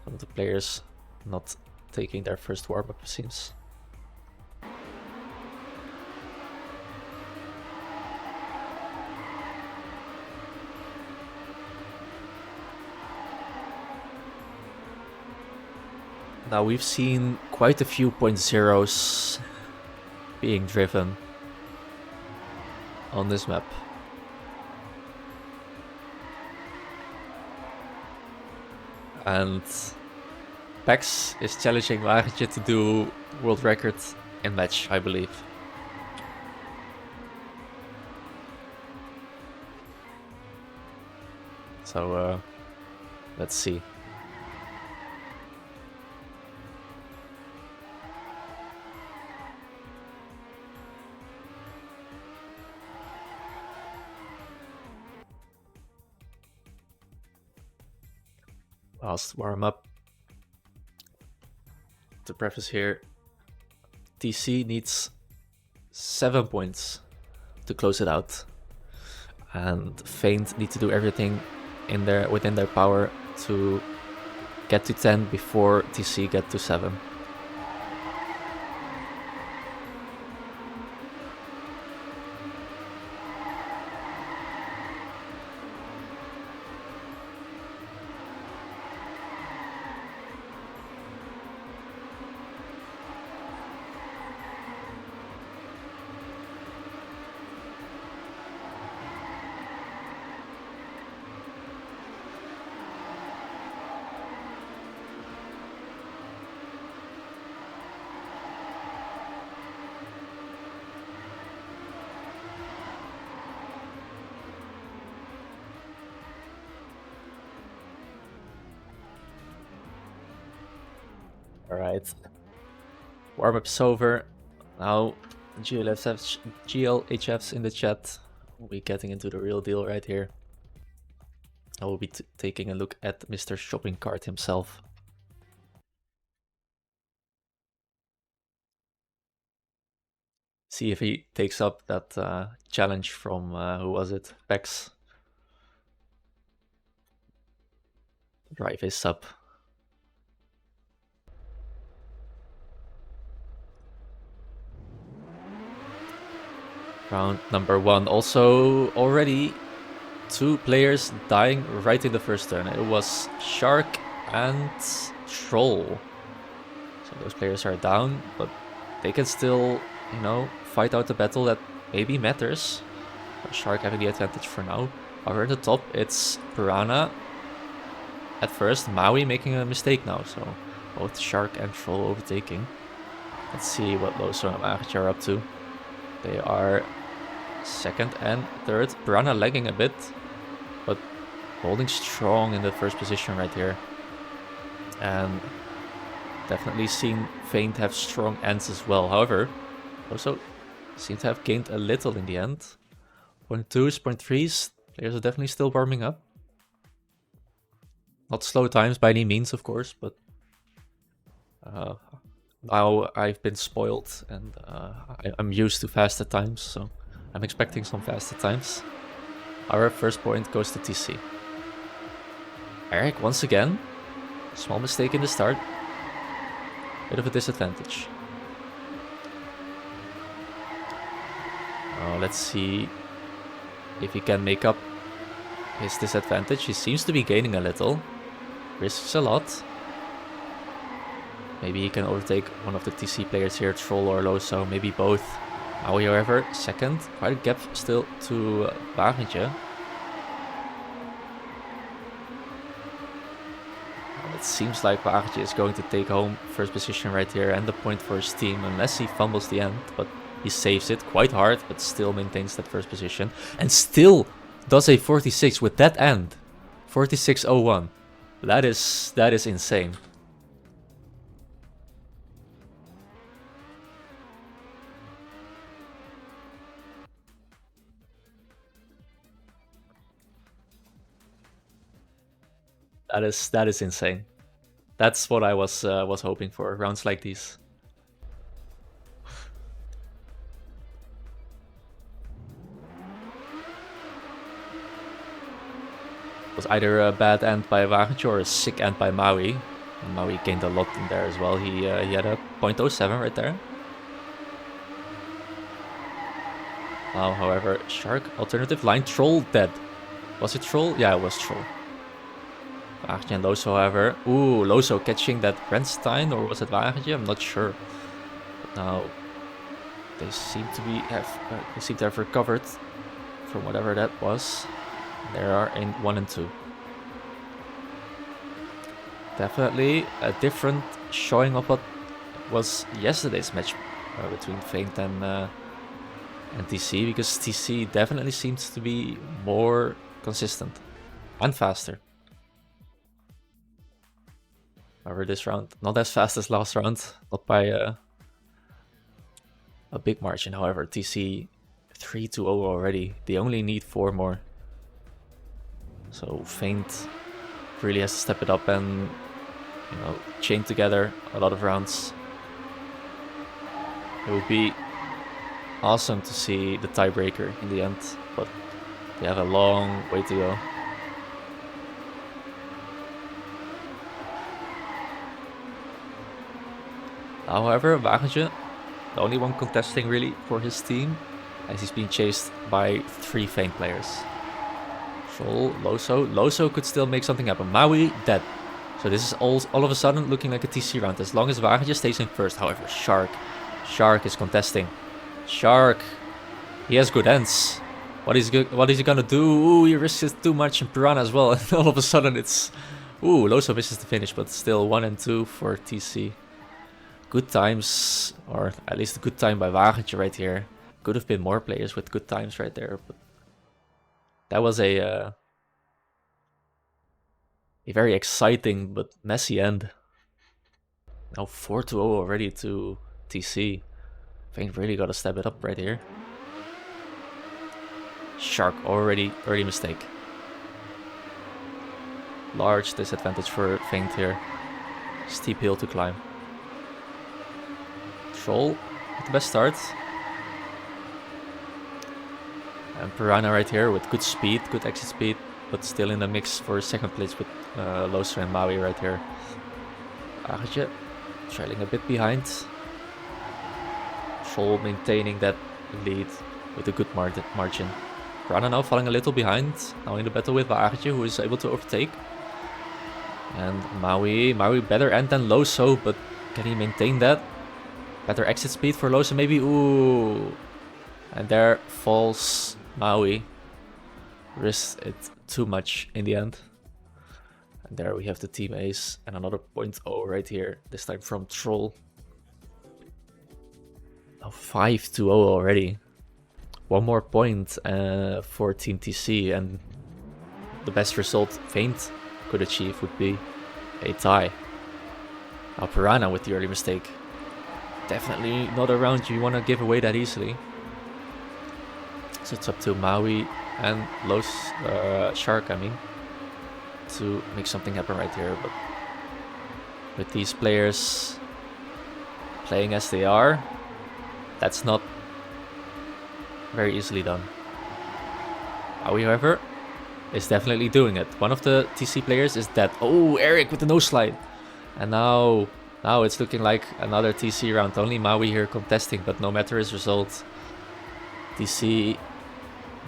Some of the players not taking their first warm-up, seems. Now we've seen quite a few 0.0s being driven on this map. And Pex is challenging Wagentje to do world record in match, I believe. So let's see. Last warm up. To preface here, TC needs 7 points to close it out, and Feint need to do everything within their power to get to 10 before TC get to 7. Alright. Warm-up's over. Now GLHF's in the chat. We'll be getting into the real deal right here. I will be taking a look at Mr. Shopping Cart himself. See if he takes up that challenge from, who was it? Pex. Drive his sub. Round number 1. Also already 2 players dying right in the first turn. It was Shark and Troll. So those players are down, but they can still, you know, fight out the battle that maybe matters. Shark having the advantage for now. However, at the top, it's Piranha at first. Maui making a mistake now, so both Shark and Troll overtaking. Let's see what Loso and Wagentje are up to. They are second and third. Piranha lagging a bit, but holding strong in the first position right here. And definitely seen Feint have strong ends as well. However, also seem to have gained a little in the end. 0.2s, 0.3s. Players are definitely still warming up. Not slow times by any means, of course, but now I've been spoiled and I'm used to faster times, so I'm expecting some faster times. Our first point goes to TC. Eric, once again, small mistake in the start. Bit of a disadvantage. Let's see if he can make up his disadvantage. He seems to be gaining a little. Risks a lot. Maybe he can overtake one of the TC players here, Troll or Loso, maybe both. Maui, however, second. Quite a gap still to Wagentje. It seems like Wagentje is going to take home first position right here and the point for his team, unless he fumbles the end, but he saves it quite hard, but still maintains that first position. And still does a 46 with that end. 46.01. That is insane. That is insane. That's what I was hoping for, rounds like these. It was either a bad end by Wagentje or a sick end by Maui. And Maui gained a lot in there as well. He had a 0.07 right there. Now, however, Shark, alternative line, Troll dead. Was it Troll? Yeah, it was Troll. Wagentje and Loso, however. Ooh, Loso catching that Renstein, or was it Wagentje? I'm not sure. But now they seem to have recovered from whatever that was. They are in 1 and 2. Definitely a different showing of what was yesterday's match between Feint and TC, because TC definitely seems to be more consistent and faster. However, this round, not as fast as last round, not by a big margin. However, TC 3-0 already. They only need 4 more. So Feint really has to step it up and, you know, chain together a lot of rounds. It would be awesome to see the tiebreaker in the end, but they have a long way to go. However, Wagentje, the only one contesting really for his team, as he's being chased by 3 Feint players. Troll, Loso could still make something happen. Maui, dead. So this is all of a sudden looking like a TC round, as long as Wagentje stays in first. However, Shark is contesting. Shark, he has good ends. What is he gonna do? Ooh, he risks it too much in Piranha as well. And all of a sudden it's... Ooh, Loso misses the finish, but still 1 and 2 for TC. Good times, or at least a good time by Wagentje right here. Could have been more players with good times right there, but that was a very exciting but messy end. Now 4-0 already to TC. Feint really got to step it up right here. Shark already early mistake. Large disadvantage for Feint here. Steep hill to climb. Troll with the best start. And Piranha right here with good speed, good exit speed, but still in the mix for second place with Loso and Maui right here. Wagentje trailing a bit behind. Troll maintaining that lead with a good margin. Piranha now falling a little behind, now in the battle with Wagentje, who is able to overtake. And Maui better end than Loso, but can he maintain that? Better exit speed for Loso maybe. Ooh. And there falls Maui. Risks it too much in the end. And there we have the team ace and another 0.0 right here. This time from Troll. Now 5-0 already. One more point for Team TC, and the best result Feint could achieve would be a tie. Now Piranha with the early mistake. Definitely not a round you want to give away that easily. So it's up to Maui and Shark, to make something happen right here. But with these players playing as they are, that's not Very easily done. However, is definitely doing it. One of the TC players is dead. Oh, Eric with the nose slide. And now it's looking like another TC round. Only Maui here contesting, but no matter his result, TC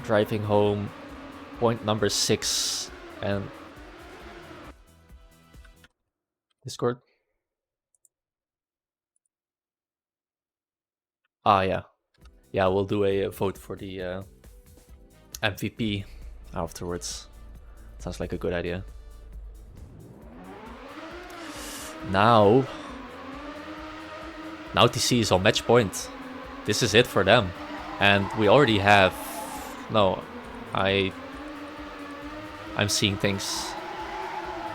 driving home point number 6. And Discord. Yeah. Yeah, we'll do a vote for the MVP afterwards. Sounds like a good idea. Now TC is on match point. This is it for them. And we already have... No, I'm seeing things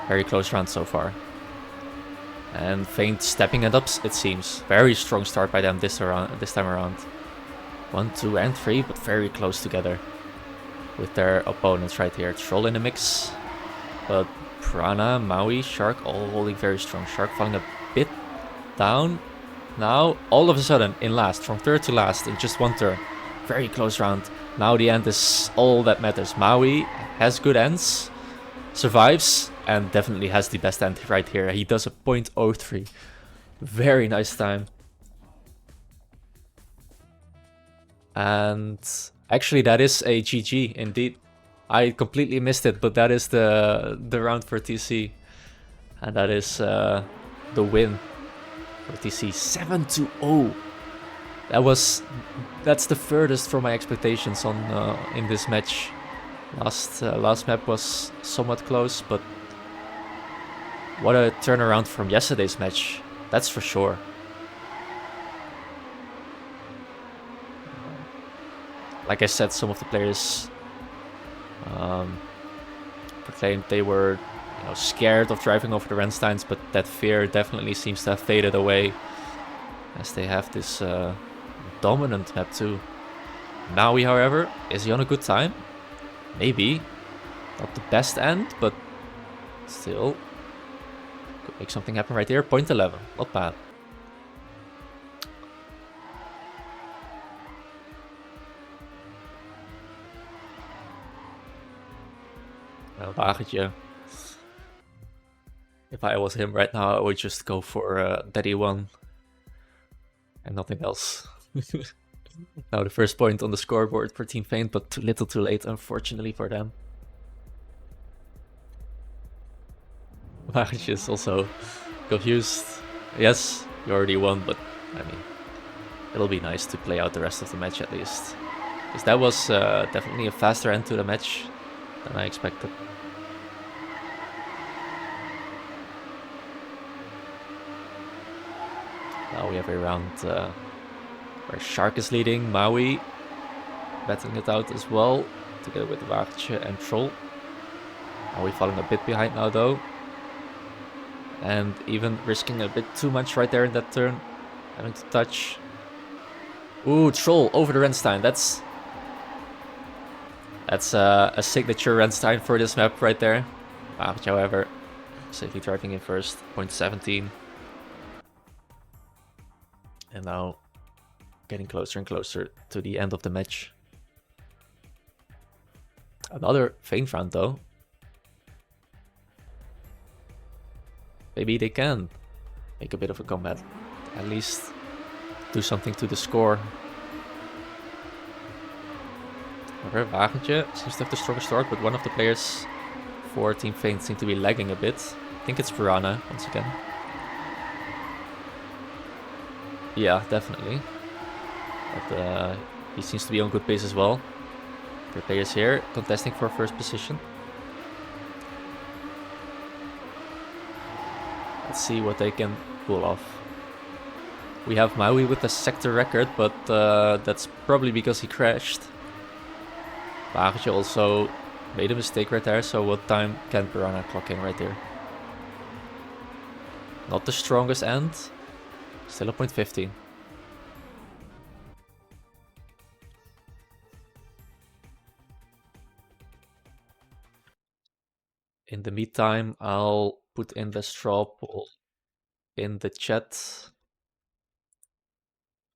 very close round so far. And Feint stepping it up, it seems. Very strong start by them this time around. 1, 2, and 3, but very close together with their opponents right here. Troll in the mix, but Piranha, Maui, Shark all holding very strong. Shark falling a bit down. Now, all of a sudden, in last, from third to last in just one turn. Very close round. Now the end is all that matters. Maui has good ends, survives, and definitely has the best end right here. He does a .03. Very nice time. And actually, that is a GG indeed. I completely missed it, but that is the round for TC. And that is the win for TC. 7-0. That's the furthest from my expectations on in this match. Last map was somewhat close, but what a turnaround from yesterday's match. That's for sure. Like I said, some of the players proclaimed they were scared of driving over the Rensteins, but that fear definitely seems to have faded away as they have this dominant map too. Maui, however, is he on a good time? Maybe. Not the best end, but still could make something happen right here. .11, not bad. Wagentje. If I was him right now, I would just go for Daddy 1 and nothing else. Now the first point on the scoreboard for Team Feint, but too little too late, unfortunately for them. Wagentje is also confused. Yes, you already won, but I mean, it'll be nice to play out the rest of the match at least. Because that was definitely a faster end to the match than I expected. Now we have a round where Shark is leading, Maui battling it out as well, together with Wagentje and Troll. Maui falling a bit behind now though. And even risking a bit too much right there in that turn. Having to touch. Ooh, Troll over the Renstein. That's a signature Renstein for this map right there. Wagentje, however, safely driving in first, .17. And now getting closer and closer to the end of the match. Another Feint round though. Maybe they can make a bit of a comeback. At least do something to the score. However, Wagentje seems to have the strongest start, but one of the players for Team Feint seem to be lagging a bit. I think it's Piranha once again. Yeah, definitely. But he seems to be on good pace as well. The players here contesting for first position. Let's see what they can pull off. We have Maui with the sector record, but that's probably because he crashed. Wagentje also made a mistake right there, so what time can Piranha clock in right there? Not the strongest end. Still a .15. In the meantime, I'll put in the straw poll in the chat.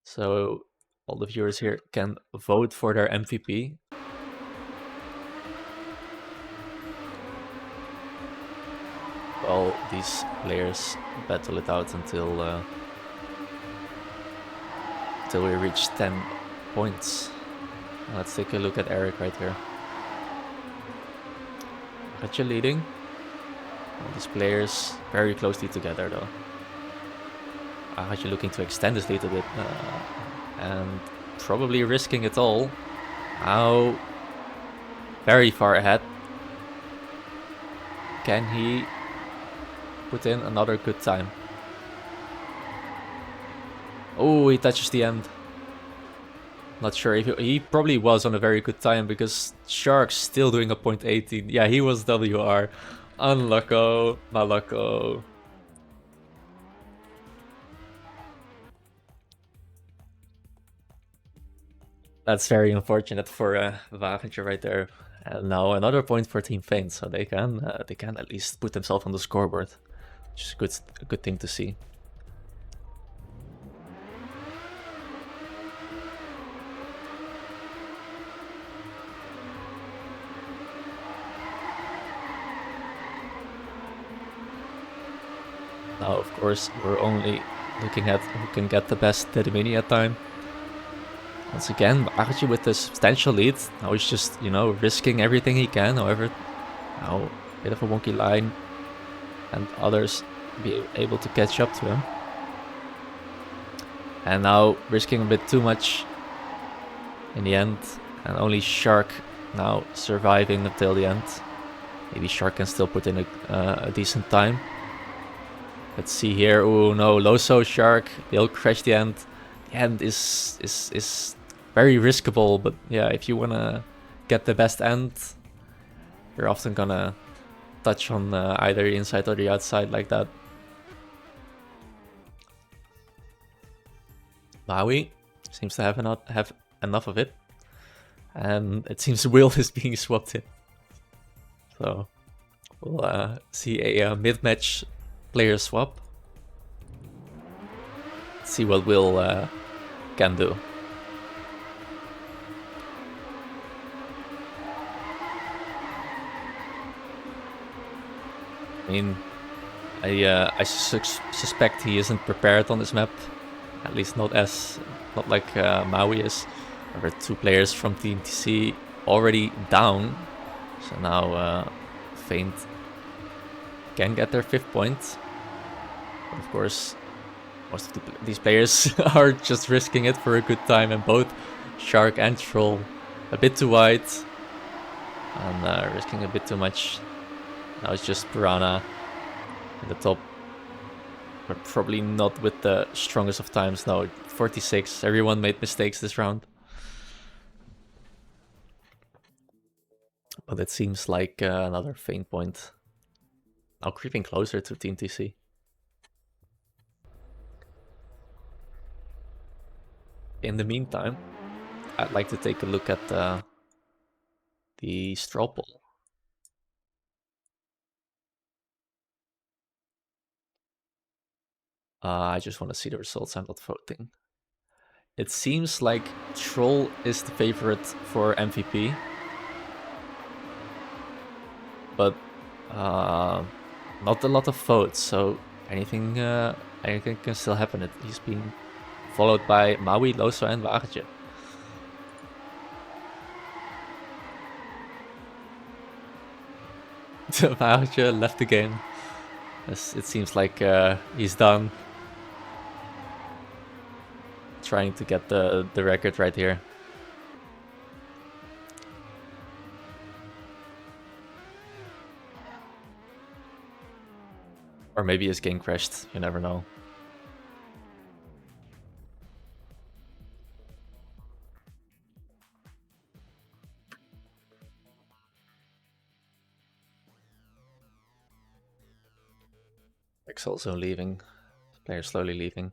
So all the viewers here can vote for their MVP. While these players battle it out until we reach 10 points. Let's take a look at Eric right here. Gotcha leading. All these players very closely together though. Gotcha looking to extend his lead a bit and probably risking it all. Now very far ahead. Can he put in another good time? Oh, he touches the end. Not sure if he probably was on a very good time because Shark's still doing a 0.18. Yeah, he was WR. Unlucko, malacko. That's very unfortunate for Wagentje right there. And now another point for Team Feint, so they can at least put themselves on the scoreboard, which is a good thing to see. Now, of course, we're only looking at who can get the best Deadmania time. Once again, Wagentje with a substantial lead. Now he's just, risking everything he can. However, now a bit of a wonky line, and others be able to catch up to him. And now risking a bit too much in the end, and only Shark now surviving until the end. Maybe Shark can still put in a decent time. Let's see here. Oh no, Loso, Shark, they'll crash the end. The end is very riskable, but yeah, if you wanna get the best end, you're often gonna touch on either the inside or the outside like that. Maui seems to have enough of it, and it seems Will is being swapped in. So we'll see a mid-match player swap. See what Will can do. I mean, I suspect he isn't prepared on this map, at least not like Maui is. There were 2 players from Team TC already down, so now Feint can get their 5th point. But of course, most of these players are just risking it for a good time, and both Shark and Troll a bit too wide and risking a bit too much. Now it's just Piranha in the top, but probably not with the strongest of times. No, 46. Everyone made mistakes this round. But it seems like another Feint point. Now creeping closer to Team TC. In the meantime, I'd like to take a look at the straw poll. I just want to see the results. I'm not voting. It seems like Troll is the favorite for MVP, but not a lot of votes, so anything can still happen. He's being followed by Maui, Loso, and Wagentje. Wagentje left the game. It seems like he's done. Trying to get the record right here. Or maybe his game crashed, you never know. X also leaving. Players slowly leaving.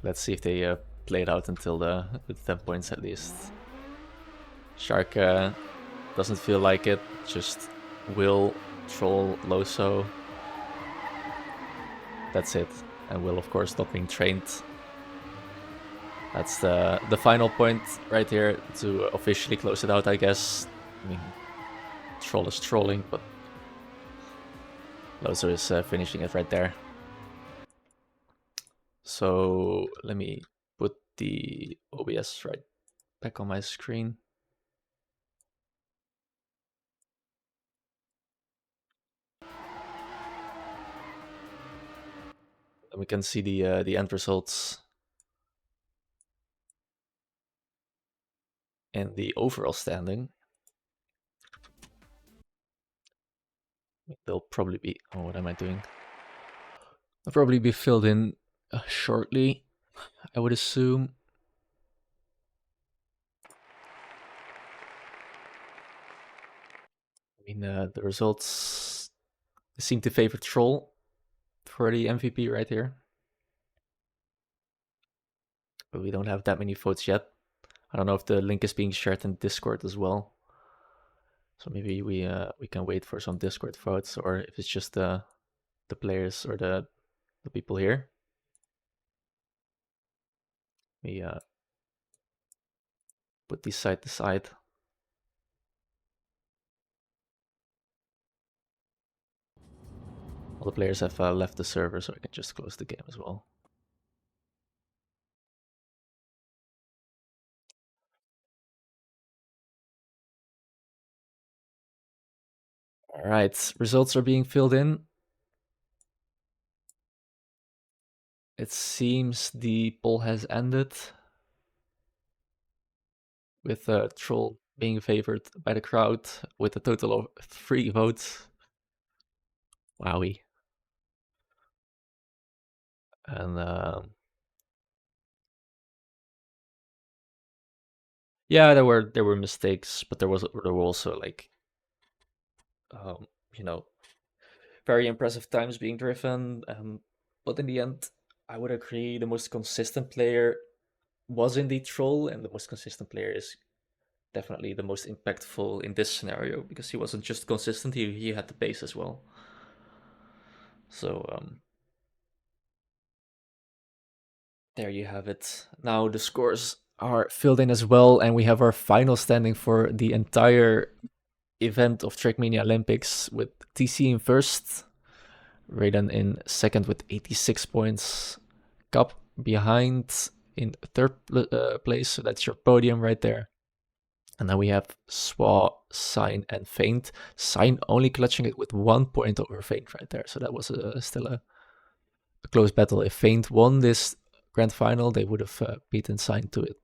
Let's see if they play it out until the 10 points at least. Shark doesn't feel like it. Just Will, Troll, Loso. That's it. And Will, of course, not being trained. That's the final point right here to officially close it out, I guess. I mean, Troll is trolling, but Lozo is finishing it right there. So let me put the OBS right back on my screen. And we can see the end results and the overall standing. They'll probably be... Oh, what am I doing? They'll probably be filled in shortly, I would assume. I mean, the results seem to favor Troll for the MVP right here. But we don't have that many votes yet. I don't know if the link is being shared in Discord as well. So maybe we can wait for some Discord votes, or if it's just the players or the people here. We put these side to side. All the players have left the server, so I can just close the game as well. All right, results are being filled in. It seems the poll has ended, with Troll being favored by the crowd with a total of 3 votes. Wowie. And yeah, there were mistakes, but there were also like you know, very impressive times being driven. But in the end, I would agree the most consistent player was indeed Troll, and the most consistent player is definitely the most impactful in this scenario, because he wasn't just consistent, he had the pace as well. So there you have it. Now the scores are filled in as well, and we have our final standing for the entire event of TrackmaniaLympics, with TC in first, Reden in second with 86 points, Cup behind in third place, so that's your podium right there. And then we have Swa, Sign, and Feint. Sign only clutching it with 1 point over Feint right there, so that was still a close battle. If Feint won this grand final, they would have beaten Sign to it.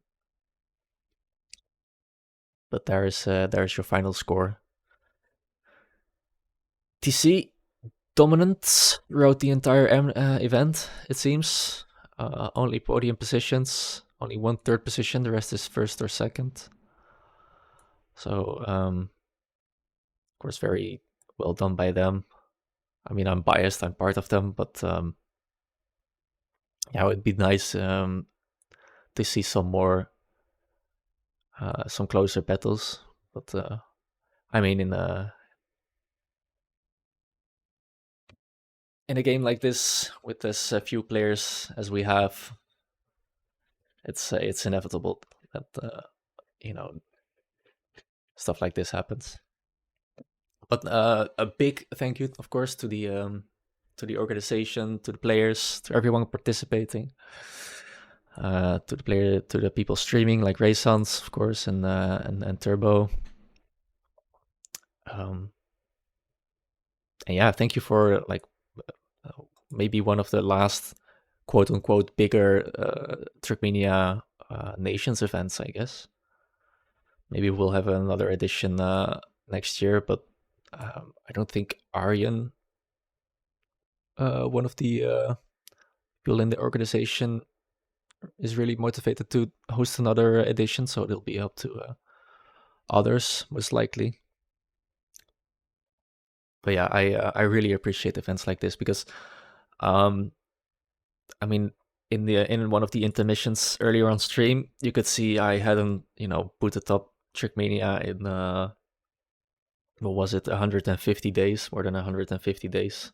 But there's your final score. TC dominant throughout the entire event, it seems. Only podium positions, only 1/3 position, the rest is first or second. So, of course, very well done by them. I mean, I'm biased, I'm part of them, but yeah, it would be nice to see some more, some closer battles. But I mean, in a game like this, with as few players as we have, it's inevitable that you know, stuff like this happens. But a big thank you, of course, to the organization, to the players, to everyone participating, to the people streaming, like Ray Sans, of course, and Turbo. And yeah, thank you for like maybe one of the last quote unquote bigger Trackmania Nations events, I guess. Maybe we'll have another edition next year, but I don't think Aryan, one of the people in the organization, is really motivated to host another edition, so it'll be up to others, most likely. But yeah, I really appreciate events like this, because I mean, in one of the intermissions earlier on stream, you could see I hadn't, booted up Trackmania in what was it, 150 days, more than 150 days.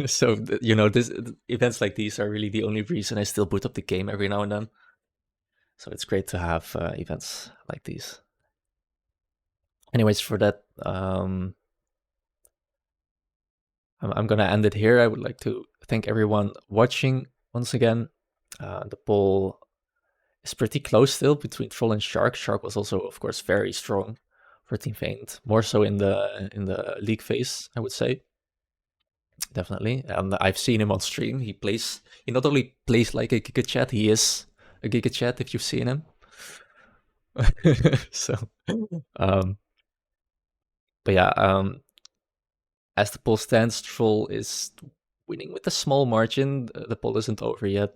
So this events like these are really the only reason I still boot up the game every now and then. So it's great to have events like these. Anyways, for that, I'm gonna end it here. I would like to thank everyone watching once again. The poll is pretty close still between Troll and Shark. Shark was also, of course, very strong for Team Feint, more so in the league phase, I would say. Definitely. And I've seen him on stream. He not only plays like a Giga Chat, he is a Giga Chat if you've seen him. So, but yeah, as the poll stands, Troll is winning with a small margin. The poll isn't over yet.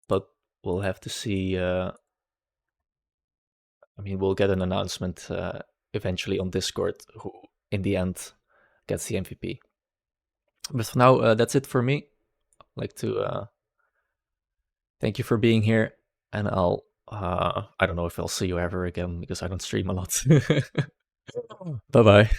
But we'll have to see. I mean, we'll get an announcement eventually on Discord who, in the end, gets the MVP. But for now, that's it for me. I'd like to thank you for being here, and I don't know if I'll see you ever again because I don't stream a lot. Bye bye.